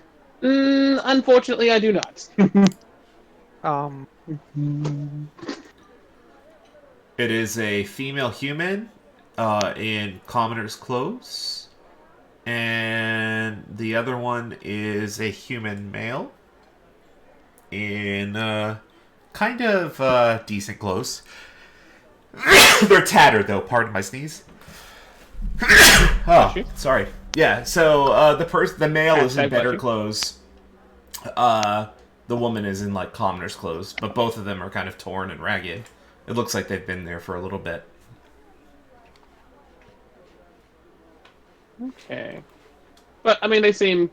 Unfortunately, I do not. Um, It is a female human in commoner's clothes, and the other one is a human male in kind of decent clothes. They're tattered, though. Pardon my sneeze. Oh, sorry. Yeah. So the male is in Hashtag better bless you. clothes. The woman is in like commoner's clothes, but both of them are kind of torn and ragged. It looks like they've been there for a little bit. Okay. But, I mean, they seem,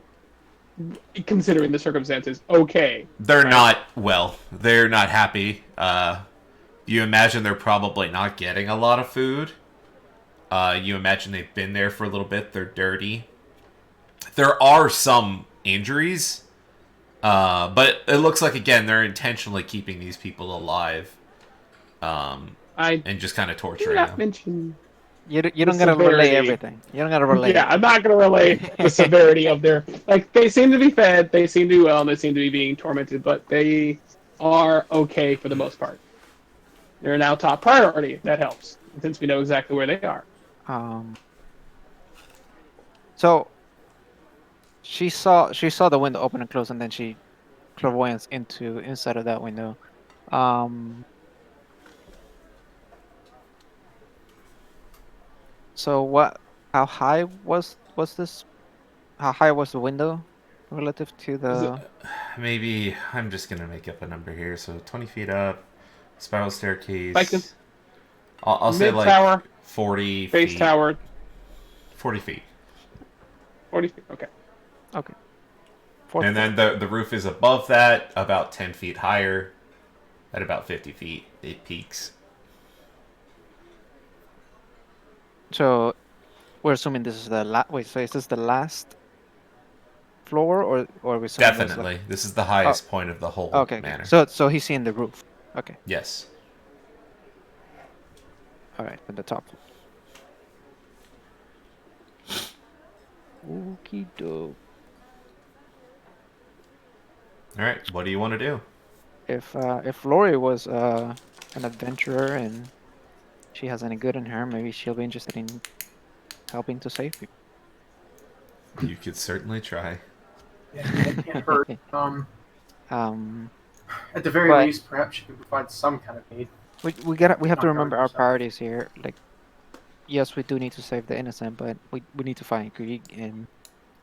considering the circumstances, okay. They're Right. they're not happy. You imagine they're probably not getting a lot of food. You imagine they've been there for a little bit. They're dirty. There are some injuries, but it looks like, again, they're intentionally keeping these people alive, and just kind of I torturing did not them. mention. you The don't gotta relay severity. everything. You don't gotta relay. Yeah, I'm not going to relate the severity of their. Like, they seem to be fed, they seem to do well, and they seem to be being tormented, but they are okay for the most part. They're now top priority, if that helps, since we know exactly where they are. So she saw the window open and close, and then she clairvoyance inside of that window. So what? How high was this? How high was the window relative to the? Maybe I'm just gonna make up a number here. So 20 feet up, spiral staircase. Like the I'll say like mid-tower, 40 base feet. tower, 40 feet. 40 feet. Okay. Okay. Fourth And floor. then the roof is above that, about 10 feet higher. At about 50 feet, it peaks. So we're assuming this is the Wait, so is this the last floor, or are we assuming there's, Definitely. This is the highest point of the whole okay. manor. So he's seeing the roof. Okay. Yes. All right. At the top floor. Okie doke. Alright, what do you want to do? If Lori was an adventurer and she has any good in her, maybe she'll be interested in helping to save people. You could certainly try. Yeah, it can't hurt. Um, At the very But- least, perhaps you could provide some kind of aid. we Not have to going remember our yourself. priorities here. Like, yes, we do need to save the innocent, but we need to find Krieg, and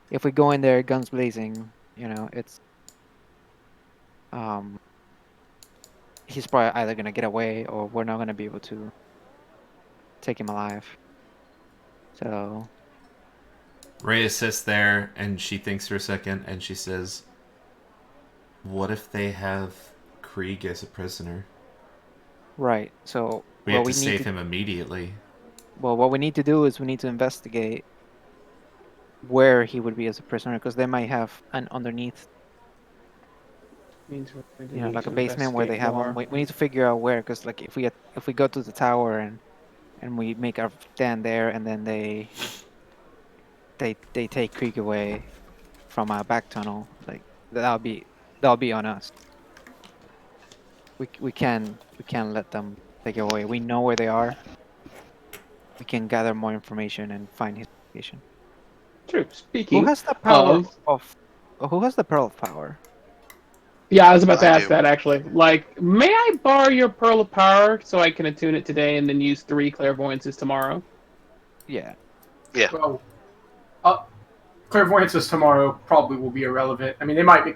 if we go in there guns blazing, it's he's probably either gonna get away or we're not gonna be able to take him alive. So Rhea sits there and she thinks for a second and she says, what if they have Krieg as a prisoner? right. So We what have we to need save to him immediately. well, what we need to do is we need to investigate where he would be as a prisoner, because they might have an underneath Means we're going to You know, need like to a basement where they investigate have them. more. We need to figure out where, because like if we go to the tower and we make our stand there, and then they take Krieg away from our back tunnel, like that'll be on us. We can't let them take it away. We know where they are. We can gather more information and find his location. True. Who Speaking has the power of, of? Who has the pearl of power? yeah, I was about to I ask do. that actually. Like, may I borrow your pearl of power so I can attune it today and then use 3 clairvoyances tomorrow? Yeah. Yeah. Well, clairvoyances tomorrow probably will be irrelevant. I mean, they might be.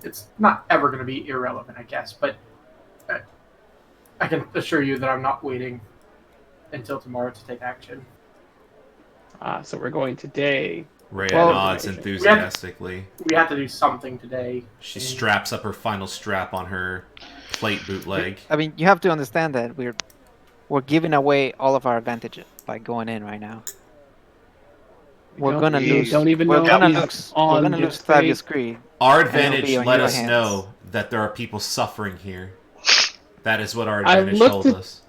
It's not ever going to be irrelevant, I guess. But I can assure you that I'm not waiting until tomorrow to take action. So we're going today. Rhea Well, nods information. enthusiastically. We have to do something today. She straps up her final strap on her plate bootleg. I mean, you have to understand that we're giving away all of our advantages by going in right now. We're gonna We lose. don't even We're know gonna if he's lose. We're on gonna lose this day. Fabius Creed. Our And it'll be advantage on let your us hands. know that there are people suffering here. That is what our I advantage looked told at- us.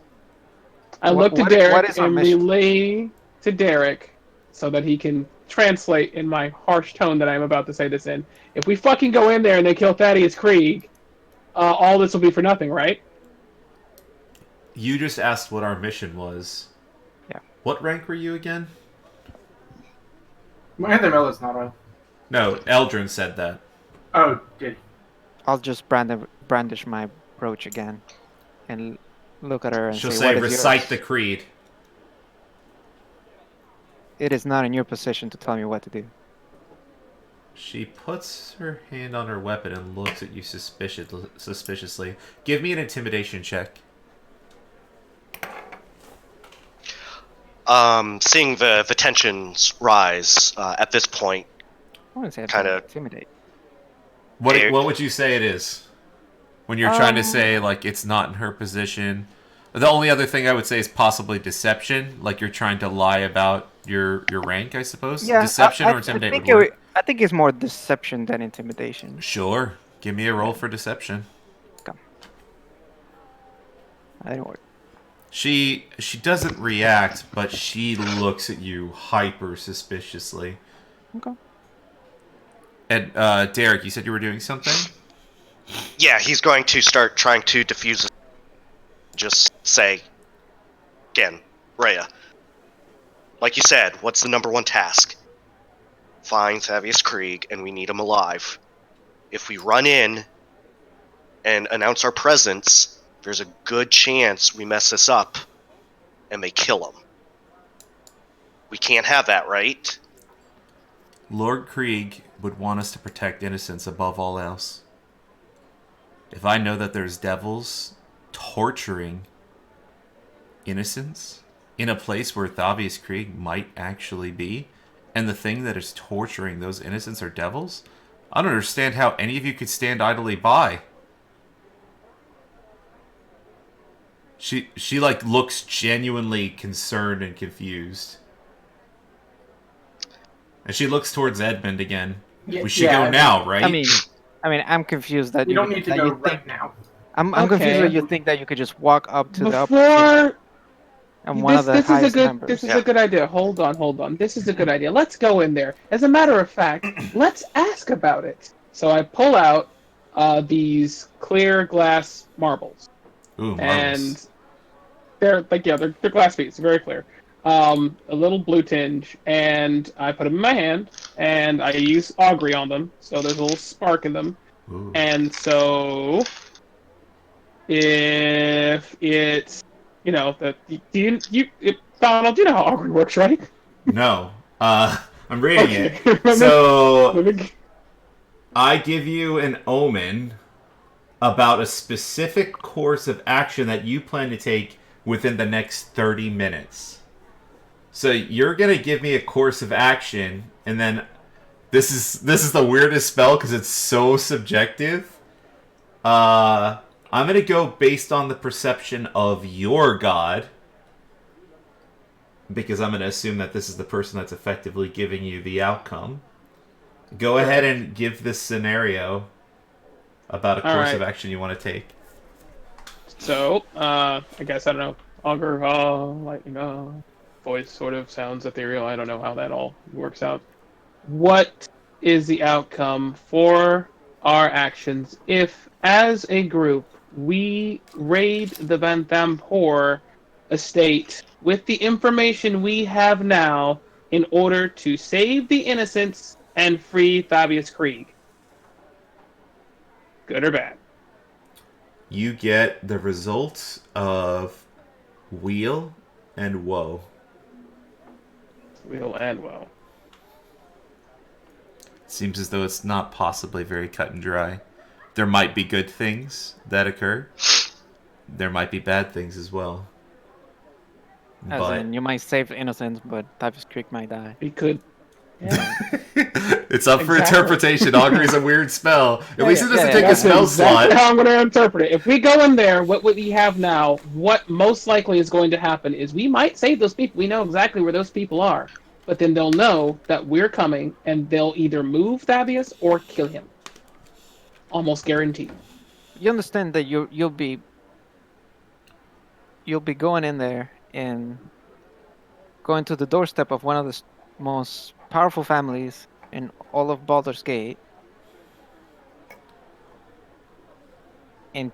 I What- look to what is Derek our and mission? relay to Derek so that he can translate in my harsh tone that I'm about to say this in. If we fucking go in there and they kill Thaddeus Krieg, all this will be for nothing, right? You just asked what our mission was. Yeah. What rank were you again? My Anthem is not a. No, Eldrin said that. Oh, did I'll just brandish my brooch again, and look at her and She'll say, say, "What is recite yours?" the creed. It is not in your position to tell me what to do. She puts her hand on her weapon and looks at you suspiciously. Give me an intimidation check. Seeing the tensions rise at this point, I wouldn't say I'm Kinda- intimidate. What would you say it is? When you're trying to Um, say, like, it's not in her position. The only other thing I would say is possibly deception. Like, you're trying to lie about your rank, I suppose? Yeah, Deception or I intimidate think would work. I think it's more deception than intimidation. Sure. Give me a roll for deception. I don't worry. She doesn't react, but she looks at you hyper suspiciously. Okay. And Derek, you said you were doing something? yeah, he's going to start trying to defuse it. Just say, again, Rhea, like you said, what's the number one task? Find Thavius Krieg, and we need him alive. If we run in and announce our presence, there's a good chance we mess this up, and they kill him. We can't have that, right? Lord Krieg would want us to protect innocents above all else. If I know that there's devils torturing innocents in a place where Thavius Krieg might actually be, and the thing that is torturing those innocents are devils, I don't understand how any of you could stand idly by. She like looks genuinely concerned and confused. And she looks towards Edmund again. We should go now, right? I mean, I'm confused that you don't need to that go you right think, now. I'm confused Okay. that you think that you could just walk up to the upper Before and one of the this is a highest good members. this is Yeah. a good idea. Hold on. This is a good idea. Let's go in there. As a matter of fact, let's ask about it. So I pull out these clear glass marbles, Ooh, marvelous. and they're they're glass beads, very clear. A little blue tinge, and I put them in my hand, and I use augury on them, so there's a little spark in them. Ooh. And so, if it's, Donald, do you know how augury works, right? No. I'm reading it. Okay. So, Let me- I give you an omen about a specific course of action that you plan to take within the next 30 minutes. So you're going to give me a course of action, and then this is the weirdest spell because it's so subjective. I'm going to go based on the perception of your god, because I'm going to assume that this is the person that's effectively giving you the outcome. Go ahead and give this scenario. about a All course right. of action you want to take. So, I guess, I don't know, augur, lightning, voice sort of sounds ethereal. I don't know how that all works out. What is the outcome for our actions if, as a group, we raid the Van Thampor estate with the information we have now in order to save the innocents and free Fabius Krieg? Good or bad? You get the results of weal and woe. We'll end well. Seems as though it's not possibly very cut and dry. There might be good things that occur. There might be bad things as well. As But in, you might save innocents, but Typhus Creek might die. We could. Yeah. it's up for Exactly. interpretation. Augury's a weird spell. At least it doesn't yeah, take a That's spell exactly slot. how I'm going to interpret it. If we go in there, what we have now, what most likely is going to happen is we might save those people. We know exactly where those people are. But then they'll know that we're coming, and they'll either move Fabius or kill him. Almost guaranteed. You understand that you'll be going in there and going to the doorstep of one of the most powerful families in all of Baldur's Gate and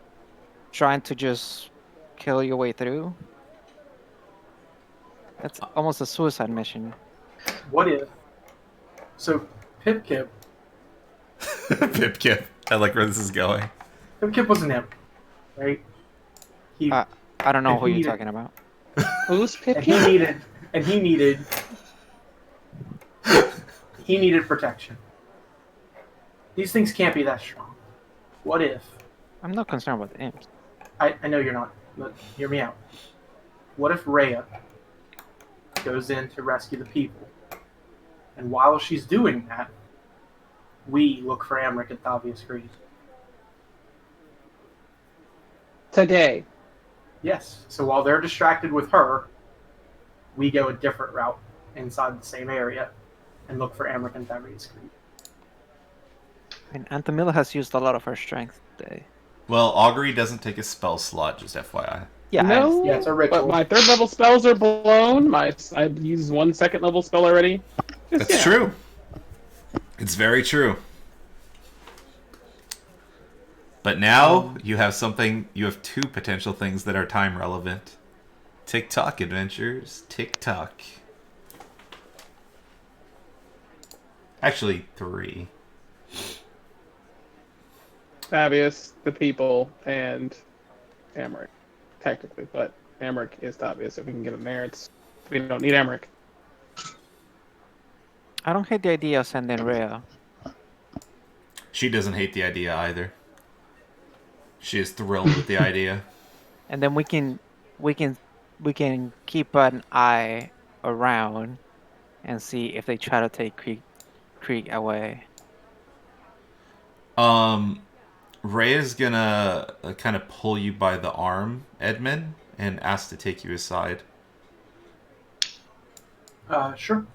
trying to just kill your way through. That's almost a suicide mission. What if? So Pipkip Pipkip. I like where this is going. Pipkip was an imp, right? He I don't know And who he you're needed- talking about. Who's and he picking? needed protection. These things can't be that strong. What if? I'm not concerned about the imps. I know you're not, but hear me out. What if Rhea goes in to rescue the people, and while she's doing that, we look for Amric at Thavius Creed? Today. Yes. So while they're distracted with her, we go a different route inside the same area and look for Amric and Thavius Creed. And Antamilla has used a lot of her strength today. Well, Augury doesn't take a spell slot, just FYI. Yeah, No, Yeah, it's a ritual. but my 3rd level spells are blown. I've used 1 2nd level spell already. Just, That's true. It's very true. But now you have something. You have 2 potential things that are time relevant. TikTok adventures. TikTok. Actually, 3. Fabius, the people, and Amric. Technically, but Amric is Fabius. If we can get him there, we don't need Amric. I don't hate the idea of sending Rhea. She doesn't hate the idea either. She is thrilled with the idea. And then we can keep an eye around and see if they try to take Krieg away. Ray is gonna kind of pull you by the arm, Edmund, and ask to take you aside. Sure.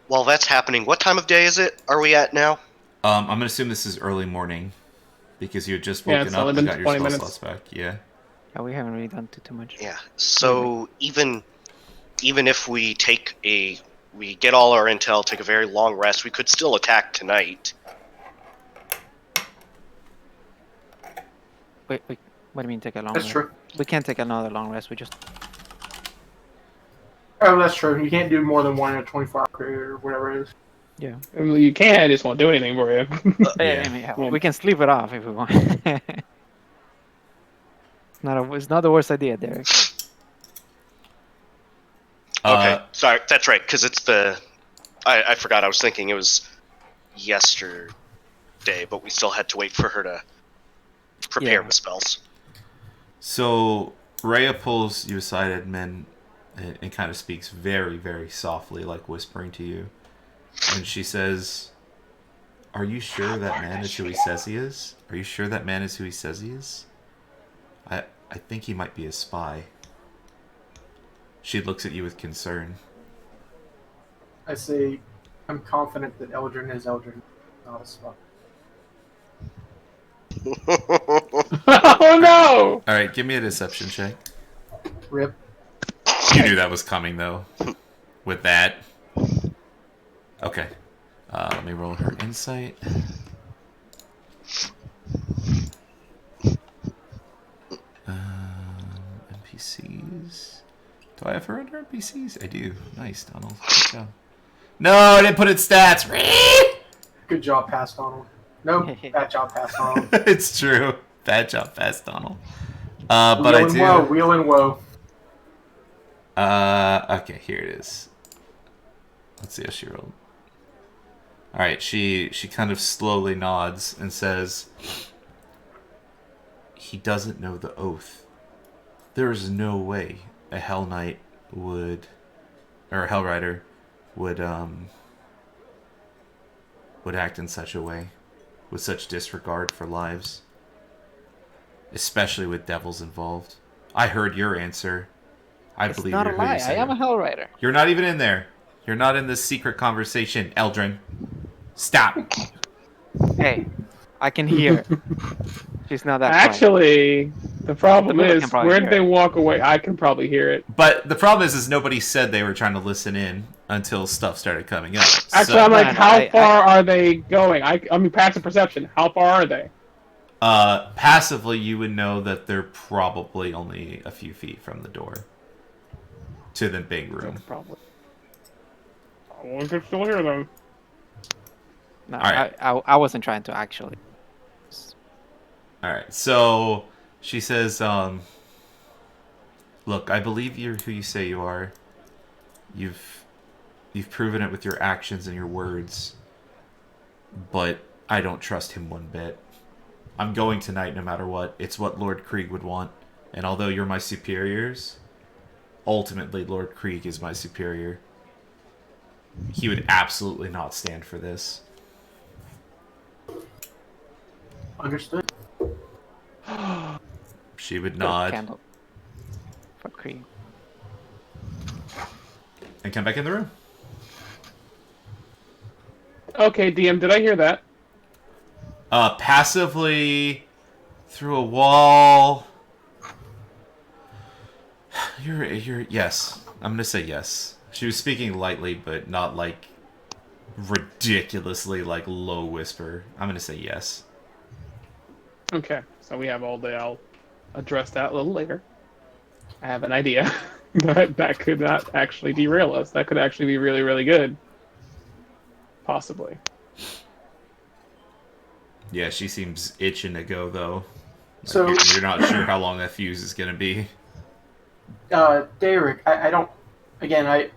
While that's happening, what time of day is it? Are we at now? I'm gonna assume this is early morning because you had just Yeah, woken it's up only and been got your 20 spell minutes. slots back. Yeah. Yeah, we haven't really done too much. Yeah. So even if we get all our intel, take a very long rest, we could still attack tonight. Wait, what do you mean take a long That's rest? true. We can't take another long rest. We just Oh, that's true. You can't do more than one in a 24-hour period or whatever it is. I mean, you can, I just won't do anything for you. Yeah. I mean, we can sleep it off if we want. It's not the worst idea, Derek. Okay, sorry, that's right, because it's I forgot, I was thinking it was yesterday, but we still had to wait for her to prepare Yeah. the spells. So Rhea pulls you aside, Edmund, and kind of speaks very, very softly, like whispering to you. And she says, "Are you sure that man is who he says he is? Are you sure that man is who he says he is? I think he might be a spy." She looks at you with concern. I say, I'm confident that Eldrin is Eldrin, not a spot. Oh no! All right, give me a deception check. Rip. You knew that was coming, though. With that. Okay. Let me roll her insight. NPCs. Do I have her under NPCs? I do. Nice, Donald. Good job. No, I didn't put in stats. Good job, Pass Donald. Nope, bad job, Pass Donald. It's true. Bad job, fast Donald. But Wheel I and do. woe, wheel and woe. Okay, here it is. Let's see how she rolled. All right, she kind of slowly nods and says, "He doesn't know the oath. There is no way a Hell Knight would, or a Hell Rider would act in such a way, with such disregard for lives, especially with devils involved. I heard your answer. I It's believe not you're a who you lie. I say am you a Hell Rider. You're not even in there. You're not in this secret conversation, Eldrin. Stop. Hey, I can hear. She's not that quiet. Actually, the problem The Miller is, can probably where hear did they it. walk away? I can probably hear it. But the problem is nobody said they were trying to listen in until stuff started coming up. Actually, I'm like, Man, how I- far are they going? I mean, passive perception. How far are they? Passively, you would know that they're probably only a few feet from the door to the big room. Probably. One could still hear them. No, Alright. I wasn't trying to actually. All right, so she says, "Look, I believe you're who you say you are. You've proven it with your actions and your words, but I don't trust him one bit. I'm going tonight no matter what. It's what Lord Krieg would want, and although you're my superiors, ultimately Lord Krieg is my superior. He would absolutely not stand for this." Understood. She would Got a nod candle for cream. and come back in the room. Okay, DM, did I hear that? Passively through a wall. You're yes. I'm gonna say yes. She was speaking lightly, but not like ridiculously like low whisper. I'm gonna say yes. Okay, so we have all day. I'll address that a little later. I have an idea. But that could not actually derail us. That could actually be really, really good. Possibly. Yeah, she seems itching to go though. Like, So- you're not sure how long that fuse is gonna be. Derek, I don't. Again,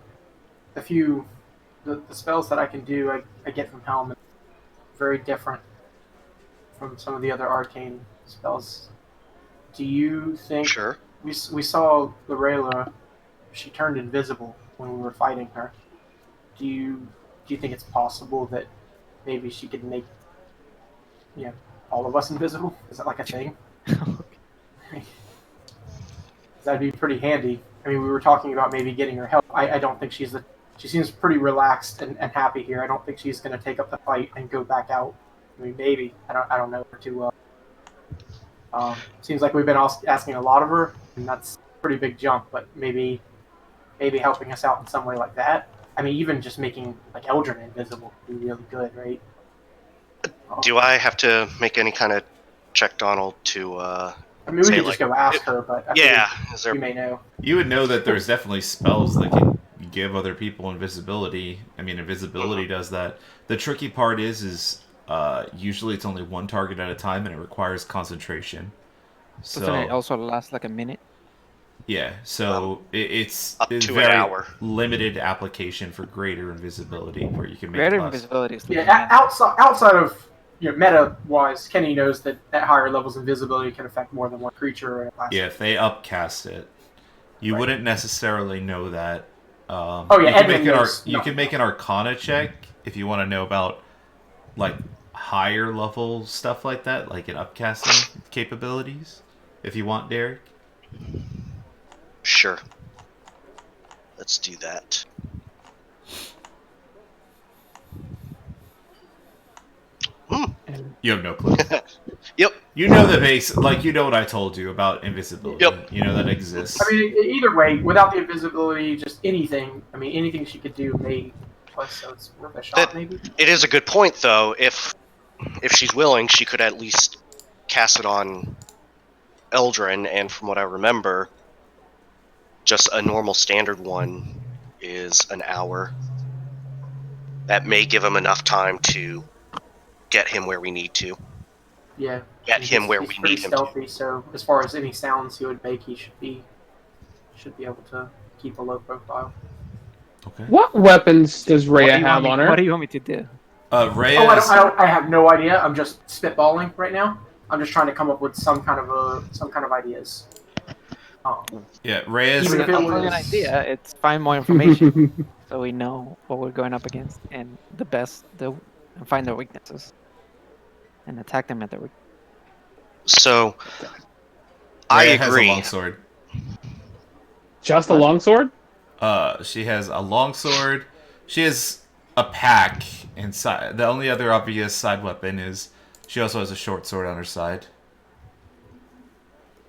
the spells that I can do, I get from Helm, very different from some of the other arcane spells. Do you think Sure. we saw Lorela? She turned invisible when we were fighting her. Do you think it's possible that maybe she could make all of us invisible? Is that like a thing? That'd be pretty handy. I mean, we were talking about maybe getting her help. I don't think she seems pretty relaxed and happy here. I don't think she's going to take up the fight and go back out. I mean, maybe. I don't know her too well. Seems like we've been asking a lot of her, and that's a pretty big jump. But maybe helping us out in some way like that. I mean, even just making like Eldrin invisible would be really good, right? Do I have to make any kind of check, Donald, to I mean, we say, could just go ask her, but I yeah, figured is there you may know. You would know that there's definitely spells that can give other people invisibility. I mean, invisibility does that. The tricky part is usually it's only one target at a time, and it requires concentration. Doesn't it So also last like a minute? yeah, so it's up a to an very hour. limited application for greater invisibility, where you can make Greater less. invisibility is like Yeah, outside of meta wise, Kenny knows that at higher levels, invisibility can affect more than one creature. Yeah, if they upcast it, you Right. wouldn't necessarily know that. Yeah, you can Edmund make an knows you can nothing make an Arcana check if you want to know about like higher level stuff like that, like an upcasting capabilities. If you want, Derek. Sure. Let's do that. And You have no clue. Yep. You know the base, like you know what I told you about invisibility. Yep. You know that exists. I mean, either way, without the invisibility, just anything. I mean, anything she could do may plus, so it's worth a shot, That- maybe. It is a good point, though. If she's willing, she could at least cast it on Eldrin, and from what I remember, just a normal standard one is an hour. That may give him enough time to get him where we need to. Yeah. Get him where he's we pretty need him stealthy, so as far as any sounds he would make, he should be able to keep a low profile. Okay. What weapons does What Rhea do you want have me- on her? What do you want me to do? Rhea. Oh, I have no idea. I'm just spitballing right now. I'm just trying to come up with some kind of ideas. Yeah, Rhea's. Even if it I'll tell you an was- idea. It's find more information so we know what we're going up against and and find their weaknesses and attack them at their weaknesses. So, I Rhea has a agree. longsword. Just a longsword? She has a longsword. She has a pack inside. The only other obvious side weapon is she also has a short sword on her side.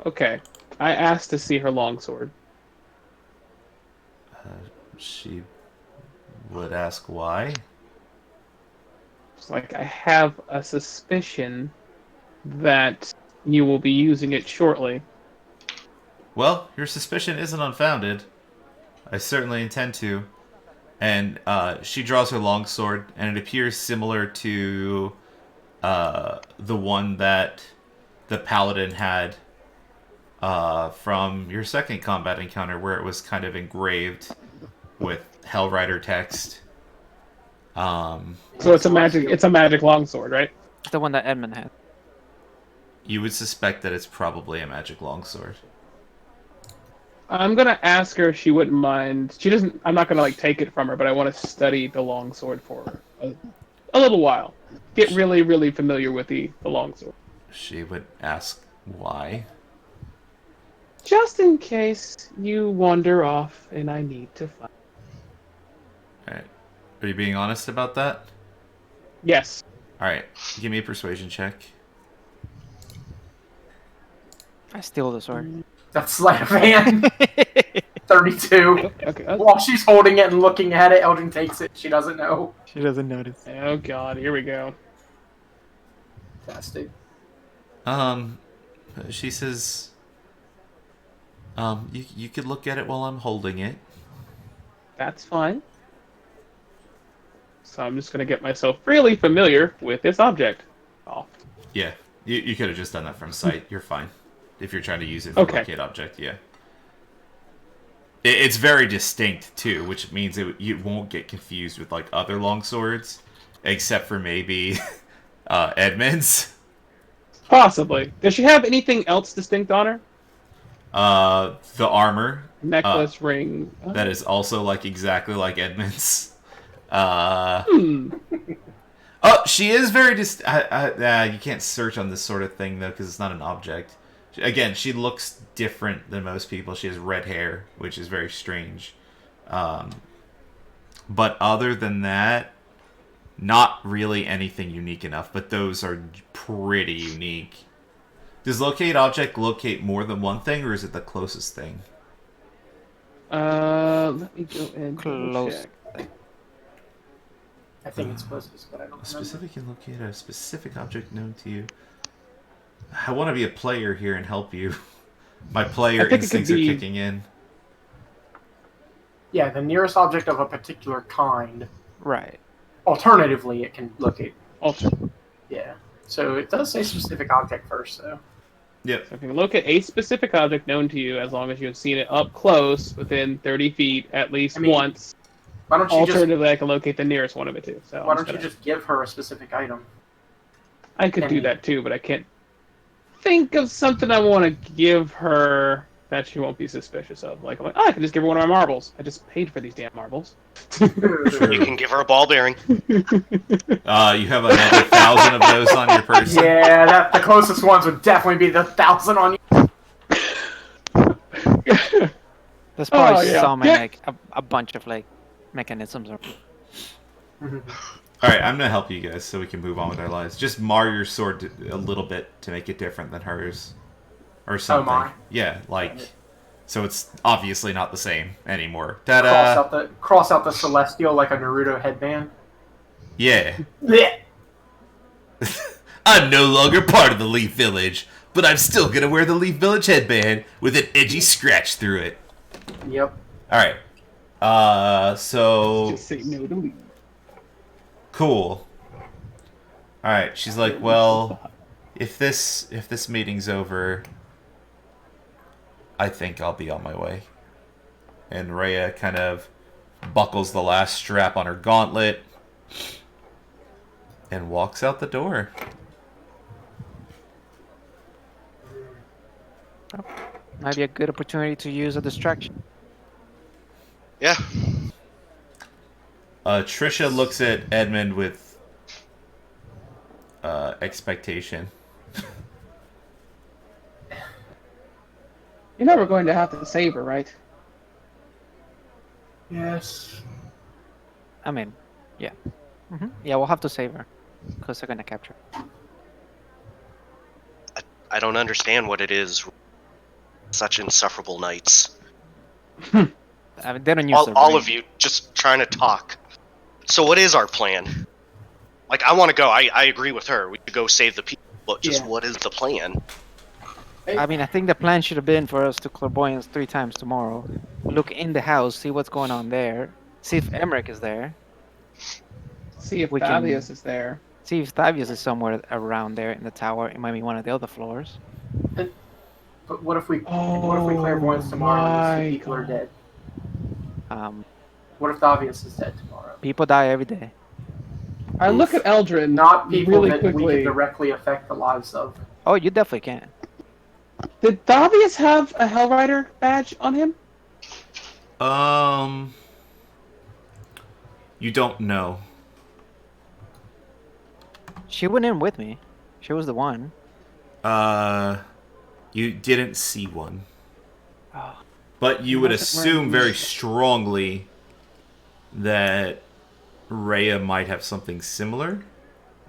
Okay. I asked to see her longsword. She would ask why. It's like, I have a suspicion that you will be using it shortly. Well, your suspicion isn't unfounded. I certainly intend to. And she draws her longsword, and it appears similar to the one that the paladin had from your second combat encounter, where it was kind of engraved with Hellrider text. So it's a magic longsword, right? It's the one that Edmund had. You would suspect that it's probably a magic longsword. I'm gonna ask her if she wouldn't mind. She doesn't. I'm not gonna like take it from her, but I want to study the longsword for a little while. Get really, really familiar with the longsword. She would ask why. Just in case you wander off and I need to find. Alright. Are you being honest about that? Yes. Alright. Give me a persuasion check. I steal the sword. That's sleight of hand. 32. Okay. While she's holding it and looking at it, Eldrin takes it. She doesn't know. She doesn't notice. Oh God, here we go. Fantastic. She says, you could look at it while I'm holding it. That's fine. So I'm just gonna get myself really familiar with this object. Oh. Yeah, you could have just done that from sight. You're fine. If you're trying to use it for Okay. locate object, yeah. It's very distinct, too, which means you won't get confused with, like, other longswords, except for maybe Edmund's. Possibly. Does she have anything else distinct on her? The armor, Necklace, ring. that is also, like, exactly like Edmund's. Oh, she is very you can't search on this sort of thing, though, because it's not an object. Again, she looks different than most people. She has red hair, which is very strange. But other than that, not really anything unique enough. But those are pretty unique. Does locate object locate more than one thing, or is it the closest thing? Let me go and Close. check. I think it's closest, but I don't A remember. specific can locate a specific object known to you. I want to be a player here and help you. My player I think it could instincts are be- kicking in. Yeah, the nearest object of a particular kind. Right. Alternatively, it can locate. Alter. Yeah. So it does say specific object first, though. Yep. So if you can look at a specific object known to you, as long as you have seen it up close, within 30 feet at least I mean, once. Why don't you Alternatively, I can locate the nearest one of it too. So why I'm don't you gonna- just give her a specific item? I could do any- that too, but I can't think of something I want to give her that she won't be suspicious of. Like, I'm like, oh, I can just give her one of my marbles. I just paid for these damn marbles. You can give her a ball bearing. You have another 1,000 of those on your person. Yeah, the closest ones would definitely be the 1,000 on you. There's probably yeah. some Yeah. like a bunch of like mechanisms. Or... All right, I'm gonna help you guys so we can move on with our lives. Just mar your sword a little bit to make it different than hers, or something. my. Yeah, like Got it. so it's obviously not the same anymore. Cross out the celestial like a Naruto headband. Yeah. Blech. I'm no longer part of the Leaf Village, but I'm still gonna wear the Leaf Village headband with an edgy scratch through it. Yep. All right. So Just say no to leave. cool. All right. She's like, well, if this meeting's over, I think I'll be on my way. And Rhea kind of buckles the last strap on her gauntlet and walks out the door. Might be a good opportunity to use a distraction. Yeah. Trisha looks at Edmund with expectation. You know we're going to have to save her, right? Yes. I mean, yeah. Yeah, we'll have to save her. Because they're gonna capture her. I don't understand what it is. Such insufferable nights. I mean, they don't use the All ring. of you just trying to talk. So what is our plan? Like, I want to go. I agree with her. We should go save the people. But just Yeah. what is the plan? I mean, I think the plan should have been for us to clairvoyance 3 times tomorrow. Look in the house, see what's going on there. See if Emmerich is there. See if We can- Thaddeus is there. See if Thavius is somewhere around there in the tower. It might be one of the other floors. But what if we clairvoyance tomorrow and these 2 people are God. dead? Um, What if Davius is dead tomorrow? people die every day. I look at Eldrin Not people really that we quickly. can directly affect the lives of. Oh, you definitely can. Did Thaddeus have a Hellrider badge on him? You don't know. She went in with me. She was the one. You didn't see one. Oh. But you would wasn't wearing assume very these. strongly that Rhea might have something similar.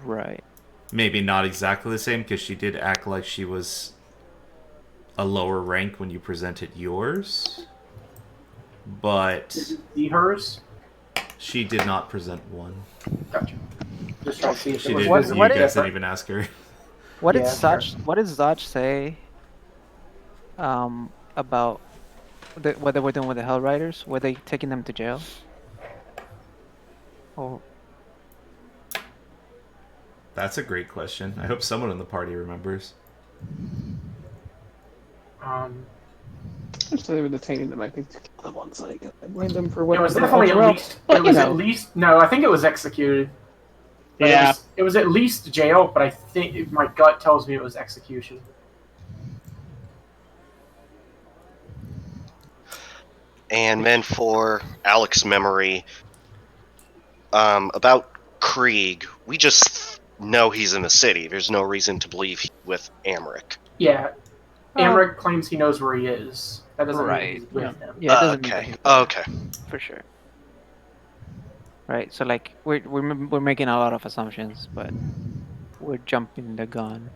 Right. Maybe not exactly the same, because she did act like she was a lower rank when you presented yours. But Did you see hers? she did not present one. Gotcha. Just trying to see if She it was did. What- You visible. what guys is- didn't even ask her. What did Yeah, What did Zach say? About what they were doing with the Hell Riders? Were they taking them to jail? Oh, That's a great question. I hope someone in the party remembers. So they were detaining them, I think, to kill them on site. I blame them for It what was they definitely at well, least. but, It was you at know. least. No, I think it was executed. But Yeah. It was at least jail, but I think my gut tells me it was execution. And then for Alex's memory, about Krieg, we just know he's in the city. There's no reason to believe he's with Amric. Yeah. Oh. Amric claims he knows where he is. That doesn't Right. mean he's with him. yeah, it doesn't mean Okay. that Okay. for sure. Right. So like we're making a lot of assumptions, but we're jumping the gun.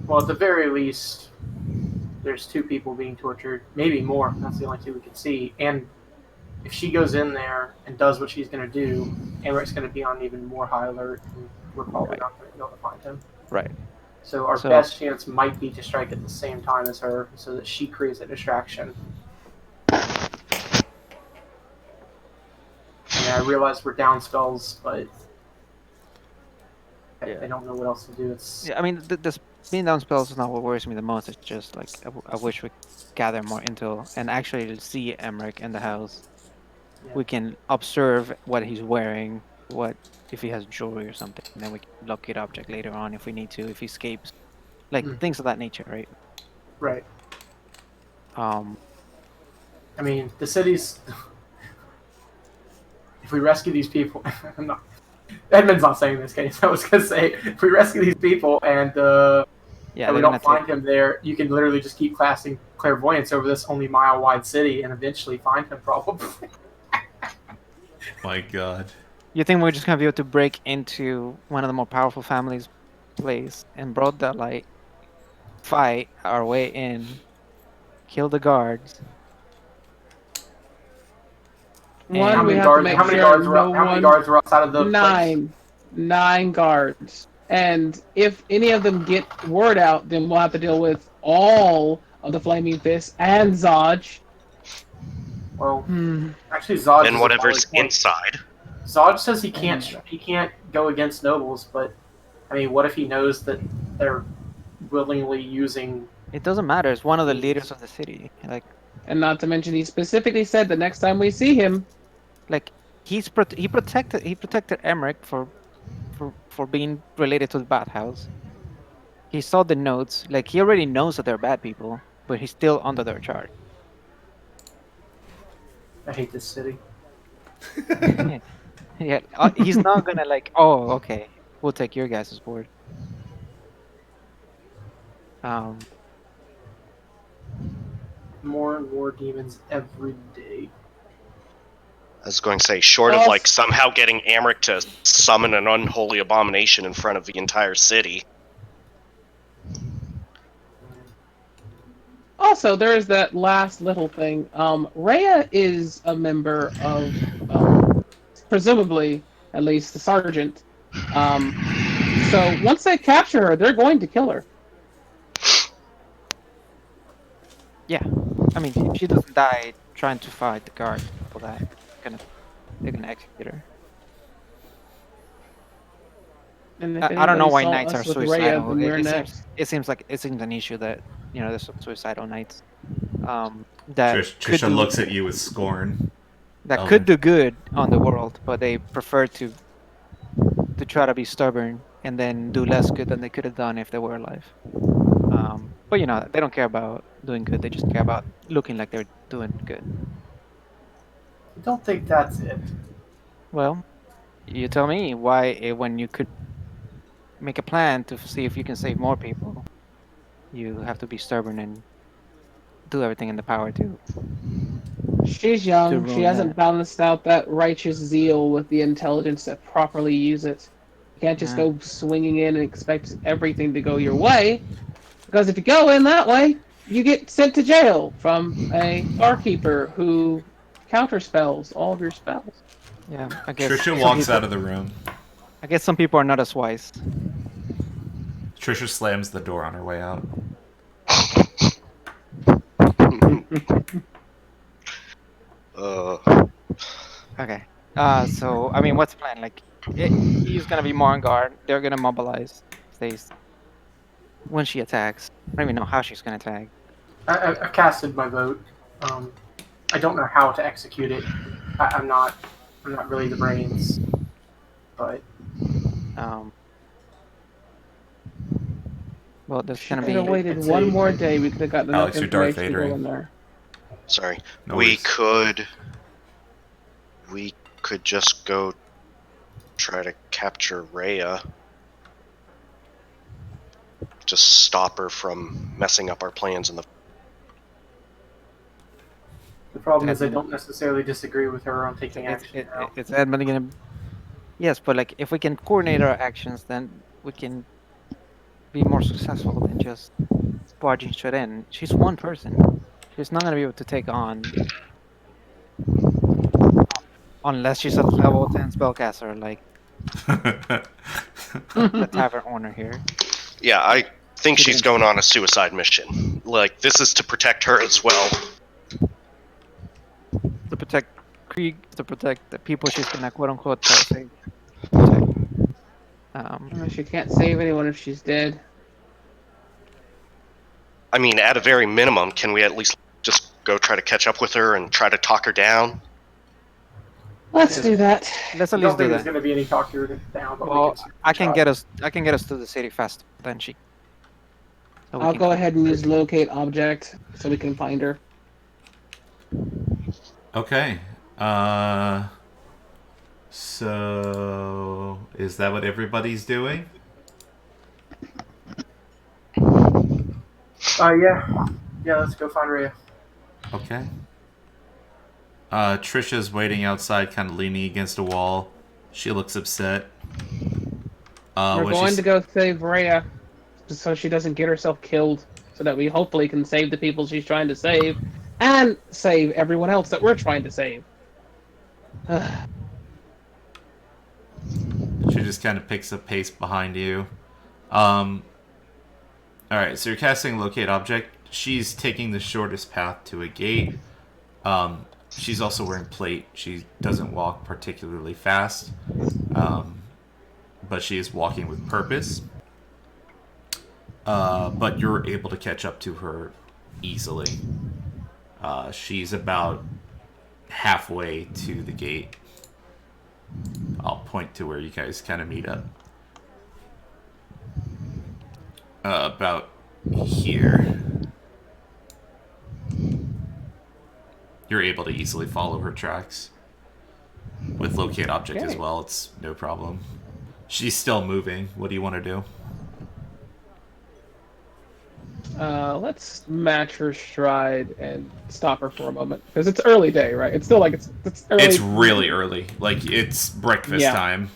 Well, at the very least, there's 2 people being tortured, maybe more. That's the only 2 we can see. And if she goes in there and does what she's going to do, Amric's going to be on even more high alert, and we're probably Right. not going to be able to find him. Right. So our So- best chance might be to strike at the same time as her, so that she creates a distraction. And I realize we're down spells, but Yeah. I don't know what else to do. It's Yeah, I mean, this being down spells is not what worries me the most. It's just like I wish we gather more intel and actually see Emmerich in the house. Yeah. We can observe what he's wearing, what if he has jewelry or something, and then we can locate object later on if we need to, if he escapes, like Mm. things of that nature, right? right. Um, I mean, the city's. If we rescue these people, I'm not. Edmund's not saying this case. I was gonna say, if we rescue these people and yeah, and we they're don't gonna find him there, you can literally just keep casting clairvoyance over this only mile-wide city and eventually find him, probably. My God. You think we're just gonna be able to break into one of the more powerful families' place in broad daylight, fight our way in, kill the guards? One, we And have to make How many sure guards were no how many one. guards were outside of the place? 9 guards. And if any of them get word out, then we'll have to deal with all of the Flaming Fists and Zodge. Well, Hmm. actually, Zodge And is a whatever's valid point. inside. Zodge says he And can't go against nobles, but I mean, what if he knows that they're willingly using? it doesn't matter. It's one of the leaders of the city. and not to mention, he specifically said the next time we see him, Like he protected Emmerich for being related to the bathhouse. He saw the notes. Like he already knows that they're bad people, but he's still under their charge. I hate this city. Yeah, he's not gonna like. Oh, okay, we'll take your guys' word. Um, More and more demons every day. I was going to say, short of like somehow getting Amric to summon an unholy abomination in front of the entire city. also, there is that last little thing. Rhea is a member of, presumably, at least the sergeant. So once they capture her, they're going to kill her. yeah, I mean, if she doesn't die trying to fight the guard for that, they're gonna execute her. And if I don't know anybody why saw knights are us with Rhea, suicidal. then we're It next. seems like it's an issue that there's some suicidal knights. That could Trisha do looks at you with scorn. could do good on the world, but they prefer to try to be stubborn and then do less good than they could have done if they were alive. But they don't care about doing good. They just care about looking like they're doing good. I don't think that's it. Well, you tell me why when you could make a plan to see if you can save more people, you have to be stubborn and do everything in the power to She's young. She ruin hasn't that. balanced out that righteous zeal with the intelligence to properly use it. You can't just Yeah. go swinging in and expect everything to go your way. Because if you go in that way, you get sent to jail from a barkeeper who counterspells all of your spells. Yeah, I guess Trisha some walks people. out of the room. I guess some people are not as wise. Trisha slams the door on her way out. Okay. So I mean, what's the plan? Like, he's gonna be more on guard. They're gonna mobilize. Stays when she attacks. I don't even know how she's gonna attack. I casted my vote. I don't know how to execute it. I'm not really the brains, but Um. Well, there's She gonna could have be. waited It's one a- more day. We could have gotten enough Alex, you're Darth information to go Vadering. in there. Sorry. No we worries. could just go try to capture Rhea. Just stop her from messing up our plans in the. the problem is I don't necessarily disagree with her on taking action now. It's Edmund gonna. Yes, but like if we can coordinate our actions, then we can be more successful than just barging straight in. She's one person. She's not gonna be able to take on unless she's a level 10 spellcaster like the tavern owner here. Yeah, I think She she's didn't- going on a suicide mission. Like, this is to protect her as well. To protect Krieg, to protect the people she's gonna quote unquote try to save. Protect. She can't save anyone if she's dead. I mean, at a very minimum, can we at least just go try to catch up with her and try to talk her down? Let's do that. Let's I at don't least think do there's that. going to be any talk to her down, but Well, we can. I can get us to the city faster than she. So we I'll can go ahead and use locate object so we can find her. Okay. So is that what everybody's doing? Yeah. Let's go find Rhea. Okay. Trisha's waiting outside, kind of leaning against a wall, She looks upset. We're when going she's- to go save Rhea, just so she doesn't get herself killed, so that we hopefully can save the people she's trying to save, and save everyone else that we're trying to save. She just kind of picks up pace behind you. Alright, so you're casting Locate Object. She's taking the shortest path to a gate. She's also wearing plate. She doesn't walk particularly fast, but she is walking with purpose. But you're able to catch up to her easily. She's about halfway to the gate. I'll point to where you guys kind of meet up. About here. You're able to easily follow her tracks. With Locate Object as Okay. well, it's no problem. She's still moving. What do you want to do? Let's match her stride and stop her for a moment, because it's early day, right? It's still like it's early. It's really early. Like, it's breakfast Yeah. time.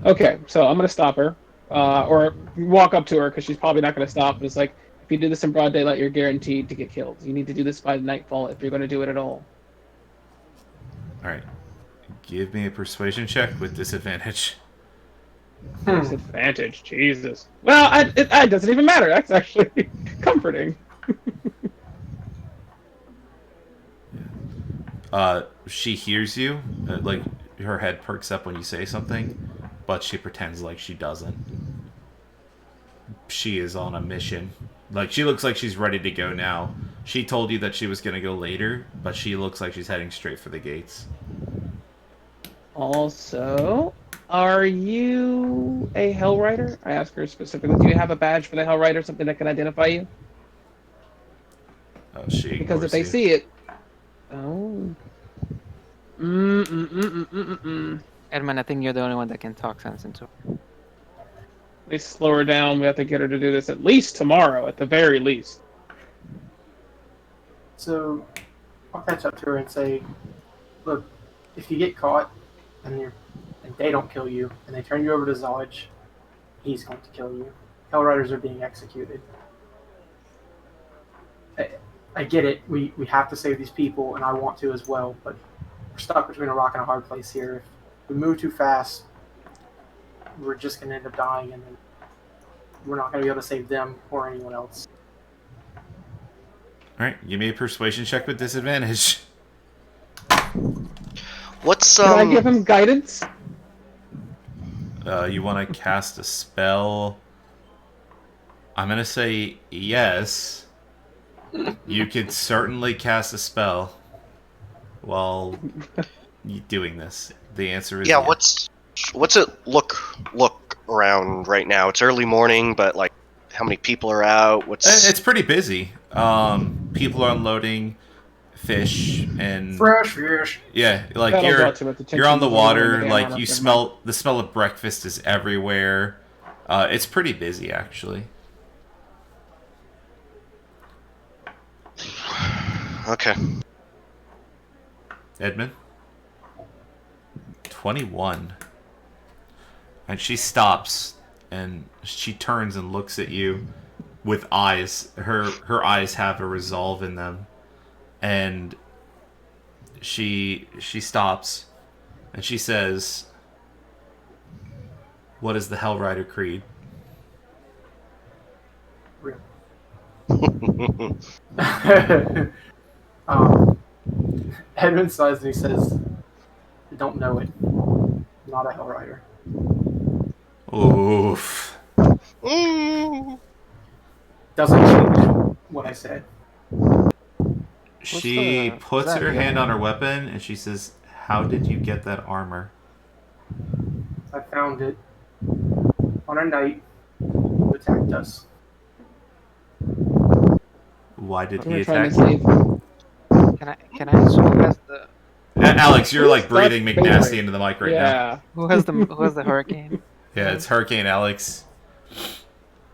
Okay, so I'm gonna stop her, or walk up to her because she's probably not gonna stop. But it's like, if you do this in broad daylight, you're guaranteed to get killed. You need to do this by nightfall if you're gonna do it at all. Alright. Give me a persuasion check with disadvantage. Disadvantage, Jesus. Well, it doesn't even matter. That's actually comforting. She hears you. Like, her head perks up when you say something, but she pretends like she doesn't. She is on a mission. Like, she looks like she's ready to go now. She told you that she was going to go later, but she looks like she's heading straight for the gates. Also, are you a Hell Rider? I asked her specifically. Do you have a badge for the Hell Rider, something that can identify you? She Because if ignores they you. see it, oh, Edmund, I think you're the only one that can talk sense into her. they slow her down. We have to get her to do this at least tomorrow, at the very least. So I'll catch up to her and say, look, if you get caught and they don't kill you and they turn you over to Zodge, he's going to kill you. Hellriders are being executed. I get it. We have to save these people, and I want to as well, but we're stuck between a rock and a hard place here. If we move too fast, we're just going to end up dying, and then we're not going to be able to save them or anyone else. Alright, give me a persuasion check with disadvantage. What's Can I give him guidance? You want to cast a spell? I'm going to say yes. You could certainly cast a spell while you doing this. The answer is yeah? yes. What's it look around right now? It's early morning, but like, how many people are out? It's pretty busy. People are unloading fish and Fresh fish. yeah, like That'll draw too much attention you're on the to anyone in water. the Like armor, you never smell the smell of breakfast is everywhere. It's pretty busy actually. Okay. Edmund? 21. And she stops and she turns and looks at you with eyes. Her eyes have a resolve in them. And she stops and she says, "What is the Hellrider Creed?" Real. Edmund sighs and he says, I don't know it. I'm not a Hellrider. Oof. Doesn't change what I said. She the- puts is that her the hand other on her weapon and she says, "How did you get that armor?" I found it on a knight who attacked us. Why did We he were trying attack to you? save. Can I ask who has the Alex, you're like Who's breathing that McNasty favorite? into the mic right now. Yeah. who has the hurricane? Yeah, it's Hurricane Alex.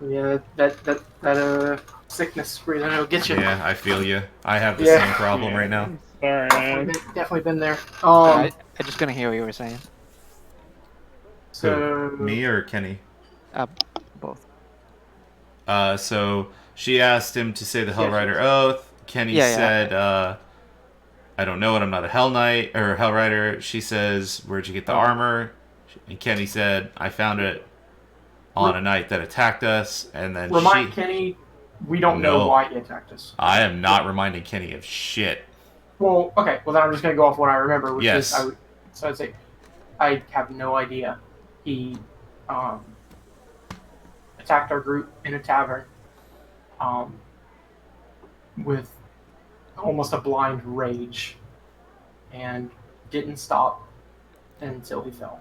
Yeah, that sickness breathing will get you. Yeah, I feel you. I have the Yeah. same problem right now. Sorry, man. Definitely been there. I'm just gonna hear what you were saying. So Who, me or Kenny? Both. So she asked him to say the Hell Yes, Rider yes. oath. Kenny Yeah, yeah. said, I don't know it, I'm not a Hell Knight, or Hell Rider. She says, where'd you get the armor? And Kenny said, I found it on a night that attacked us, and then remind Kenny, we don't know No. why he attacked us. I am not reminding Kenny of shit. Well, okay. Well, then I'm just gonna go off what I remember, which Yes. is so I'd say I have no idea. He attacked our group in a tavern with almost a blind rage and didn't stop until he fell.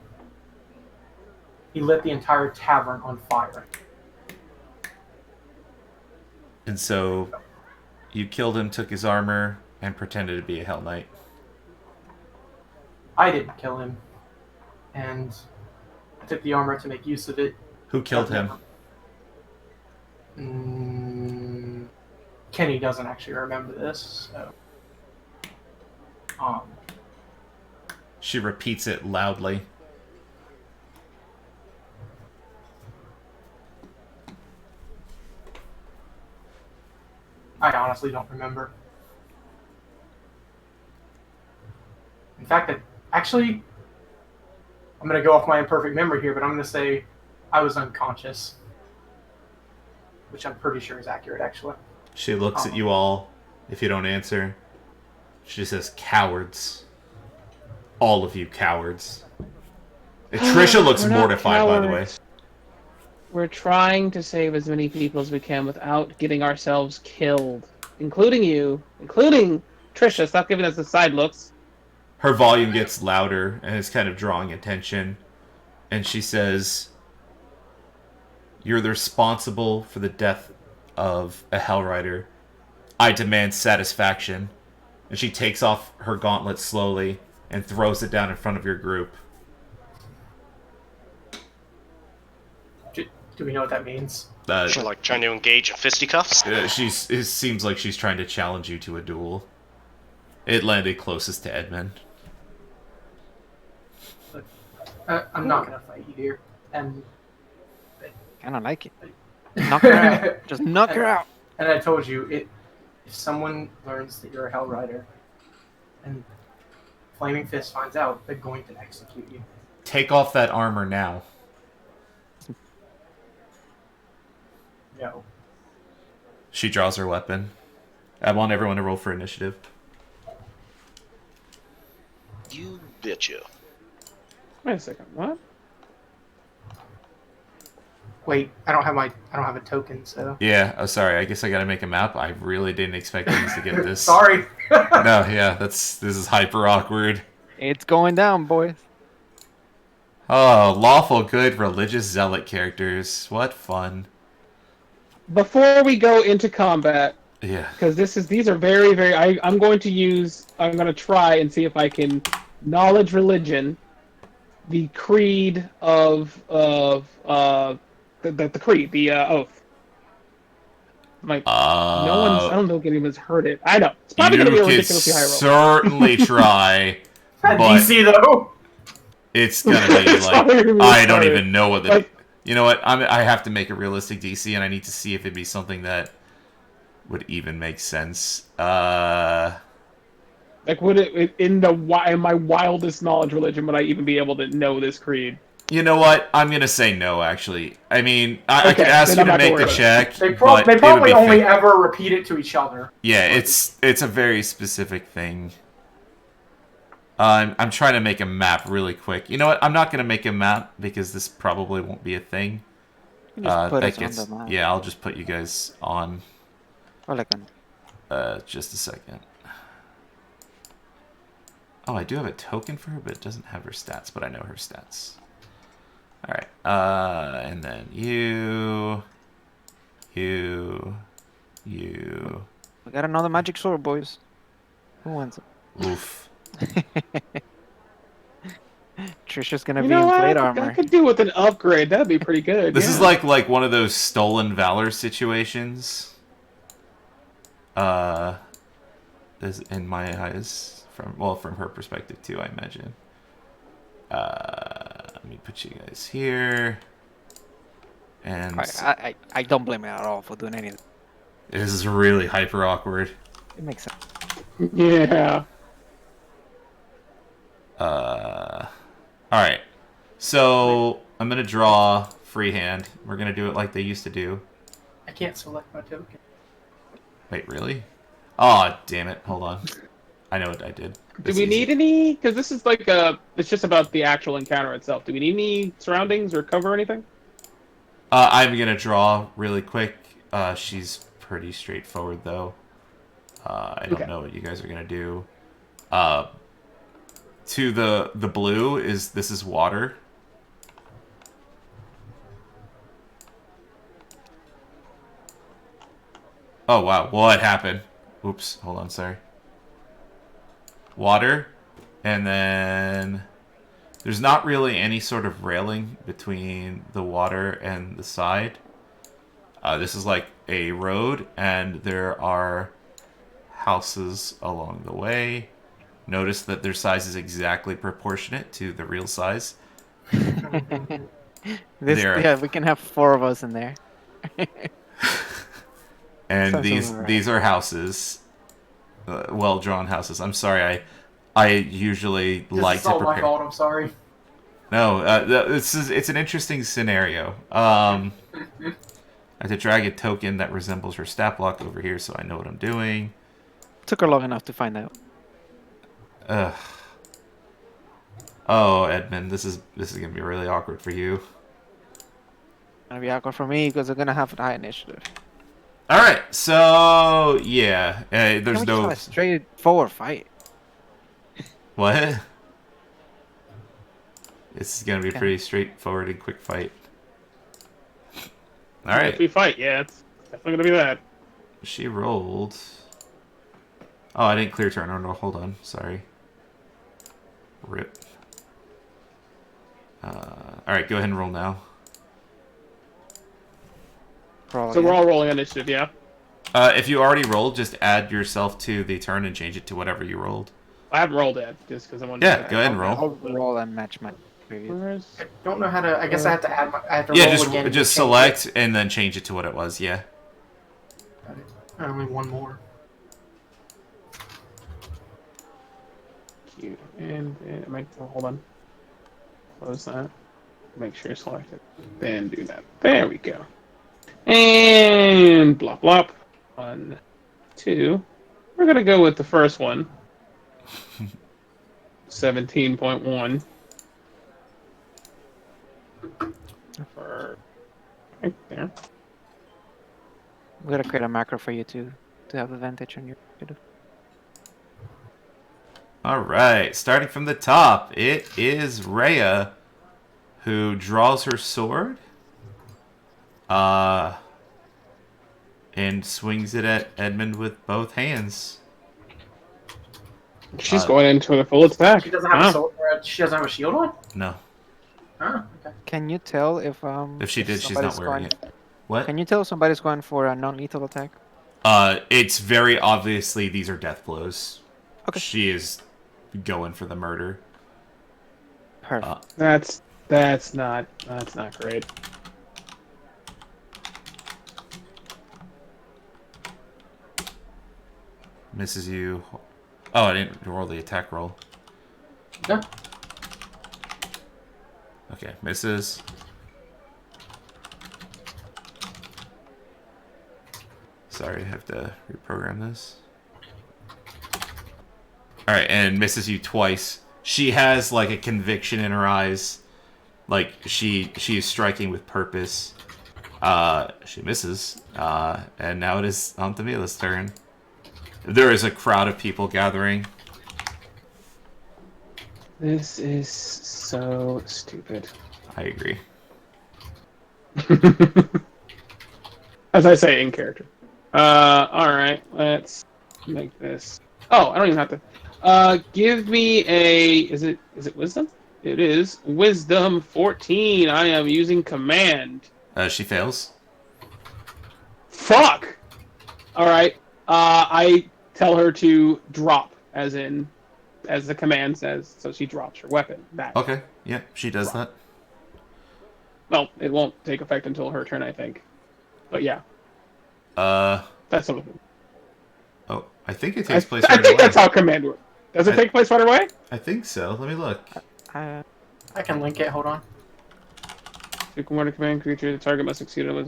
He lit the entire tavern on fire. And so you killed him, took his armor, and pretended to be a Hell Knight. I didn't kill him, and I took the armor to make use of it. Who killed him? Kenny doesn't actually remember this, so She repeats it loudly. I honestly don't remember. In fact, I'm going to go off my imperfect memory here, but I'm going to say I was unconscious, which I'm pretty sure is accurate, actually. She looks at you all. If you don't answer, she says, cowards. All of you cowards. And Trisha looks We're not mortified, by the way. cowards. We're trying to save as many people as we can without getting ourselves killed. Including you. Including Trisha. Stop giving us the side looks. Her volume gets louder and is kind of drawing attention. And she says, you're the responsible for the death of a Hell Rider. I demand satisfaction. And she takes off her gauntlet slowly and throws it down in front of your group. Do we know what that means? She like trying to engage in fisticuffs. It seems like she's trying to challenge you to a duel. It landed closest to Edmund. I'm not going to fight you here. And Kind of like it. Knock her out. Just knock her out. And I told you, if someone learns that you're a Hell Rider and Flaming Fist finds out, they're going to execute you. Take off that armor now. No. She draws her weapon. I want everyone to roll for initiative. You betcha. Wait a second. What? Wait, I don't have a token, so. Yeah, oh sorry, I guess I gotta make a map. I really didn't expect things to get this. Sorry. No, yeah, this is hyper awkward. It's going down, boys. Oh, lawful good religious zealot characters. What fun. Before we go into combat, Yeah. because these are very, very. I'm going to try and see if I can knowledge religion, the creed of the creed, the oath. Like no one's. I don't know if anyone's heard it. I know it's probably You going to be a could ridiculously high roll. certainly try, but DC though. it's gonna be It's like probably gonna be I don't retarded. even know what the. Like- You know what? I have to make a realistic DC, and I need to see if it'd be something that would even make sense. Like, would it in my wildest knowledge religion would I even be able to know this creed? You know what? I'm gonna say no. Actually, I mean, I could ask then you I'm to not make gonna the worry check. They but it would probably be only fake. ever repeat it to each other. Yeah, it's a very specific thing. I'm trying to make a map really quick. You know what? I'm not gonna make a map because this probably won't be a thing. You just put That us on the map. yeah, I'll just put you guys on. Or like Just a second. Oh, I do have a token for her, but it doesn't have her stats. But I know her stats. All right. And then you. we got another magic sword, boys. Who wants it? Oof. Trisha's gonna You be know in what? plate I armor. could do with an upgrade. That'd be pretty good. This yeah. is like one of those stolen valor situations. Is in my eyes from her perspective too, I imagine. Let me put you guys here. And I don't blame it at all for doing anything. this is really hyper awkward. It makes sense. Yeah. Alright. So, I'm gonna draw freehand. We're gonna do it like they used to do. I can't select my token. Wait, really? Aw, damn it. Hold on. I know what I did. Do It's we easy. need any? Because this is like it's just about the actual encounter itself. Do we need any surroundings or cover or anything? I'm gonna draw really quick. She's pretty straightforward, though. I don't Okay. know what you guys are gonna do. To the blue this is water. Oh wow, what happened? Oops, hold on, sorry. Water, and then there's not really any sort of railing between the water and the side. This is like a road, and there are houses along the way. Notice that their size is exactly proportionate to the real size. There. Yeah, we can have 4 of us in there. And Sounds these alright. these are houses, well drawn houses. I'm sorry, I usually like It's to all my prepare. fault. I'm sorry. No, it's an interesting scenario. I have to drag a token that resembles her stat block over here, so I know what I'm doing. Took her long enough to find out. Ugh. Oh, Edmund, this is gonna be really awkward for you. Gonna be awkward for me because I'm gonna have a high initiative. All right, so yeah, Can there's we just no have a straightforward fight? what. It's gonna be Okay. pretty straightforward and quick fight. All If right. we fight, yeah, it's definitely gonna be that. She rolled. Oh, I didn't clear turn. Oh, no, hold on. Sorry. Rip. Alright, go ahead and roll now. Roll So we're again. all rolling initiative, yeah. If you already rolled, just add yourself to the turn and change it to whatever you rolled. I haven't rolled yet, just because I want. Yeah, go ahead and roll. I'll roll and match my previous. Where's... I don't know how to. I guess I have to add. I have to Yeah, roll again. just to change select and then change it to what it was, yeah. it. Only one more. Cute. And hold on. Close that. Make sure you select it. Then do that. There we go. And blop blop. 1, 2. We're gonna go with the first one. 17.1. For right there. I'm gonna create a macro for you to have advantage on your initiative. Alright, starting from the top, it is Rhea who draws her sword. And swings it at Edmund with both hands. She's going into a full attack. She doesn't have Wow. a sword. She doesn't have a shield on. No. Oh, okay. Can you tell if If she did, she's not somebody's wearing going, it. What? Can you tell if somebody's going for a non-lethal attack? It's very obviously these are death blows. Okay. She is going for the murder. Perfect. That's not great. Misses you. Oh, I didn't roll the attack roll. Yeah. Okay, misses. Sorry, I have to reprogram this. Alright, and misses you twice. She has like a conviction in her eyes. Like she is striking with purpose. She misses. And now it is on Themila's turn. There is a crowd of people gathering. This is so stupid. I agree. As I say in character. Alright, let's make this. Oh, I don't even have to. Give me a. Is it wisdom? It is wisdom 14. I am using command. She fails. Fuck! Alright. I tell her to drop, as the command says, so she drops her weapon back. Okay, yeah, she does that. Well, it won't take effect until her turn, I think. But yeah, Uh, that's some of it. oh, I think it I, takes place I right think away. that's how command works. Does it I- take place right away? I think so. Let me look. Uh, I can link it. Hold on. You can warn a command creature. The target must succeed on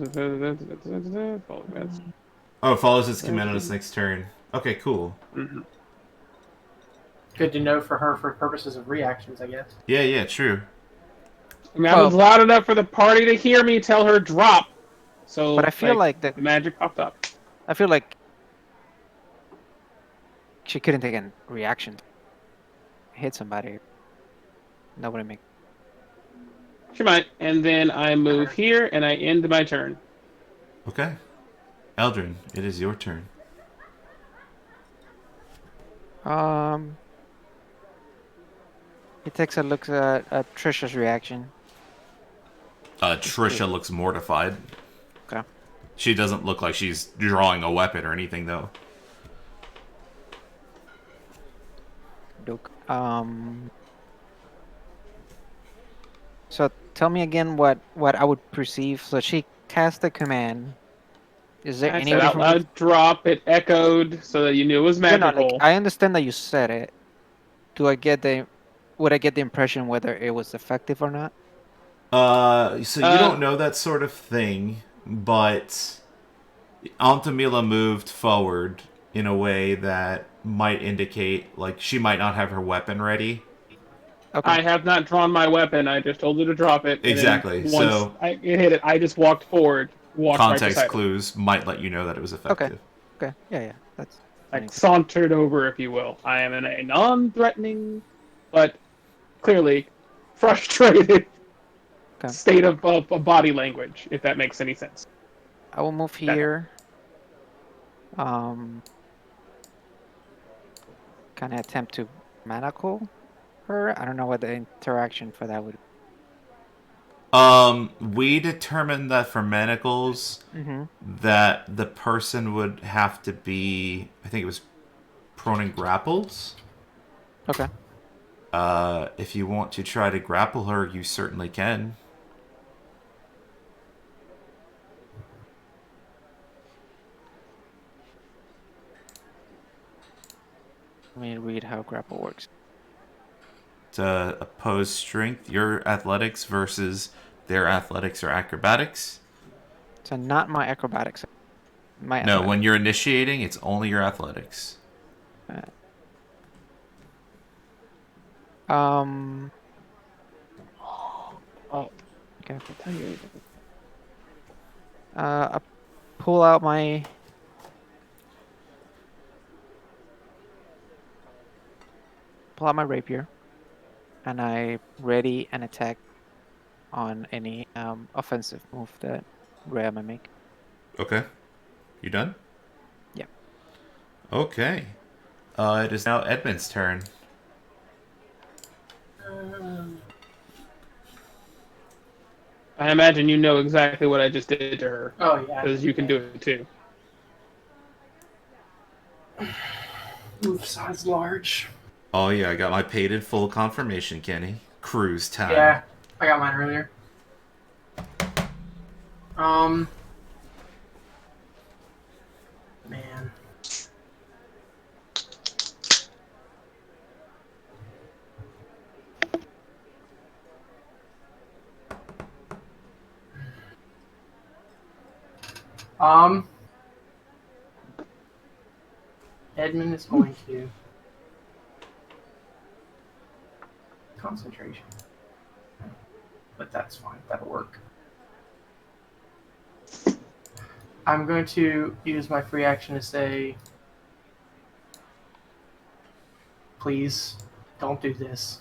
follow commands. Oh, it follows its command on its next turn. Okay, cool. Mm-hmm. Good to know for her for purposes of reactions, I guess. Yeah, yeah, true. I mean, I Well- was loud enough for the party to hear me tell her drop. So, But I feel like that. the magic popped up. I feel like she couldn't take a reaction. Hit somebody. Nobody make. She might. And then I move here and I end my turn. Okay. Eldrin, it is your turn. He takes a look at Trisha's reaction. Trisha looks mortified. Okay. She doesn't look like she's drawing a weapon or anything, though. Duke. So tell me again what I would perceive. So she cast the command. Is there I any said way out for me? loud drop. It echoed so that you knew it was No, magical. like I understand that you said it. Do I get the? Would I get the impression whether it was effective or not? So you don't know that sort of thing, but Altamila moved forward in a way that might indicate, like, she might not have her weapon ready. Okay. I have not drawn my weapon. I just told her to drop it. And then Exactly, once so- it hit it, I just walked forward, walked right Context beside it. clues might let you know that it was effective. Okay. Yeah. That's. Like sauntered over, if you will. I am in a non-threatening, but clearly frustrated Okay. state of body language, if that makes any sense. I will move here. Kind of attempt to manacle her. I don't know what the interaction for that would. We determined that for manacles, Mm-hmm. that the person would have to be, I think it was prone and grapples. Okay. If you want to try to grapple her, you certainly can. Let me read how grapple works. To oppose strength, your athletics versus their athletics or acrobatics. So not my acrobatics. My No, athletics. when you're initiating, it's only your athletics. Um. Oh, Okay. I'll tell you. I pull out my. Pull out my rapier, and I ready an attack on any offensive move that Rhea may make. Okay. You done? Yep. Okay. It is now Edmund's turn. I imagine you know exactly what I just did to her, Oh yeah. because you can do it too. Move size large. Oh yeah, I got my paid in full confirmation, Kenny. Cruise time. Yeah, I got mine earlier. Man. Edmund is going to concentration, but that's fine. That'll work. I'm going to use my free action to say, please don't do this.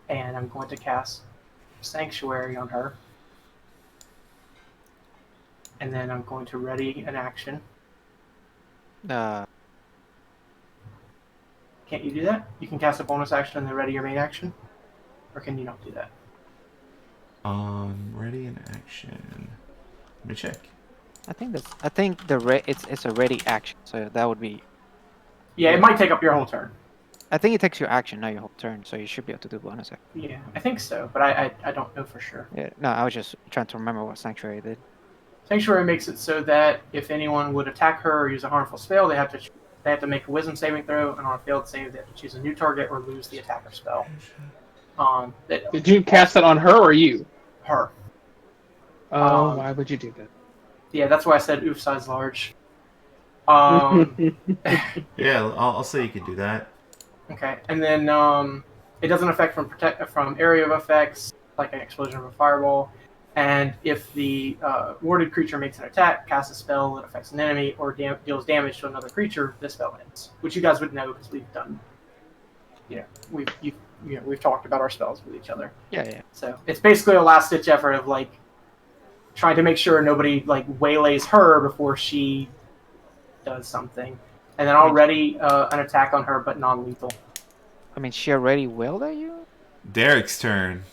And I'm going to cast Sanctuary on her. And then I'm going to ready an action. Can't you do that? You can cast a bonus action and then ready your main action? Or can you not do that? Ready in action. Let me check. I think it's a ready action, so that would be. Yeah, it might take up your whole turn. I think it takes your action, not your whole turn, so you should be able to do bonus action. Yeah, I think so, but I don't know for sure. Yeah, no, I was just trying to remember what Sanctuary did. Sanctuary makes it so that if anyone would attack her or use a harmful spell, they have to make a Wisdom saving throw, and on a failed save, they have to choose a new target or lose the attacker spell. Did you cast it on her or you? Her. Oh, why would you do that? Yeah, that's why I said oof size large. Um, Yeah, I'll say you can do that. okay, and then it doesn't affect from area of effects like an explosion of a fireball. And if the warded creature makes an attack, casts a spell that affects an enemy, or deals damage to another creature, the spell ends. Which you guys would know because we've done. We've talked about our spells with each other. Yeah. So it's basically a last ditch effort of like trying to make sure nobody like waylays her before she does something, and then already an attack on her, but non-lethal. I mean, she already wailed at you? Derek's turn.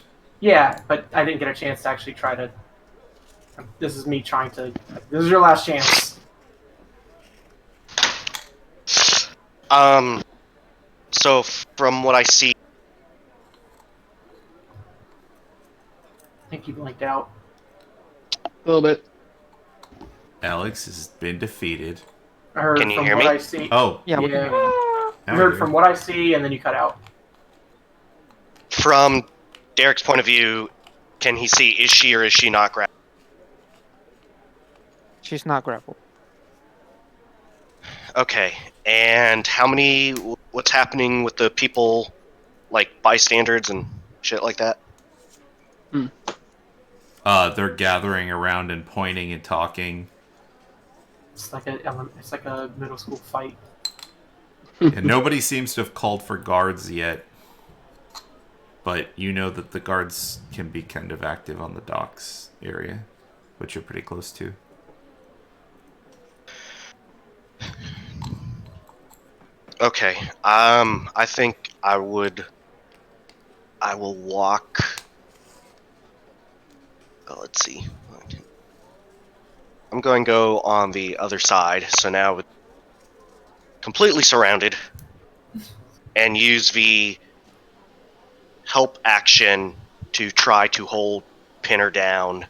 Yeah, but I didn't get a chance to actually try to. This is me trying to. This is your last chance. So from what I see, I think you blanked out. A little bit. Alex has been defeated. I heard Can you from hear what me? I see. Oh, Yeah, we can Yeah. hear you. I heard from what I see, and then you cut out. from Derek's point of view, can he see, is she or is she not grappled? She's not grappled. Okay, and what's happening with the people, like bystanders and shit like that? They're gathering around and pointing and talking. It's like a middle school fight. And nobody seems to have called for guards yet. But you know that the guards can be kind of active on the docks area, which you're pretty close to. Okay, I think I will walk. Let's see. I'm going to go on the other side, so now we're completely surrounded, and use the help action to try to pin her down,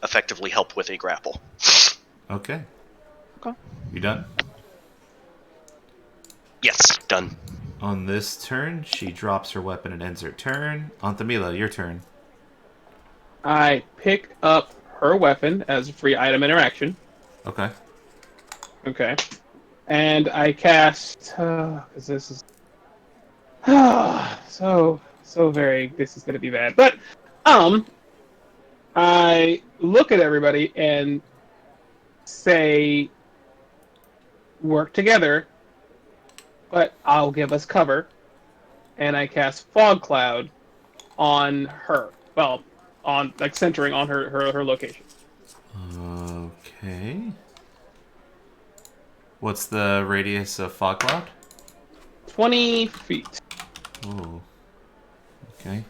effectively help with a grapple. Okay. Okay. You done? Yes, done. On this turn, she drops her weapon and ends her turn. Anthamila, your turn. I pick up her weapon as a free item interaction. Okay. Okay. And I cast, because this is so very, this is going to be bad. But, I look at everybody and say, work together, but I'll give us cover. And I cast Fog Cloud on her. Well, on, like, centering on her location. Okay. What's the radius of fog cloud? 20 feet. Oh. Okay.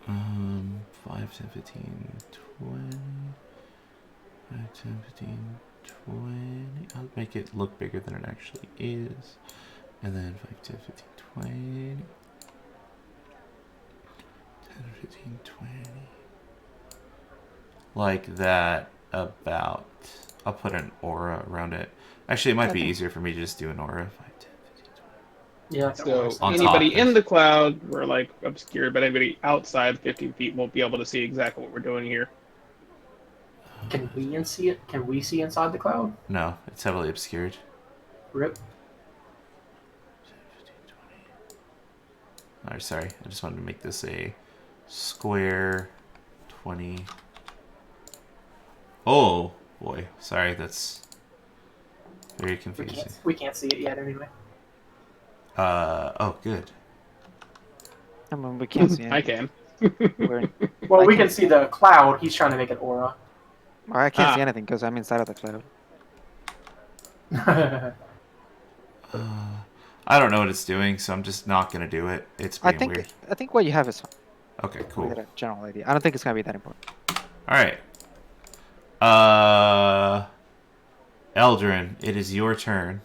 Um, 5, 10, 15, 20. 5, 10, 15, 20. I'll make it look bigger than it actually is. And then 5, 10, 15, 20. 10, 15, 20. Like that, about. I'll put an aura around it. Actually, it might be easier for me to just do an aura. 5, 10, 15, 20. Yeah. So On anybody top, in the cloud, we're like obscured, but anybody outside 15 feet won't be able to see exactly what we're doing here. Can we see it? Can we see inside the cloud? No, it's heavily obscured. Rip. 10, 15, 20. Alright, sorry. I just wanted to make this a square 20. Oh, boy. Sorry, that's very confusing. We can't see it yet anyway. Oh, good. I mean, we can't see it. I can. Well, I we can can't- see the cloud. He's trying to make an aura. Well, I can't see anything because I'm inside of the cloud. I don't know what it's doing, so I'm just not going to do it. It's being weird. I think what you have is fine. Okay, We cool. get a general idea. I don't think it's gonna be that important. Alright. Eldrin, it is your turn.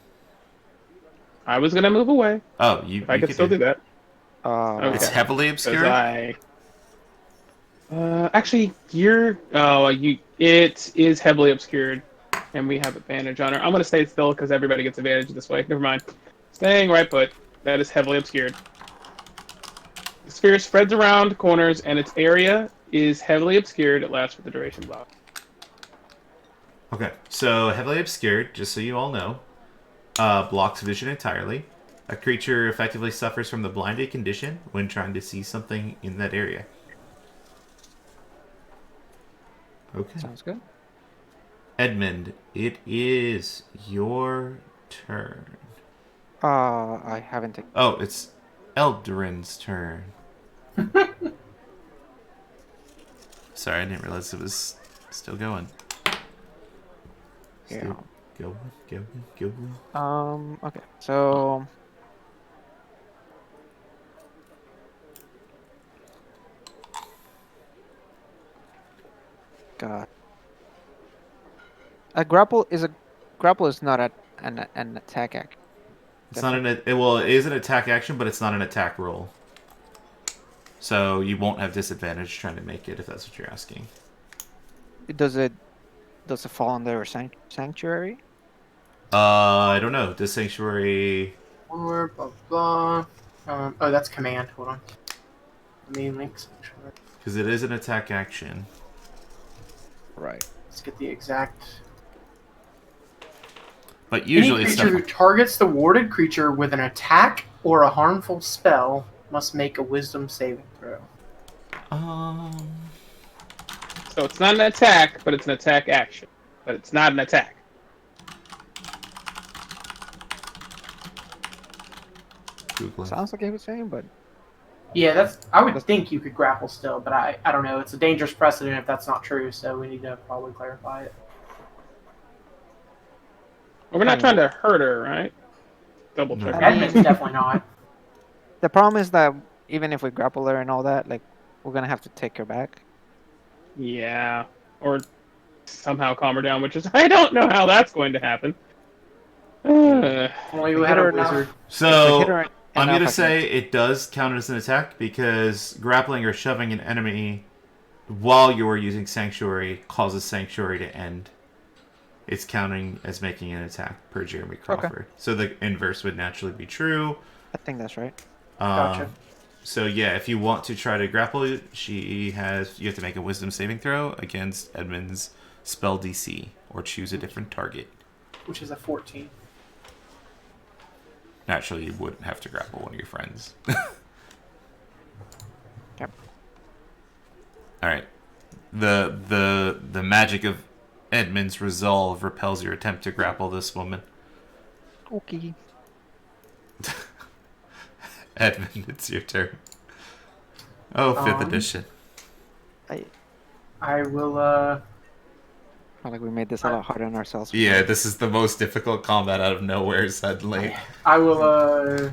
I was gonna move away. Oh, you If I could still do that. Okay. It's heavily Because obscured. actually, it is heavily obscured, and we have advantage on her. I'm gonna stay still because everybody gets advantage this way. Never mind. Staying right put. That is heavily obscured. The sphere spreads around corners, and its area is heavily obscured. It lasts for the duration of the block. Okay, so heavily obscured, just so you all know, blocks vision entirely. A creature effectively suffers from the blinded condition when trying to see something in that area. Okay. Sounds good. Edmund, it is your turn. I haven't taken. Oh, it's Eldrin's turn. Sorry, I didn't realize it was still going. Yeah. Still going. Okay. So. God. A grapple is not an attack action. It's not it is an attack action, but it's not an attack roll. So you won't have disadvantage trying to make it if that's what you're asking. Does it fall under sanctuary? I don't know. Does sanctuary? Or blah blah. Oh, that's command. Hold on. Main link sanctuary. Because it is an attack action. Right. Let's get the exact. But usually Any it's creature stuff. who targets the warded creature with an attack or a harmful spell must make a Wisdom saving throw. So it's not an attack, but it's an attack action. But it's not an attack. Googling. Sounds like he was saying, but Yeah, I would think you could grapple still, but I don't know. It's a dangerous precedent if that's not true, so we need to probably clarify it. Well, we're not trying to hurt her, right? Double check. No. Edmund's definitely not. the problem is that even if we grapple her and all that, like we're gonna have to take her back. Yeah. Or somehow calm her down, which is I don't know how that's going to happen. Only we Hit had a her enough. wizard. If we hit So her I'm enough, gonna I say it does count as an attack because grappling or shoving an enemy while you're using sanctuary causes sanctuary to end. It's counting as making an attack per Jeremy Crawford. So the inverse would naturally be true. I think that's right. Gotcha. So yeah, if you want to try to grapple, you have to make a Wisdom saving throw against Edmund's spell DC or choose a different target. Which is a 14. Naturally, you wouldn't have to grapple one of your friends. Yep. All right. The magic of Edmund's resolve repels your attempt to grapple this woman. Okay. Edmund, it's your turn. Oh, 5th edition. I will, Felt like we made this a lot harder on ourselves. Yeah, this is the most difficult combat out of nowhere suddenly. I will,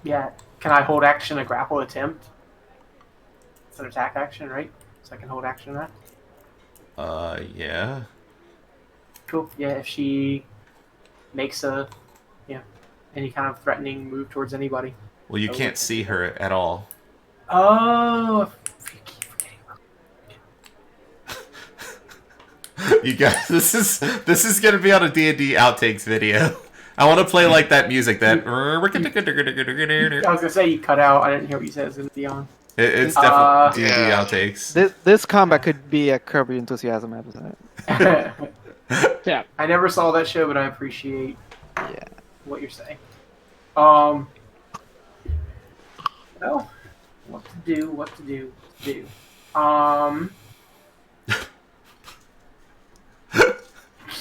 yeah, can I hold action a grapple attempt? It's an attack action, right? So I can hold action on that? Yeah. Cool. Yeah, if she makes any kind of threatening move towards anybody. Well, you can't see her at all. Oh, I keep forgetting. You guys, this is gonna be on a D&D outtakes video. I want to play like that music that. I was gonna say you cut out. I didn't hear what you said. It's gonna be on. It's definitely D&D Yeah. outtakes. This combat could be a Curb Your Enthusiasm episode. Yeah. I never saw that show, but I appreciate Yeah. what you're saying. Well, what to do.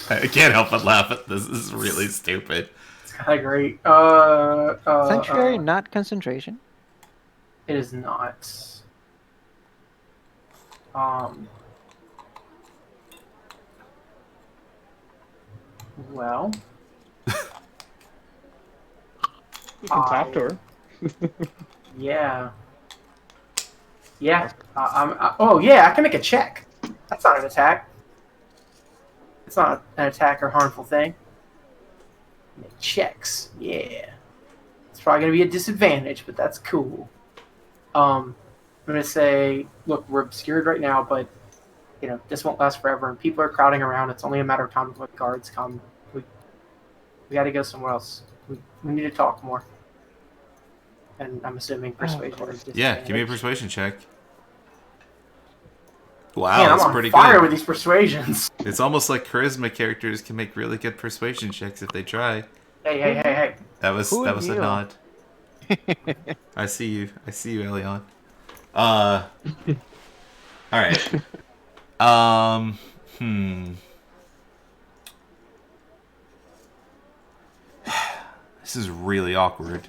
I can't help but laugh at this. This is really stupid. It's kind of great. Sanctuary, not concentration. It is not. Well, You can talk to her. yeah. Yeah. Oh, yeah, I can make a check. That's not an attack. It's not an attack or harmful thing. Make checks. Yeah. It's probably going to be a disadvantage, but that's cool. I'm going to say, look, we're obscured right now, but, this won't last forever, and people are crowding around. It's only a matter of time before the guards come. We got to go somewhere else. We need to talk more. And I'm assuming persuasion or disadvantage. Yeah, give me a persuasion check. Wow, Man, I'm that's on pretty fire good. with these persuasions. It's almost like charisma characters can make really good persuasion checks if they try. Hey. That was Who a knew? nod. I see you, Elion. All right. This is really awkward.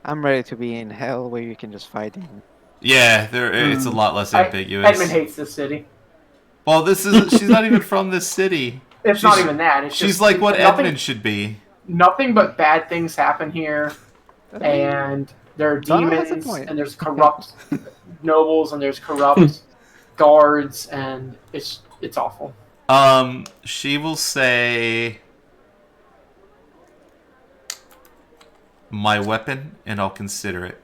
I'm ready to be in hell where you can just fight in. Yeah, it's a lot less ambiguous. Edmund hates this city. Well, she's not even from this city. It's not even that. It's She's just, like what nothing, Edmund should be. Nothing but bad things happen here, and there are Donald has a demons, point. and there's corrupt nobles, and there's corrupt guards, and it's awful. She will say my weapon, and I'll consider it.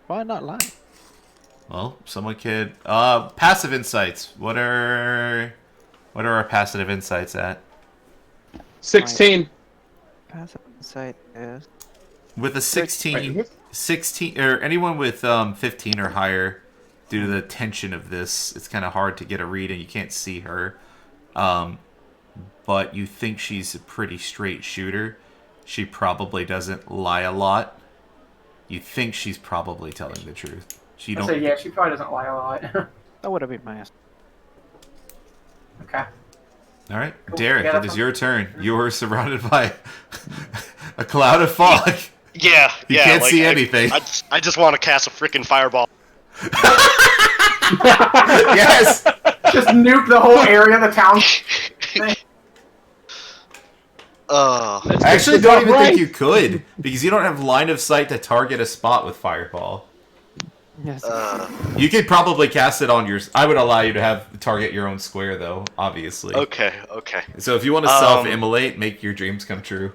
Why not lie? Well, someone could. Passive insights. What are our passive insights at? 16. Passive insight is With a 16, Wait, 16 or anyone with 15 or higher, due to the tension of this, it's kind of hard to get a read and you can't see her. But you think she's a pretty straight shooter. She probably doesn't lie a lot. You think she's probably telling the truth. She So yeah, she probably doesn't lie a lot. that would have been my. Okay. All right, Cool. Derek, Yeah, it is your turn. You are surrounded by a cloud of fog. Yeah, You yeah. can't like, see anything. I just want to cast a freaking fireball. Yes. Just nuke the whole area of the town. I actually don't even think you could, because you don't have line of sight to target a spot with fireball. Yes. You could probably cast it on yours. I would allow you to have target your own square, though. Obviously. Okay. So if you want to self-immolate, make your dreams come true.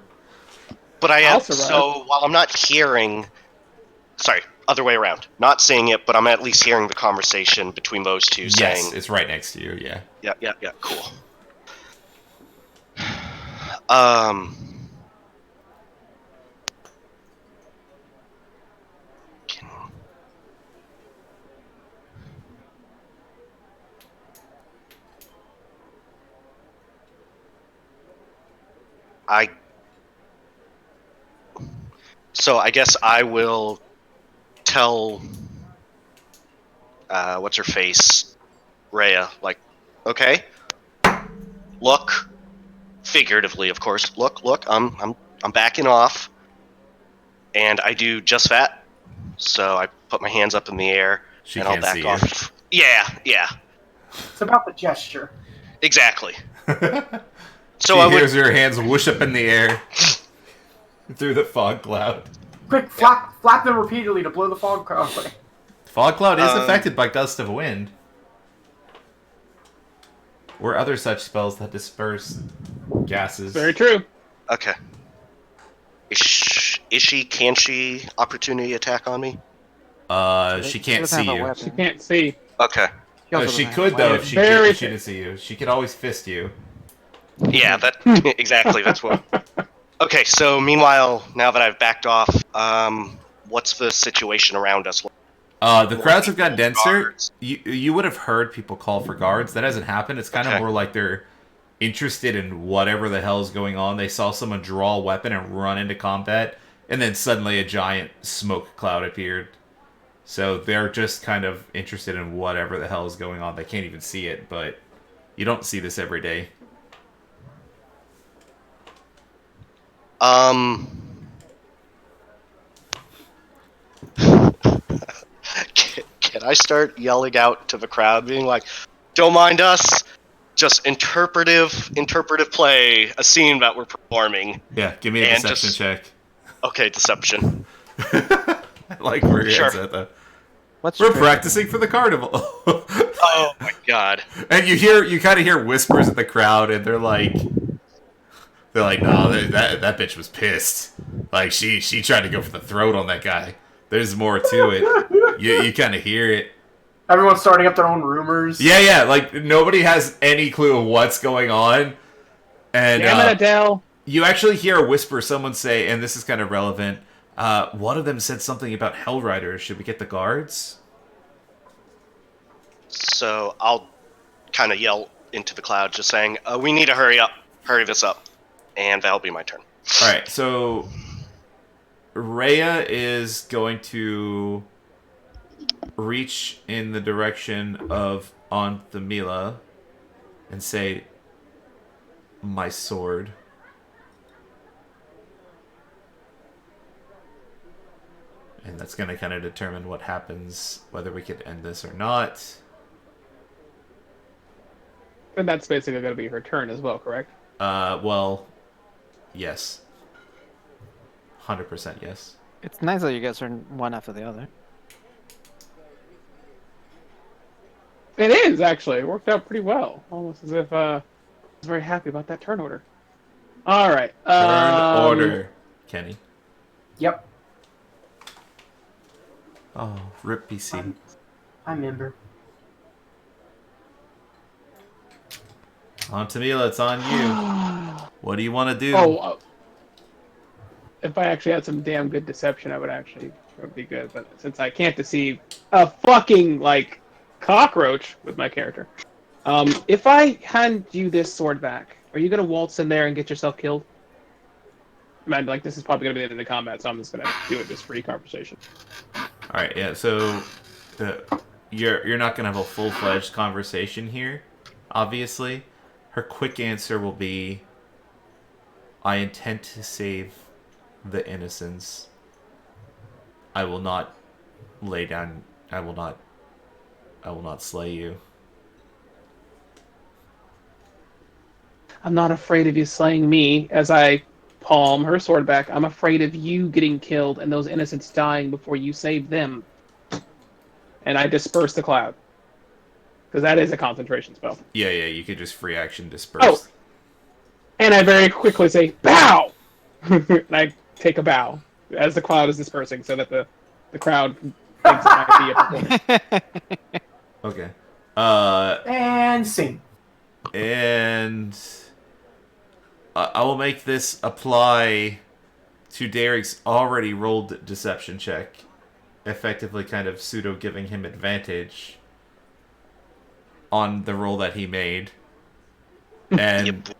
But I am I'll survive. so while I'm not hearing, sorry, other way around. Not seeing it, but I'm at least hearing the conversation between those two. Yes, saying, it's right next to you. Yeah. Yeah, cool. So I guess I will tell what's her face, Rhea, like, okay, look, figuratively, of course. Look, I'm backing off, and I do just that. So I put my hands up in the air, She and I'll can't back see you. off. Yeah, It's about the gesture. exactly. So So I would. hears your hands whoosh up in the air through the fog cloud. Quick, flap them repeatedly to blow the fog cloud away. Fog cloud is affected by gust of wind, or other such spells that disperse gases. Very true. Okay. Can she opportunity attack on me? She can't doesn't see have a you. weapon. She can't see. Okay. also She doesn't have could a though weapon. if she Very didn't see you. She could always fist you. Yeah, that exactly. That's what. Okay, so meanwhile, now that I've backed off, what's the situation around us? The crowds have gotten denser. Guards. You would have heard people call for guards. That hasn't happened. It's kind of Okay. more like they're interested in whatever the hell is going on. They saw someone draw a weapon and run into combat, and then suddenly a giant smoke cloud appeared. So they're just kind of interested in whatever the hell is going on. They can't even see it, but you don't see this every day. Can I start yelling out to the crowd, being like, "Don't mind us. just interpretive play a scene that we're performing. Yeah, give me a And deception just- check. Okay, deception. I like where your head's Sure. at, though. What's We're your practicing for the carnival. Oh my god. And you kind of hear whispers in the crowd, and they're like, no, that bitch was pissed. Like she tried to go for the throat on that guy. There's more to it. You kind of hear it. Everyone's starting up their own rumors. Yeah. Like nobody has any clue of what's going on. And Damn it, Adele. you actually hear a whisper. Someone say, and this is kind of relevant. One of them said something about Hell Riders. Should we get the guards? So I'll kind of yell into the cloud, just saying, "We need to hurry this up," and that'll be my turn. All right, so Rhea is going to reach in the direction of Anthamila and say, "My sword." And that's going to kind of determine what happens, whether we could end this or not. And that's basically going to be her turn as well, correct? Well, yes. 100% yes. It's nice that you guys are one after the other. It is, actually. It worked out pretty well. Almost as if I was very happy about that turn order. All right. Turn order, Kenny. Yep. Oh, rip PC. I remember. On Tamila, it's on you. What do you want to do? If I actually had some damn good deception, it would be good. But since I can't deceive a fucking, like, cockroach with my character. If I hand you this sword back, are you going to waltz in there and get yourself killed? Man, like, this is probably going to be the end of the combat, so I'm just going to do it just for conversation. All right, yeah. So, you're not gonna have a full-fledged conversation here, obviously. Her quick answer will be, "I intend to save the innocents. I will not lay down. I will not slay you." I'm not afraid of you slaying me as I palm her sword back. I'm afraid of you getting killed and those innocents dying before you save them. And I disperse the cloud. Because that is a concentration spell. Yeah. You could just free action disperse. Oh! And I very quickly say, bow! And I take a bow as the cloud is dispersing so that the crowd thinks it might be a performance. Okay. And scene. And I will make this apply to Derek's already rolled deception check, effectively kind of pseudo giving him advantage on the roll that he made. And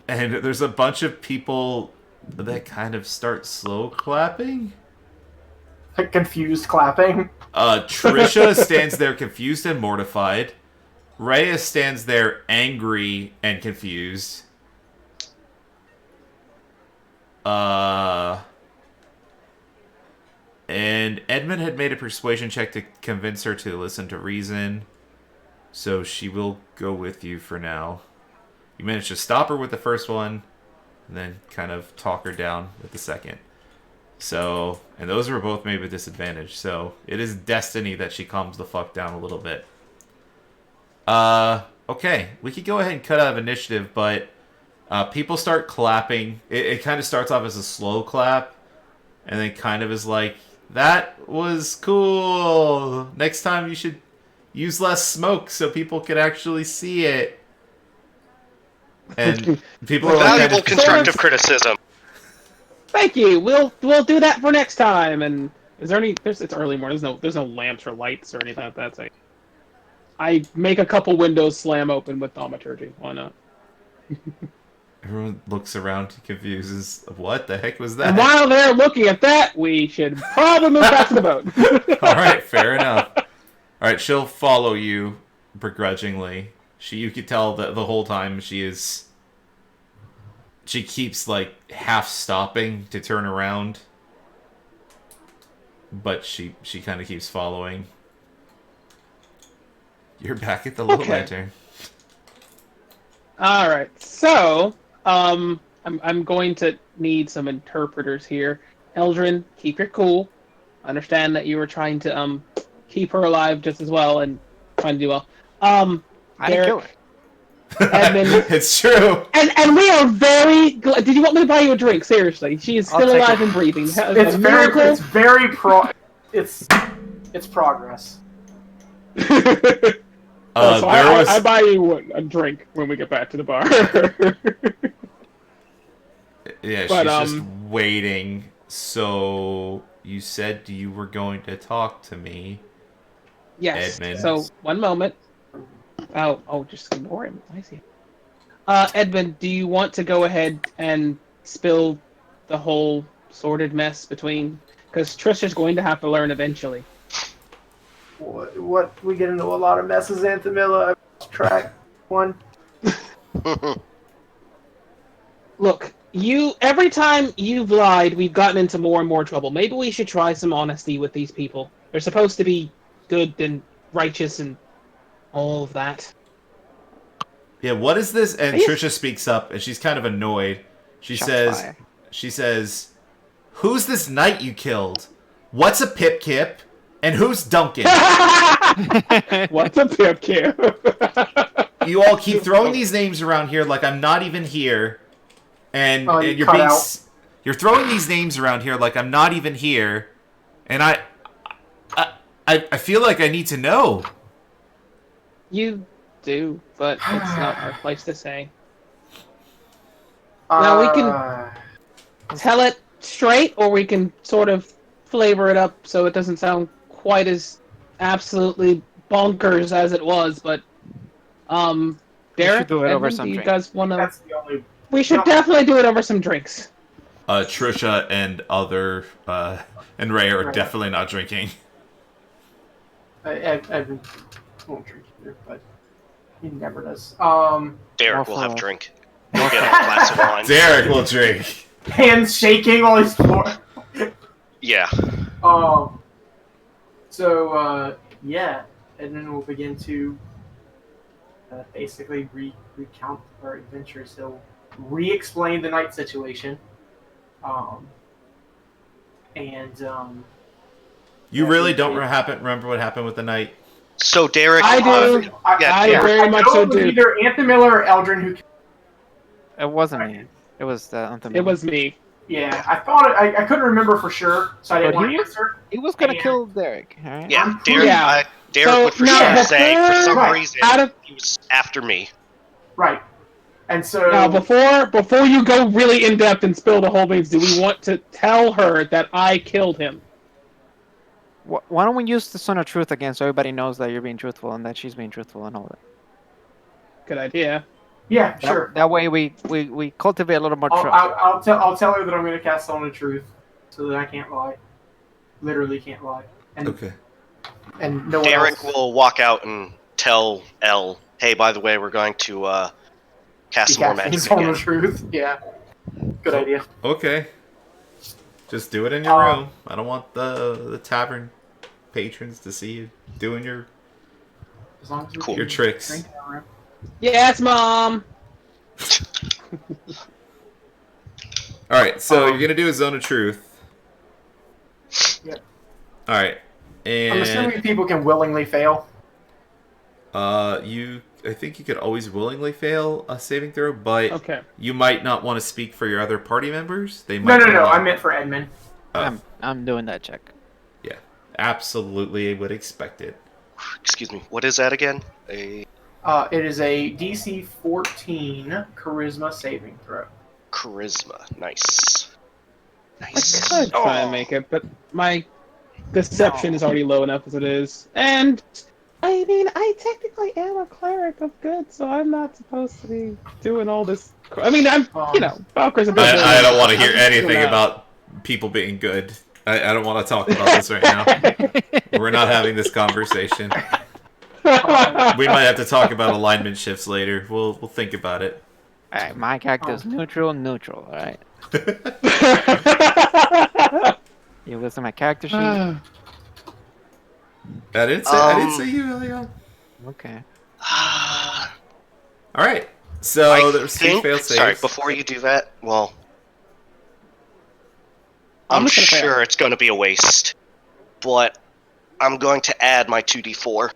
and there's a bunch of people that kind of start slow clapping. Like confused clapping. Trisha stands there confused and mortified. Rhea stands there angry and confused. And Edmund had made a persuasion check to convince her to listen to reason, so she will go with you for now. You managed to stop her with the first one, and then kind of talk her down with the second. So, and those were both made with disadvantage, so it is destiny that she calms the fuck down a little bit. Okay, we could go ahead and cut out of initiative, but people start clapping. It kind of starts off as a slow clap, and then kind of is like, "That was cool. Next time you should use less smoke so people could actually see it." And people are like, Valuable constructive criticism. Thank you. We'll do that for next time. And is there any? It's early morning. There's no lamps or lights or anything like that. So I make a couple windows slam open with thaumaturgy. Why not? Everyone looks around confused. What the heck was that? And while they're looking at that, we should probably move back to the boat. All right, fair enough. All right, she'll follow you begrudgingly. You could tell that the whole time she keeps like half stopping to turn around, but she kind of keeps following. You're back at the little lantern. All right. So, I'm going to need some interpreters here. Eldrin, keep your cool. Understand that you were trying to keep her alive just as well and trying to do well. I didn't kill her. Derek, Edmund, It's true. and we are very glad. Did you want me to buy you a drink? Seriously, she is I'll still take alive it. and breathing. It's A very, miracle. it's very it's progress. So There was I buy you a drink when we get back to the bar. yeah, but, she's just waiting. So you said you were going to talk to me. Yes. Edmund. So 1 moment. Oh, just ignore him. I see. Edmund, do you want to go ahead and spill the whole sordid mess between? Because Trisha's going to have to learn eventually. What we get into a lot of messes, Anthemilla. I lost track. One. Look, every time you've lied, we've gotten into more and more trouble. Maybe we should try some honesty with these people. They're supposed to be good and righteous and all of that. Yeah, what is this? And Yes. Trisha speaks up, and she's kind of annoyed. She Shots says, fired. "Who's this knight you killed? What's a pip kip? And who's Duncan? What's a pip kip? You all keep throwing these names around here like I'm not even here, and Oh, and you cut out. you're throwing these names around here like I'm not even here, and I feel like I need to know." You do, but it's not our place to say. Now we can tell it straight, or we can sort of flavor it up so it doesn't sound quite as absolutely bonkers as it was. But Derek, do it over Edmund, some do you drink. guys want to? That's the only. We should No. definitely do it over some drinks. Trisha and and Ray are Right. definitely not drinking. I won't drink either, but he never does. Derek will have a Awful. drink. We'll get a glass of wine. Derek will drink. Hands shaking while he's floor. Yeah. Yeah, Edmund will begin to basically recount our adventures. He'll re-explain the night situation. You really don't remember what happened with the knight? So Derek, I do. Yeah, I yeah. very much so it was do. either Anthemilla or Eldrin who. It wasn't me. It was the anthem. It was me. Yeah, I thought I couldn't remember for sure, so I didn't But want he to was- answer. He was gonna Yeah. kill Derek. All right. yeah, I'm Derek, Yeah. Derek So, would for now, sure say for some Right. reason he was after me. Right, and so Now, before you go really in depth and spill the whole beans, do we want to tell her that I killed him? Why don't we use the Son of Truth again, so everybody knows that you're being truthful and that she's being truthful and all that. Good idea. yeah, That, sure. that way we cultivate a little more trust. I'll tell her that I'm going to cast Stone of Truth, so that I can't lie. Literally can't lie. And Okay. and no one Derek else. will walk out and tell Elle, "Hey, by the way, we're going to cast some more Casting magic Stone again." of Truth. Yeah, good idea. Okay. Just do it in your Um, room. I don't want the tavern patrons to see you doing your As long as we Cool. can your tricks. drink in our room. Yes, Mom. All right, so you're gonna do a zone of truth. Yep. All right, I'm assuming and people can willingly fail. I think you could always willingly fail a saving throw, but Okay. you might not want to speak for your other party members. They No, might. no. I meant for Edmund. I'm doing that check. Yeah, absolutely would expect it. Excuse me. What is that again? It is a DC 14 Charisma saving throw. Charisma. Nice. I Nice. could try and make it, but my deception is already low enough as it is. And, I mean, I technically am a cleric of good, so I'm not supposed to be doing all this. I mean, Valkyrie's a bit. I don't want to hear I'm just anything gonna- about people being good. I don't want to talk about this right now. We're not having this conversation. We might have to talk about alignment shifts later. We'll think about it. All right, my character is neutral. All right. You listen to my character sheet. I didn't say you, Elio. Okay. All right. So there's two fail Sorry, saves. before you do that, well, I'm I'm just gonna fail. sure it's going to be a waste, but I'm going to add my 2d4.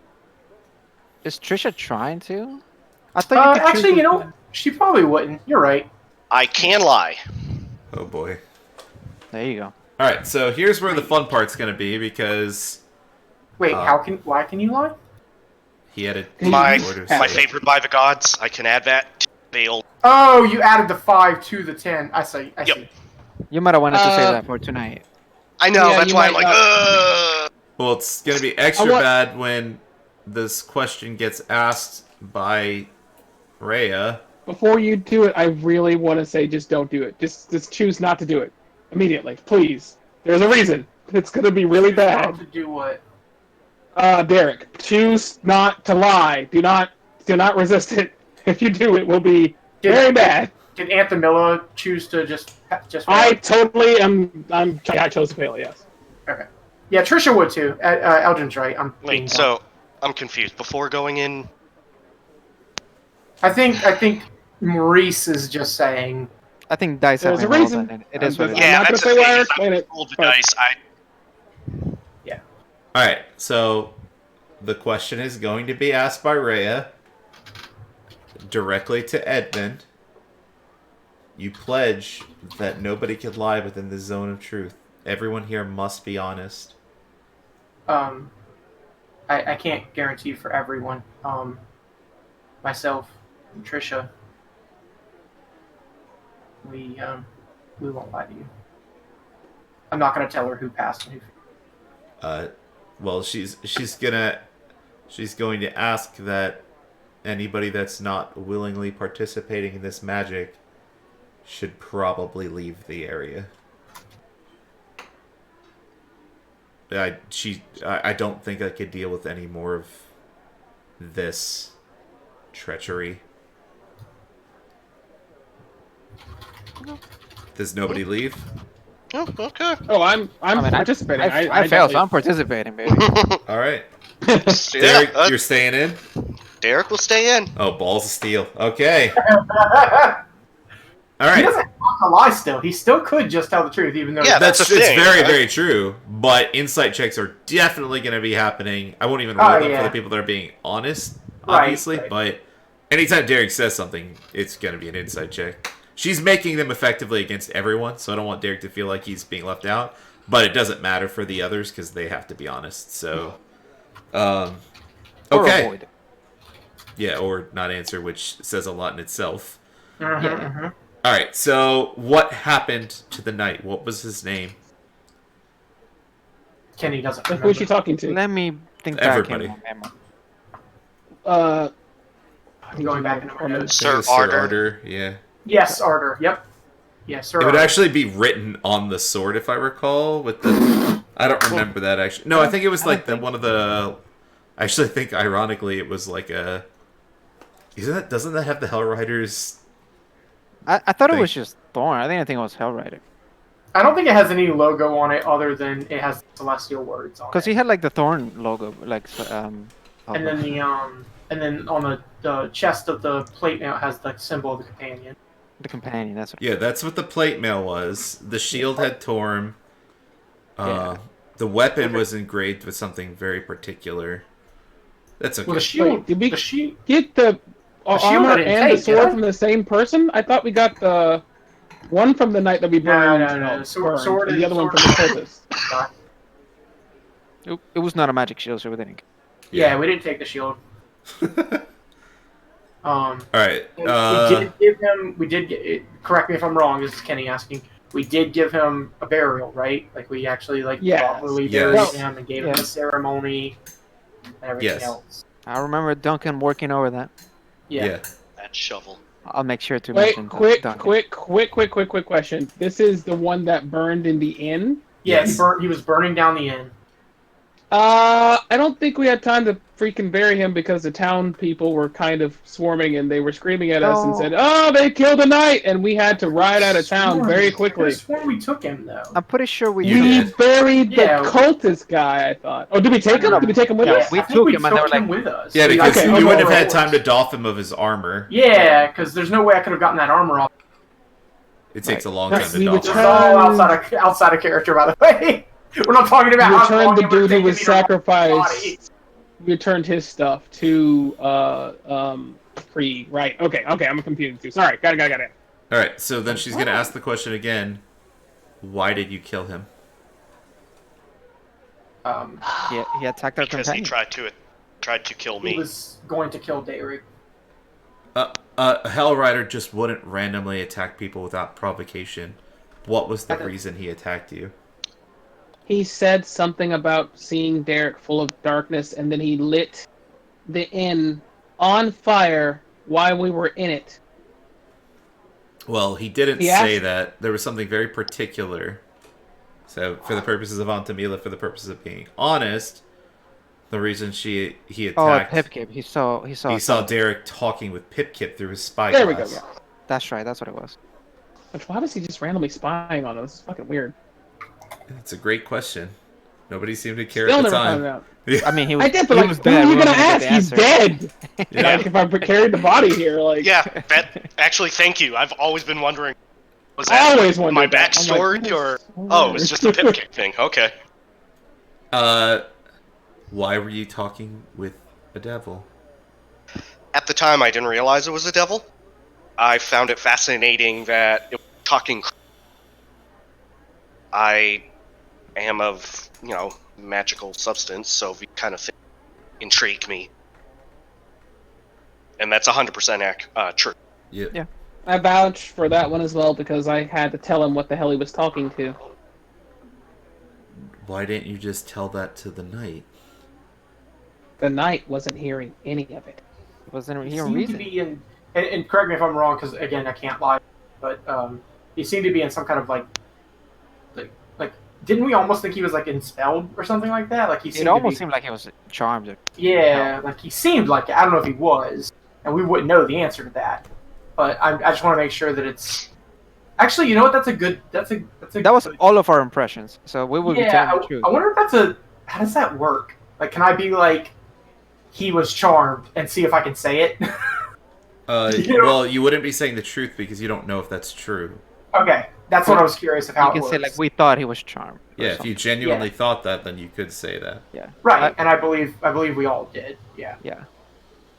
Is Trisha trying to? I thought you could choose Actually, you which know, one. she probably wouldn't. You're right. I can lie. Oh boy. There you go. All right, so here's where the fun part's gonna be because Wait, why can you lie? he had a My order my save. favored by the gods. I can add that. Failed. Oh, you added the 5 to the 10. I see. I Yep. see. You might have wanted to say that for tonight. I know. Yeah, that's you why I'm might like, not- Well, it's gonna be extra I want- bad when this question gets asked by Rhea. Before you do it, I really want to say just don't do it. Just choose not to do it immediately, please. There's a reason. It's gonna be really bad. To do what? Derek, choose not to lie. Do not resist it. If you do, it will be very bad. Did Anthamilla choose to just I fail? totally am. I chose to fail. Yes. Okay. Yeah, Trisha would too. Eldrin's right. I'm being wait. dumb. So I'm confused. Before going in, I think Maurice is just saying. I think dice have There's a been rolled, reason. and it is what it is. I'm not gonna that's say the why I thing, explain I it, rolled the but- dice. All right, so the question is going to be asked by Rhea directly to Edmund. You pledge that nobody can lie within the zone of truth. Everyone here must be honest. I can't guarantee for everyone. Myself and Trisha, we won't lie to you. I'm not gonna tell her who passed and who. Well, she's going to ask that anybody that's not willingly participating in this magic should probably leave the area. I don't think I could deal with any more of this treachery. Does nobody leave? Oh, okay. Oh, I'm I mean, participating. I failed, so I'm participating, baby. All right, Yeah, Derek, you're staying in. Derek will stay in. Oh, balls of steel. Okay. All He right. doesn't have to lie still. He still could just tell the truth, even though. Yeah, That's the it's thing, very right? very true. But insight checks are definitely going to be happening. I won't even roll them for yeah. the people that are being honest, Right, obviously. right. But anytime Derek says something, it's going to be an insight check. She's making them effectively against everyone, so I don't want Derek to feel like he's being left out. But it doesn't matter for the others because they have to be honest. So, Or okay, avoid. yeah, or not answer, which says a lot in itself. Mhm. All right, so what happened to the knight? What was his name? Kenny doesn't Who remember. is she talking to? Let me think Everybody. back in my memory. I'm going back into my I notes. think it was Sir Arder. Yeah. Yes, Arder. Yep. Yes, Sir It would Arder. actually be written on the sword, if I recall. With the, I don't remember that actually. No, I think it was like one of the. I actually think, ironically, it was like a. Doesn't that have the Hell Riders? I thought it thing. was just Thorn. I think it was Hellrider. I don't think it has any logo on it other than it has celestial words on it. Because he had like the Thorn logo, like And then and then on the chest of the plate now it has the symbol of the companion. the companion. That's what. Yeah, that's what the plate mail was. The shield had Torm. Yeah. The weapon was engraved with something very particular. That's okay. Well, the shield. Wait, did we the shield. get the The shield armor I didn't and the take, did sword I? from the same person? I thought we got the one from the night that we burned. no. Burned, and the other one from the cultist. It was not a magic shield, so we didn't. Yeah, we didn't take the shield. All right. We did give him. We did get. Correct me if I'm wrong. This is Kenny asking. We did give him a burial, right? Like we actually Yes. properly Yes. buried him and gave him Yes. a ceremony and everything Yes. else. I remember Duncan working over that. Yeah. That shovel. I'll make sure to Wait, mention quick Duncan. question. This is the one that burned in the inn. Yeah, Yes. he was burning down the inn. I don't think we had time to freaking bury him because the town people were kind of swarming and they were screaming at us and No. said, "Oh, they killed a knight!" And we had to ride out of town very I could have quickly. sworn we took him though. I'm pretty sure we You We did. buried the Yeah. cultist guy. I thought. Oh, did we take him? Did we take him with Yeah, us? we I think took we him and they were took him like- with us. Yeah, We- because Okay, you okay. wouldn't have had time to doff him of his armor. Yeah, because there's no way I could have gotten that armor off. It takes a long Yes, time to we doff This is him. returned- all outside of character, by the way. We're not talking about We how long returned the it would dude take who was me to walk his body. sacrificed. We returned his stuff to Krieg. Right. Okay. I'm confused too. Sorry. Got it. All right, so then she's gonna ask the question again. Why did you kill him? He attacked our Because he companion. tried to kill He me. was going to kill Derek. A Hell Rider just wouldn't randomly attack people without provocation. What was the reason he attacked you? He said something about seeing Derek full of darkness, and then he lit the inn on fire while we were in it. Well, he didn't He say asked- that. There was something very particular. So, for the purposes of Antamila, for the purposes of being honest, the reason he Oh, attacked... Pipkip. He saw. he saw Derek talking with Pipkip through his spy There we go. glass. Yeah. That's right. That's what it was. Which, why was he just randomly spying on us? This is fucking weird. It's a great question. Nobody seemed to care Still at the never time. found out. I mean, he was. I did, but he like, was who dead. are you We gonna wouldn't ask? get the He's answer. dead. Yeah. Like, if I carried the body here, like, Yeah, that actually. Thank you. I've always been wondering. Was that always wondered my that. I'm like, backstory, that is or so oh, it weird. was just a pip kick thing? Okay. Why were you talking with a devil? At the time, I didn't realize it was a devil. I found it fascinating that it was talking. I am of, magical substance, so the kind of thing intrigued me. And that's 100% true. Yeah. I vouch for that one as well because I had to tell him what the hell he was talking to. Why didn't you just tell that to the knight? The knight wasn't hearing any of it. Wasn't He he a seemed to reason? be in, and correct me if I'm wrong, because again I can't lie, but he seemed to be in some kind of like, didn't we almost think he was like expelled or something like that? Like he seemed It almost to be, seemed like he was charmed. yeah, like he seemed like it. I don't know if he was, and we wouldn't know the answer to that. But I just want to make sure that it's actually, you know what? That's a good. That's a. That was all of our impressions, so we will be Yeah, telling the truth. I wonder if that's a. How does that work? Like, can I be like, he was charmed, and see if I can say it? You know- Well, you wouldn't be saying the truth because you don't know if that's true. Okay, that's what I was curious of how You it can works. say like we thought he was charmed. or Yeah, if you something. genuinely thought that, then you could say that. Yeah. Right, and I believe we all did. Yeah. Yeah.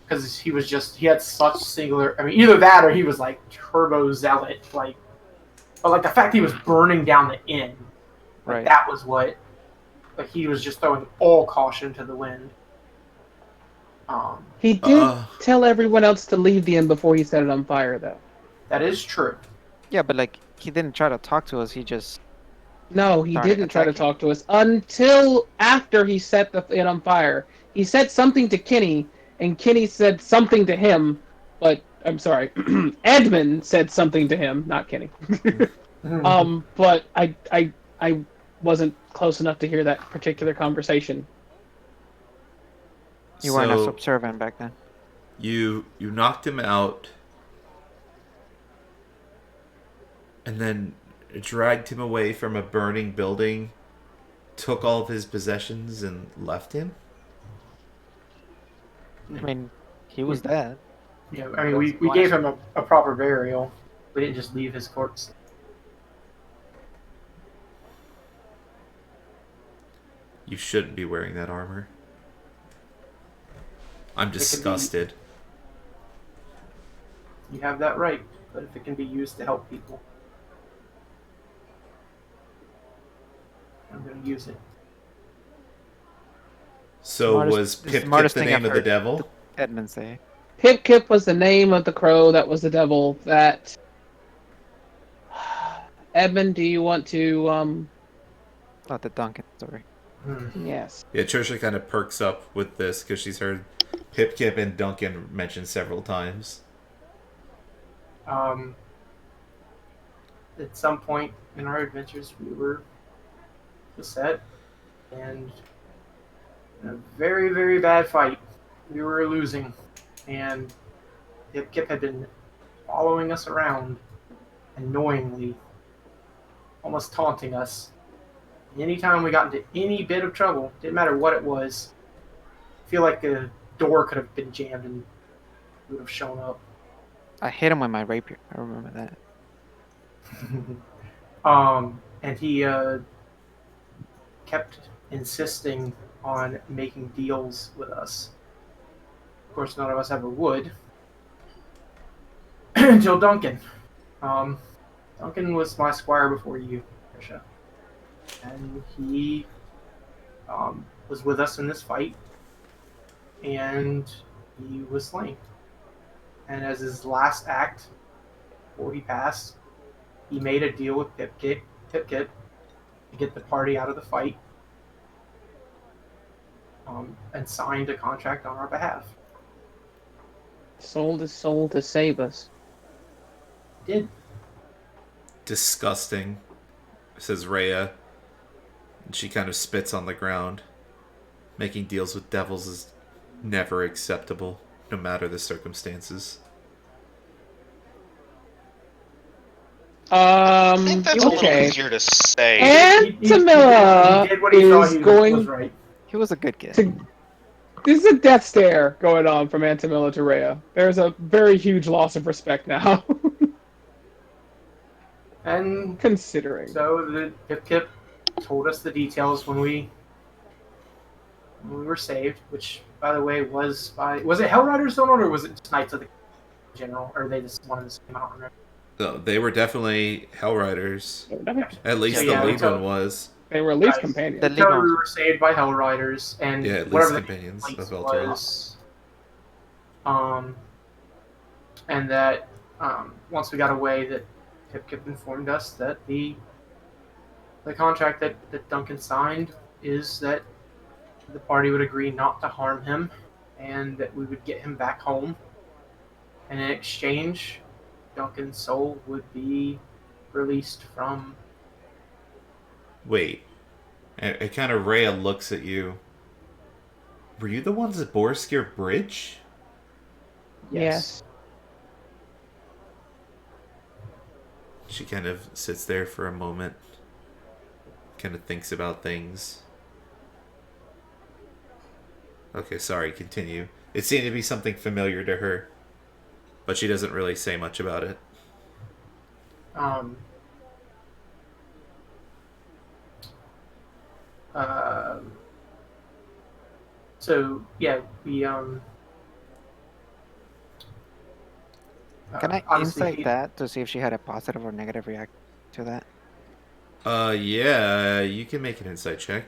Because he had such singular. I mean, either that or he was like turbo zealot, like. But like the fact he was burning down the inn, like Right. that was what. Like he was just throwing all caution to the wind. He did Uh. tell everyone else to leave the inn before he set it on fire, though. That is true. Yeah, but like he didn't try to talk to us. He just. No, he Started didn't try to attacking. talk to us until after he set the inn on fire. He said something to Kenny, and Kenny said something to him, but I'm sorry, Edmund said something to him, not Kenny. But I wasn't close enough to hear that particular conversation. You weren't as So, observant back then. you knocked him out, and then dragged him away from a burning building, took all of his possessions, and left him? I mean, he was dead. Yeah, I mean, we gave him a proper burial. We didn't just leave his corpse. You shouldn't be wearing that armor. I'm could be- disgusted. You have that right, but if it can be used to help people, I'm going to use it. So Smartest- was the Pip smartest the thing name I've of the heard. devil? Edmund say. Pip Kip was the name of the crow that was the devil that... Edmund, do you want to, Not the Duncan story. yes. Yeah, Trisha kind of perks up with this because she's heard Pip, Kip, and Duncan mentioned several times. At some point in our adventures, we were beset, and in a very, very bad fight. We were losing, and Kip had been following us around, annoyingly, almost taunting us. Anytime we got into any bit of trouble, didn't matter what it was, I feel like the door could have been jammed and he would have shown up. I hit him with my rapier. I remember that. And he kept insisting on making deals with us. Of course, none of us ever would. Until Duncan. Duncan was my squire before you, Trisha. And he was with us in this fight. And he was slain. And as his last act, before he passed, he made a deal with Pipkit to get the party out of the fight. And signed a contract on our behalf. Sold his soul to save us. Did. Disgusting, says Rhea. And she kind of spits on the ground. Making deals with devils is never acceptable, no matter the circumstances. I think that's a little Okay. easier to say. And He Tamila did what he thought is he was going right. He was a good kid. to. This is a death stare going on from Antamilla to Rhea. There's a very huge loss of respect now. And Considering. so the Pip told us the details when we were saved, which, by the way, was it Hellriders Zone or was it just Knights of the General? Or they just wanted to come out? Remember? No, they were definitely Hellriders. At least So, the yeah, lead so- one was. They were at least Guys, companions. The So we Legons. were saved by Hellriders, and Yeah, at least whatever the companions of place Elturel. was, and that once we got away, that Kip informed us that the contract that Duncan signed is that the party would agree not to harm him, and that we would get him back home, and in exchange, Duncan's soul would be released from. Wait. It kind of Rhea looks at you. Were you the ones at Borskir Bridge? Yes. She kind of sits there for a moment. Kind of thinks about things. Okay, sorry, continue. It seemed to be something familiar to her. But she doesn't really say much about it. So yeah, we Can I obviously insight that to see if she had a positive or negative reaction to that? Yeah, you can make an insight check.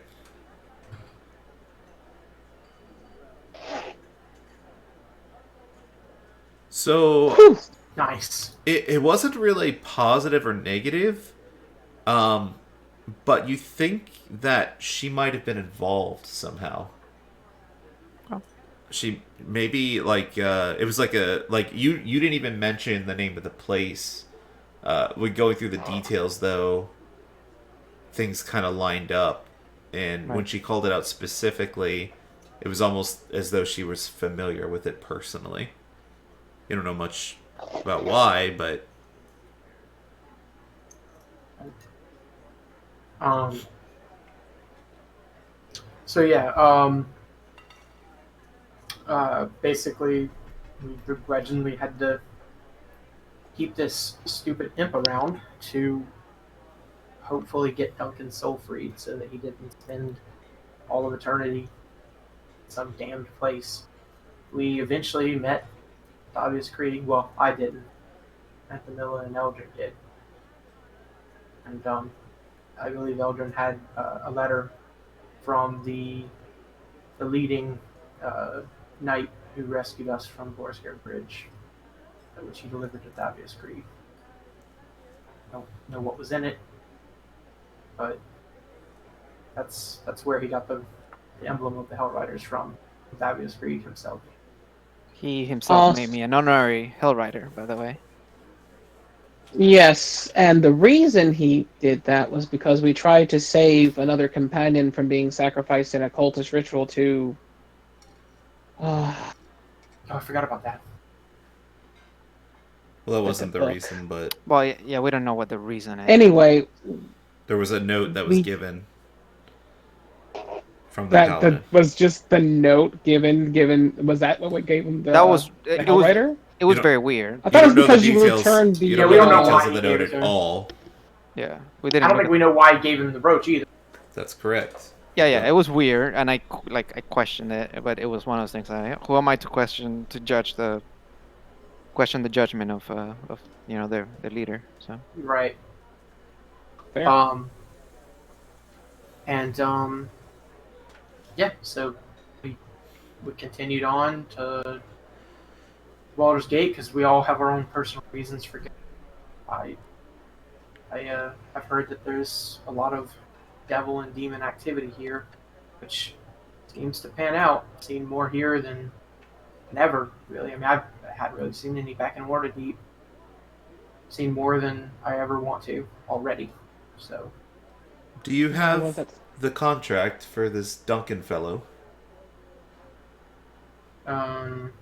So, Nice. it wasn't really positive or negative, but you think that she might have been involved somehow. Oh. She maybe it was like you didn't even mention the name of the place. When going through the details though, things kind of lined up, and when Right. she called it out specifically, it was almost as though she was familiar with it personally. You don't know much about why, but So yeah, basically, we begrudgingly had to keep this stupid imp around to hopefully get Duncan's soul freed, so that he didn't spend all of eternity in some damned place. We eventually met Davius Creed. Well, I didn't. Anthemilla and Eldrin did, and I believe Eldrin had a letter from the leading knight who rescued us from Borskir Bridge, which he delivered to Davius Creed. Don't know what was in it, but that's where he got the emblem of the Hellriders from, Davius Creed himself. He himself Oh. made me an honorary Hellrider, by the way. Yes, and the reason he did that was because we tried to save another companion from being sacrificed in a cultist ritual to. Uh, Oh, I forgot about that. Well, that Like the wasn't the book. reason, but Well, yeah, we don't know what the reason is. Anyway, there was a note that was we given from the that paladin. was just the note given. Was that what we gave him That was the it. Was Hellrider? it You was don't very weird. I you thought it don't was know the because you details. returned the. You Yeah, don't we know don't the know details why of he the gave note it at to him. all. Yeah, we I didn't don't make think it. we know why he gave him the roach either. That's correct. Yeah, it was weird, and I questioned it, but it was one of those things. Who am I to question the judgment of their leader? So Right. Fair. Um. And yeah. So we we continued on to Baldur's Gate because we all have our own personal reasons for. I have heard that there's a lot of devil and demon activity here, which seems to pan out. I've seen more here than ever, really. I mean, I hadn't really seen any back in Waterdeep. Seen more than I ever want to already. So, Do you Yeah, well, have the contract for this Duncan fellow? um,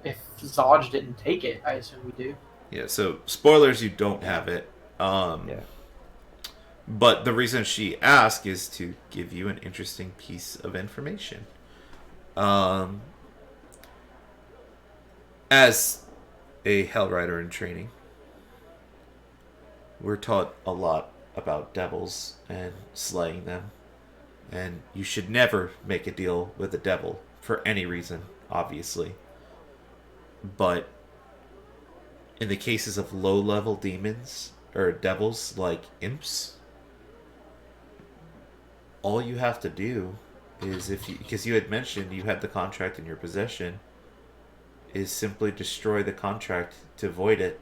if Zodge didn't take it, I assume we do. Yeah, so spoilers, you don't have it. yeah, But the reason she asked is to give you an interesting piece of information. Um, as a Hellrider in training, we're taught a lot about devils and slaying them. And you should never make a deal with the devil for any reason, obviously. But in the cases of low-level demons or devils like imps, all you have to do is because you had mentioned you had the contract in your possession, is simply destroy the contract to void it.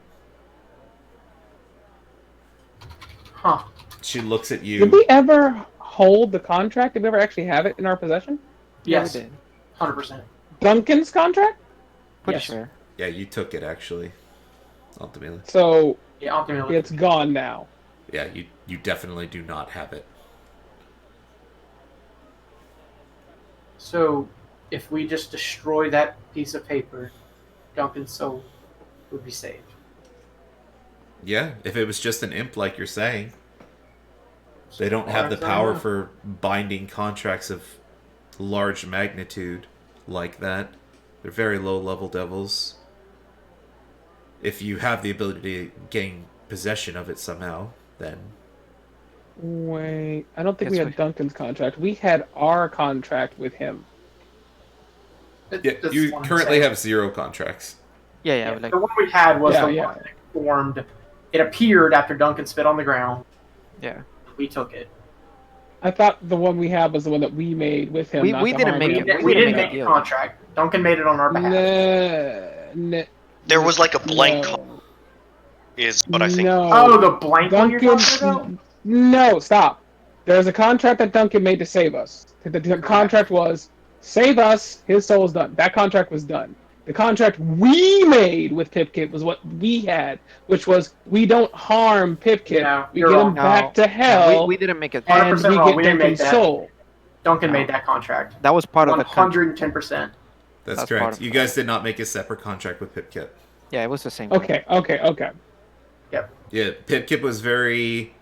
Huh. She looks at Did you. we ever hold the contract? Did we ever actually have it in our possession? yeah, we Yes. did. 100%. Duncan's contract? Pretty Yes. sure. Yeah, you took it actually. Ultimately, So Yeah, ultimately. it's gone now. yeah, you definitely do not have it. So, if we just destroy that piece of paper, Duncan's soul would be saved. Yeah, if it was just an imp like you're saying, they don't As have far the as I power know. for binding contracts of large magnitude like that. They're very low-level devils. If you have the ability to gain possession of it somehow, then Wait, I don't think we Yes, had Duncan's contract. We had our contract with him. yeah, That's you what I'm currently saying. have 0 contracts. Yeah, Yeah, like the one we had was Yeah, the yeah. one that formed. It appeared after Duncan spit on the ground. yeah. We took it. I thought the one we had was the one that we made with him, We- not we to didn't harm make him. it- We didn't didn't make make a a deal. contract. Duncan made it on our behalf. There was like a blank No. is what I think. No. Oh, the blank one you're Duncan. talking about? No, stop. There's a contract that Duncan made to save us. The contract was save us. His soul's done. That contract was done. The contract we made with Pipkit was what we had, which was we don't harm Pipkit. No, We you're get him wrong. back to No, hell, we didn't make it. and 100% we wrong. get We didn't make Duncan's that. soul. Duncan No. made that contract. That was part of the contract. 110%. That's That's part correct. of You it. guys did not make a separate contract with Pipkit. Yeah, it was the same thing. Okay. Yep. Yeah, Pipkit was very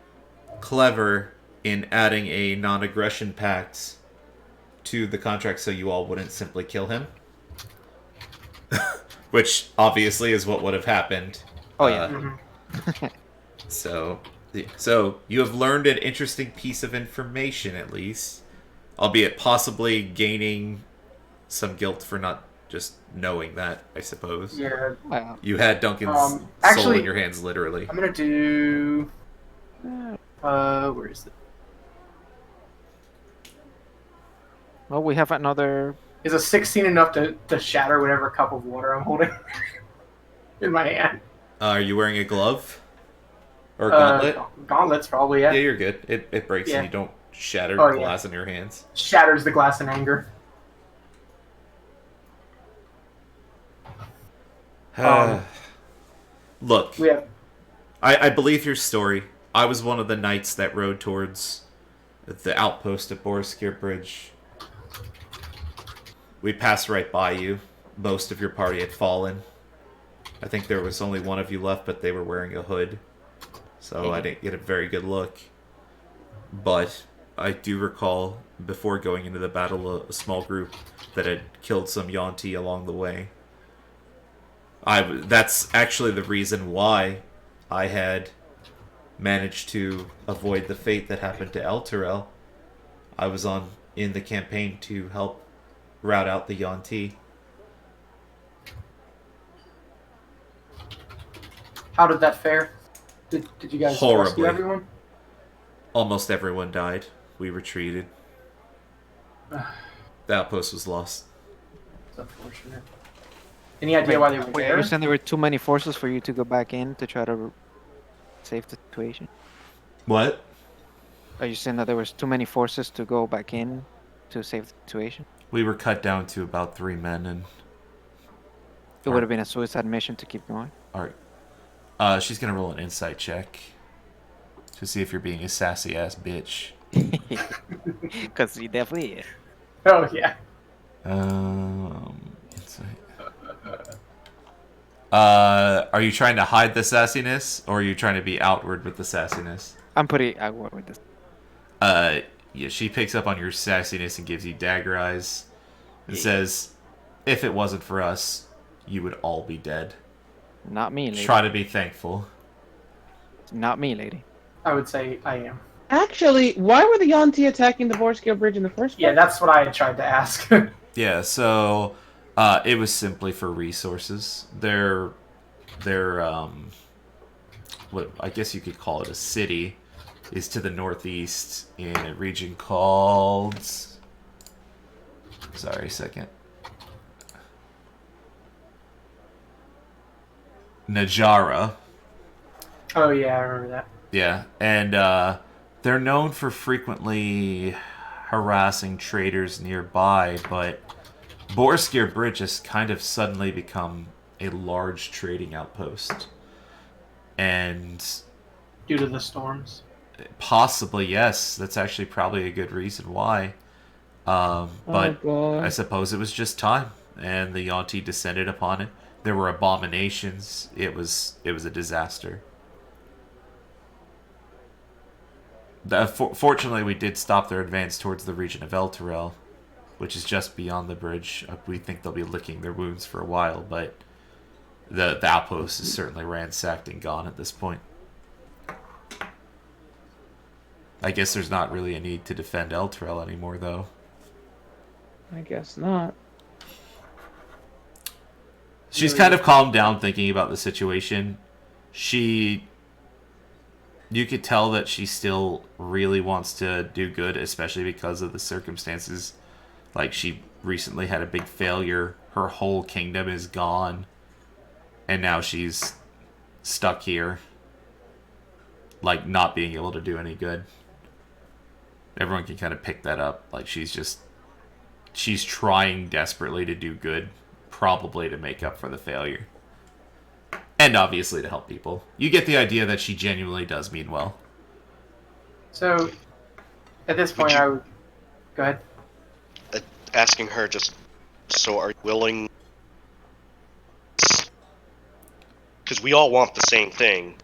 clever in adding a non-aggression pact to the contract so you all wouldn't simply kill him. Which obviously is what would have happened. Oh yeah. Mhm. So you have learned an interesting piece of information at least, albeit possibly gaining some guilt for not just knowing that, I suppose. Yeah. Well, You had Duncan's soul actually- in your hands, literally. I'm gonna do. Where is it? well, we have another. Is a 16 enough to shatter whatever cup of water I'm holding in my hand? Are you wearing a glove? Or a gauntlet? Gauntlets, probably, Yeah, yeah. you're good. It breaks Yeah. and you don't shatter Oh, yeah. glass in your hands. Shatters the glass in anger. Look, We have. I believe your story. I was one of the knights that rode towards the outpost at Boriskir Bridge. We passed right by you. Most of your party had fallen. I think there was only one of you left, but they were wearing a hood. So I didn't get a very good look. But I do recall, before going into the battle, a small group that had killed some Yonti along the way. That's actually the reason why I had managed to avoid the fate that happened to Elturel. I was in the campaign to help rout out the Yonti. How did that fare? Did you guys rescue Horribly. everyone? Almost everyone died. We retreated. The outpost was lost. It's unfortunate. Any idea why they were Wait, there? you're saying there were too many forces for you to go back in to try to save the situation? What? Are you saying that there was too many forces to go back in to save the situation? We were cut down to about 3 men, and It would have been a suicide mission to keep going. she's gonna roll an insight check to see if you're being a sassy ass bitch. Because he definitely is. Oh yeah. Insight. Are you trying to hide the sassiness, or are you trying to be outward with the sassiness? I'm pretty outward with this. Yeah, she picks up on your sassiness and gives you dagger eyes and says, if it wasn't for us, you would all be dead. Not me, lady. Try to be thankful. Not me, lady. I would say I am. Actually, why were the Yonti attacking the Vorskil Bridge in the first place? Yeah, that's what I had tried to ask. Yeah, so it was simply for resources. Their what I guess you could call it a city is to the northeast in a region called, sorry, a second, Najara. Oh yeah, I remember that. Yeah, and they're known for frequently harassing traders nearby, but Boriskir Bridge has kind of suddenly become a large trading outpost. And Due to the storms. possibly, yes, that's actually probably a good reason why. But God. I suppose it was just time, and the Yonti descended upon it. There were abominations. It was a disaster. Fortunately, we did stop their advance towards the region of Elturel, which is just beyond the bridge. We think they'll be licking their wounds for a while, but the outpost is certainly ransacked and gone at this point. I guess there's not really a need to defend Elturel anymore, though. I guess not. She's kind of calmed down thinking about the situation. You could tell that she still really wants to do good, especially because of the circumstances. Like, she recently had a big failure. Her whole kingdom is gone. And now she's stuck here. Like, not being able to do any good. Everyone can kind of pick that up. Like, she's trying desperately to do good. Probably to make up for the failure. And obviously to help people. You get the idea that she genuinely does mean well. So, at this point, I would go ahead. Asking her just, so are you willing? Because we all want the same thing.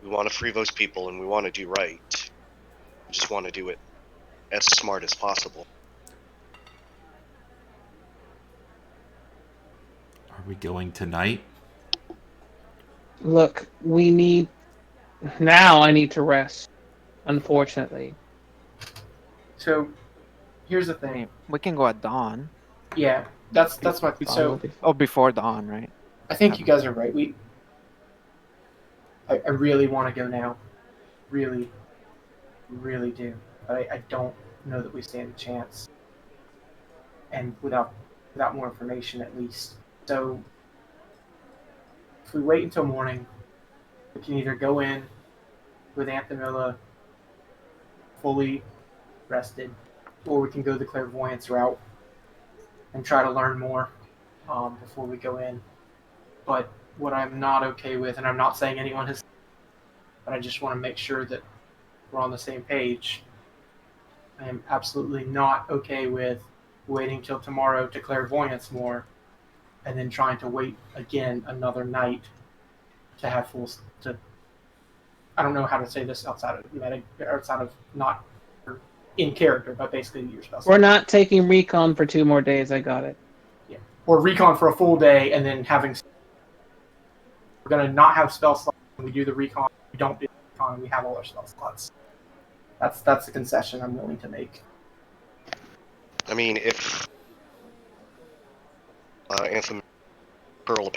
We want to free those people and we want to do right. We just want to do it as smart as possible. Are we going tonight? Look, we need... Now I need to rest, unfortunately. So, here's the I thing. mean, we can go at dawn. Yeah, that's my. So, Oh, before dawn, right? I think you guys are right. I really want to go now. Really, really do. But I don't know that we stand a chance. And without more information, at least. So, if we wait until morning, we can either go in with Anthamilla fully rested, or we can go the clairvoyance route and try to learn more before we go in. But what I'm not okay with, and I'm not saying anyone has, but I just want to make sure that we're on the same page. I am absolutely not okay with waiting till tomorrow to clairvoyance more, and then trying to wait again another night to have full to. I don't know how to say this outside of outside of not in character, but basically your spell. We're not taking recon for 2 more days. I got it. Yeah, or recon for a full day, and then having. We're gonna not have spell slots when we do the recon. We don't do the recon, and we have all our spell slots. That's the concession I'm willing to make. I mean, if Anthem Pearl,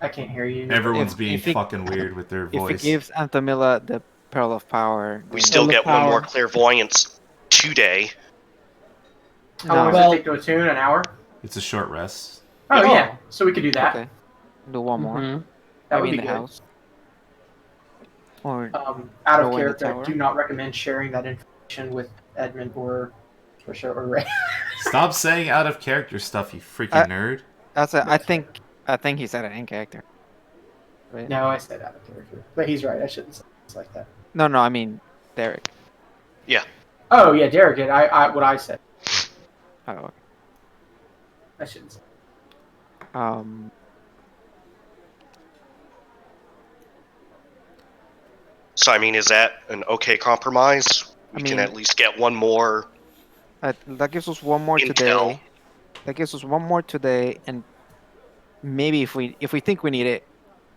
I can't hear you. Everyone's If- being if it- fucking weird with their If it voice. gives Anthemilla the Pearl of Power, we then- still Pearl of get one more Power. clairvoyance today. How long No. does Well- it take to attune? An hour? It's a short rest. Oh, Oh. yeah, so we could do that. Okay. Do one more. Mhm. That would Maybe be in the good. house. Or Out Go of in the character, I tower. do not recommend sharing that information with Edmund or Trisha or Ray. Stop saying out of character stuff, you freaking I- nerd. that's a, I think he said it in character. Right? No, I said out of character, but he's right. I shouldn't say things like that. No, I mean Derek. Oh yeah, Derek did. I what I said. Oh, okay. I shouldn't say. So I mean, is that an okay compromise? We can mean- at least get one more. That gives us one more Intel. today. That gives us one more today, and maybe if we think we need it,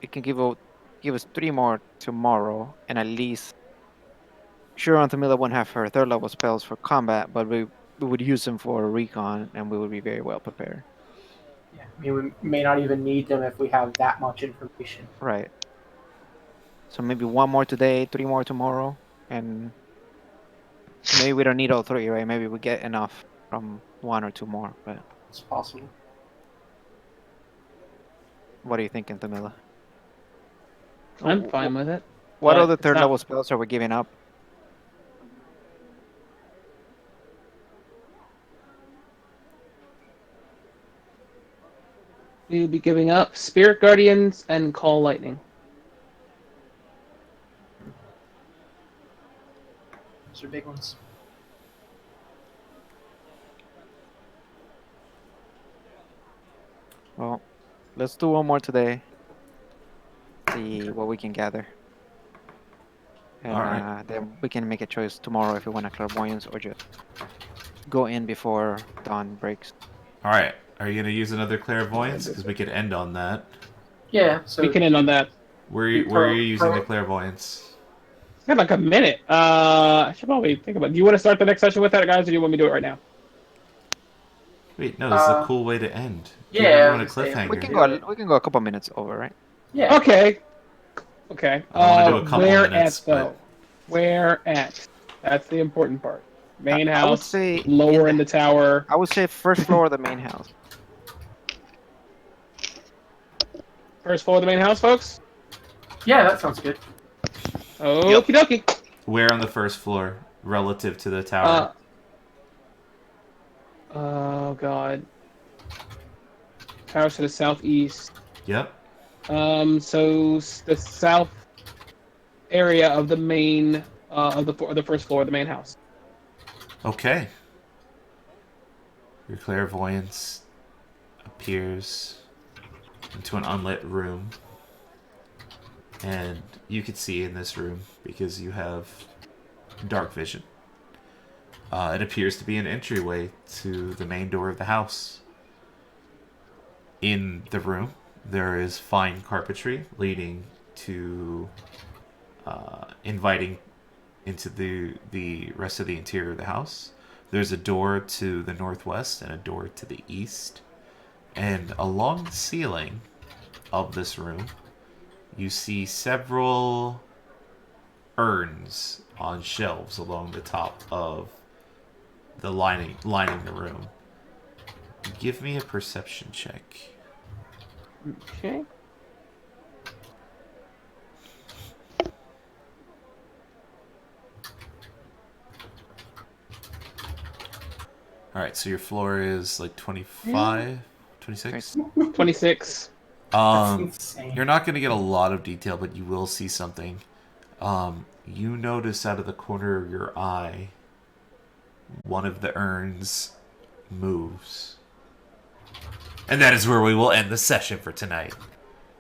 it can give us 3 more tomorrow, and at least. Sure, Anthemilla won't have her 3rd level spells for combat, but we would use them for recon, and we would be very well prepared. Yeah, I mean, we may not even need them if we have that much information. Right. So maybe 1 more today, 3 more tomorrow, and maybe we don't need all 3, right? Maybe we get enough from 1 or 2 more. But It's possible. what are you thinking, Tamila? I'm fine with it. What But other it's 3rd not- level spells are we giving up? We'll be giving up Spirit Guardians and Call Lightning. Those are big ones. Well, let's do 1 more today. See what we can gather. And Alright. then we can make a choice tomorrow if we want a clairvoyance or just go in before dawn breaks. All right. Are you gonna use another clairvoyance? Because we could end on that. Yeah, so We can end on that. Where are you using the clairvoyance? It's got like a minute. I should probably think about. Do you want to start the next session with that, guys, or do you want me to do it right now? Wait, no. This is a Uh, cool way to end. Give yeah, everyone a I was saying, cliffhanger. We can go a couple minutes over, right? yeah. Okay. Okay. I wanna do a couple where minutes, at though? Where at? That's the important part. Main I would house. say Lower in the tower. I would say first floor of the main house. First floor of the main house, folks. Yeah, that sounds good. Okie dokie. Where on the first floor relative to the tower? Oh god. Tower's to the southeast. Yep. So the south area of the main of the first floor of the main house. Okay. Your clairvoyance appears into an unlit room. And you can see in this room because you have dark vision. It appears to be an entryway to the main door of the house. In the room, there is fine carpentry leading to inviting into the rest of the interior of the house. There's a door to the northwest and a door to the east. And along the ceiling of this room, you see several urns on shelves along the top of the lining the room. Give me a perception check. Okay. Alright, so your floor is like 25, 26? 26. That's insane. You're not going to get a lot of detail, but you will see something. You notice out of the corner of your eye, one of the urns moves. And that is where we will end the session for tonight.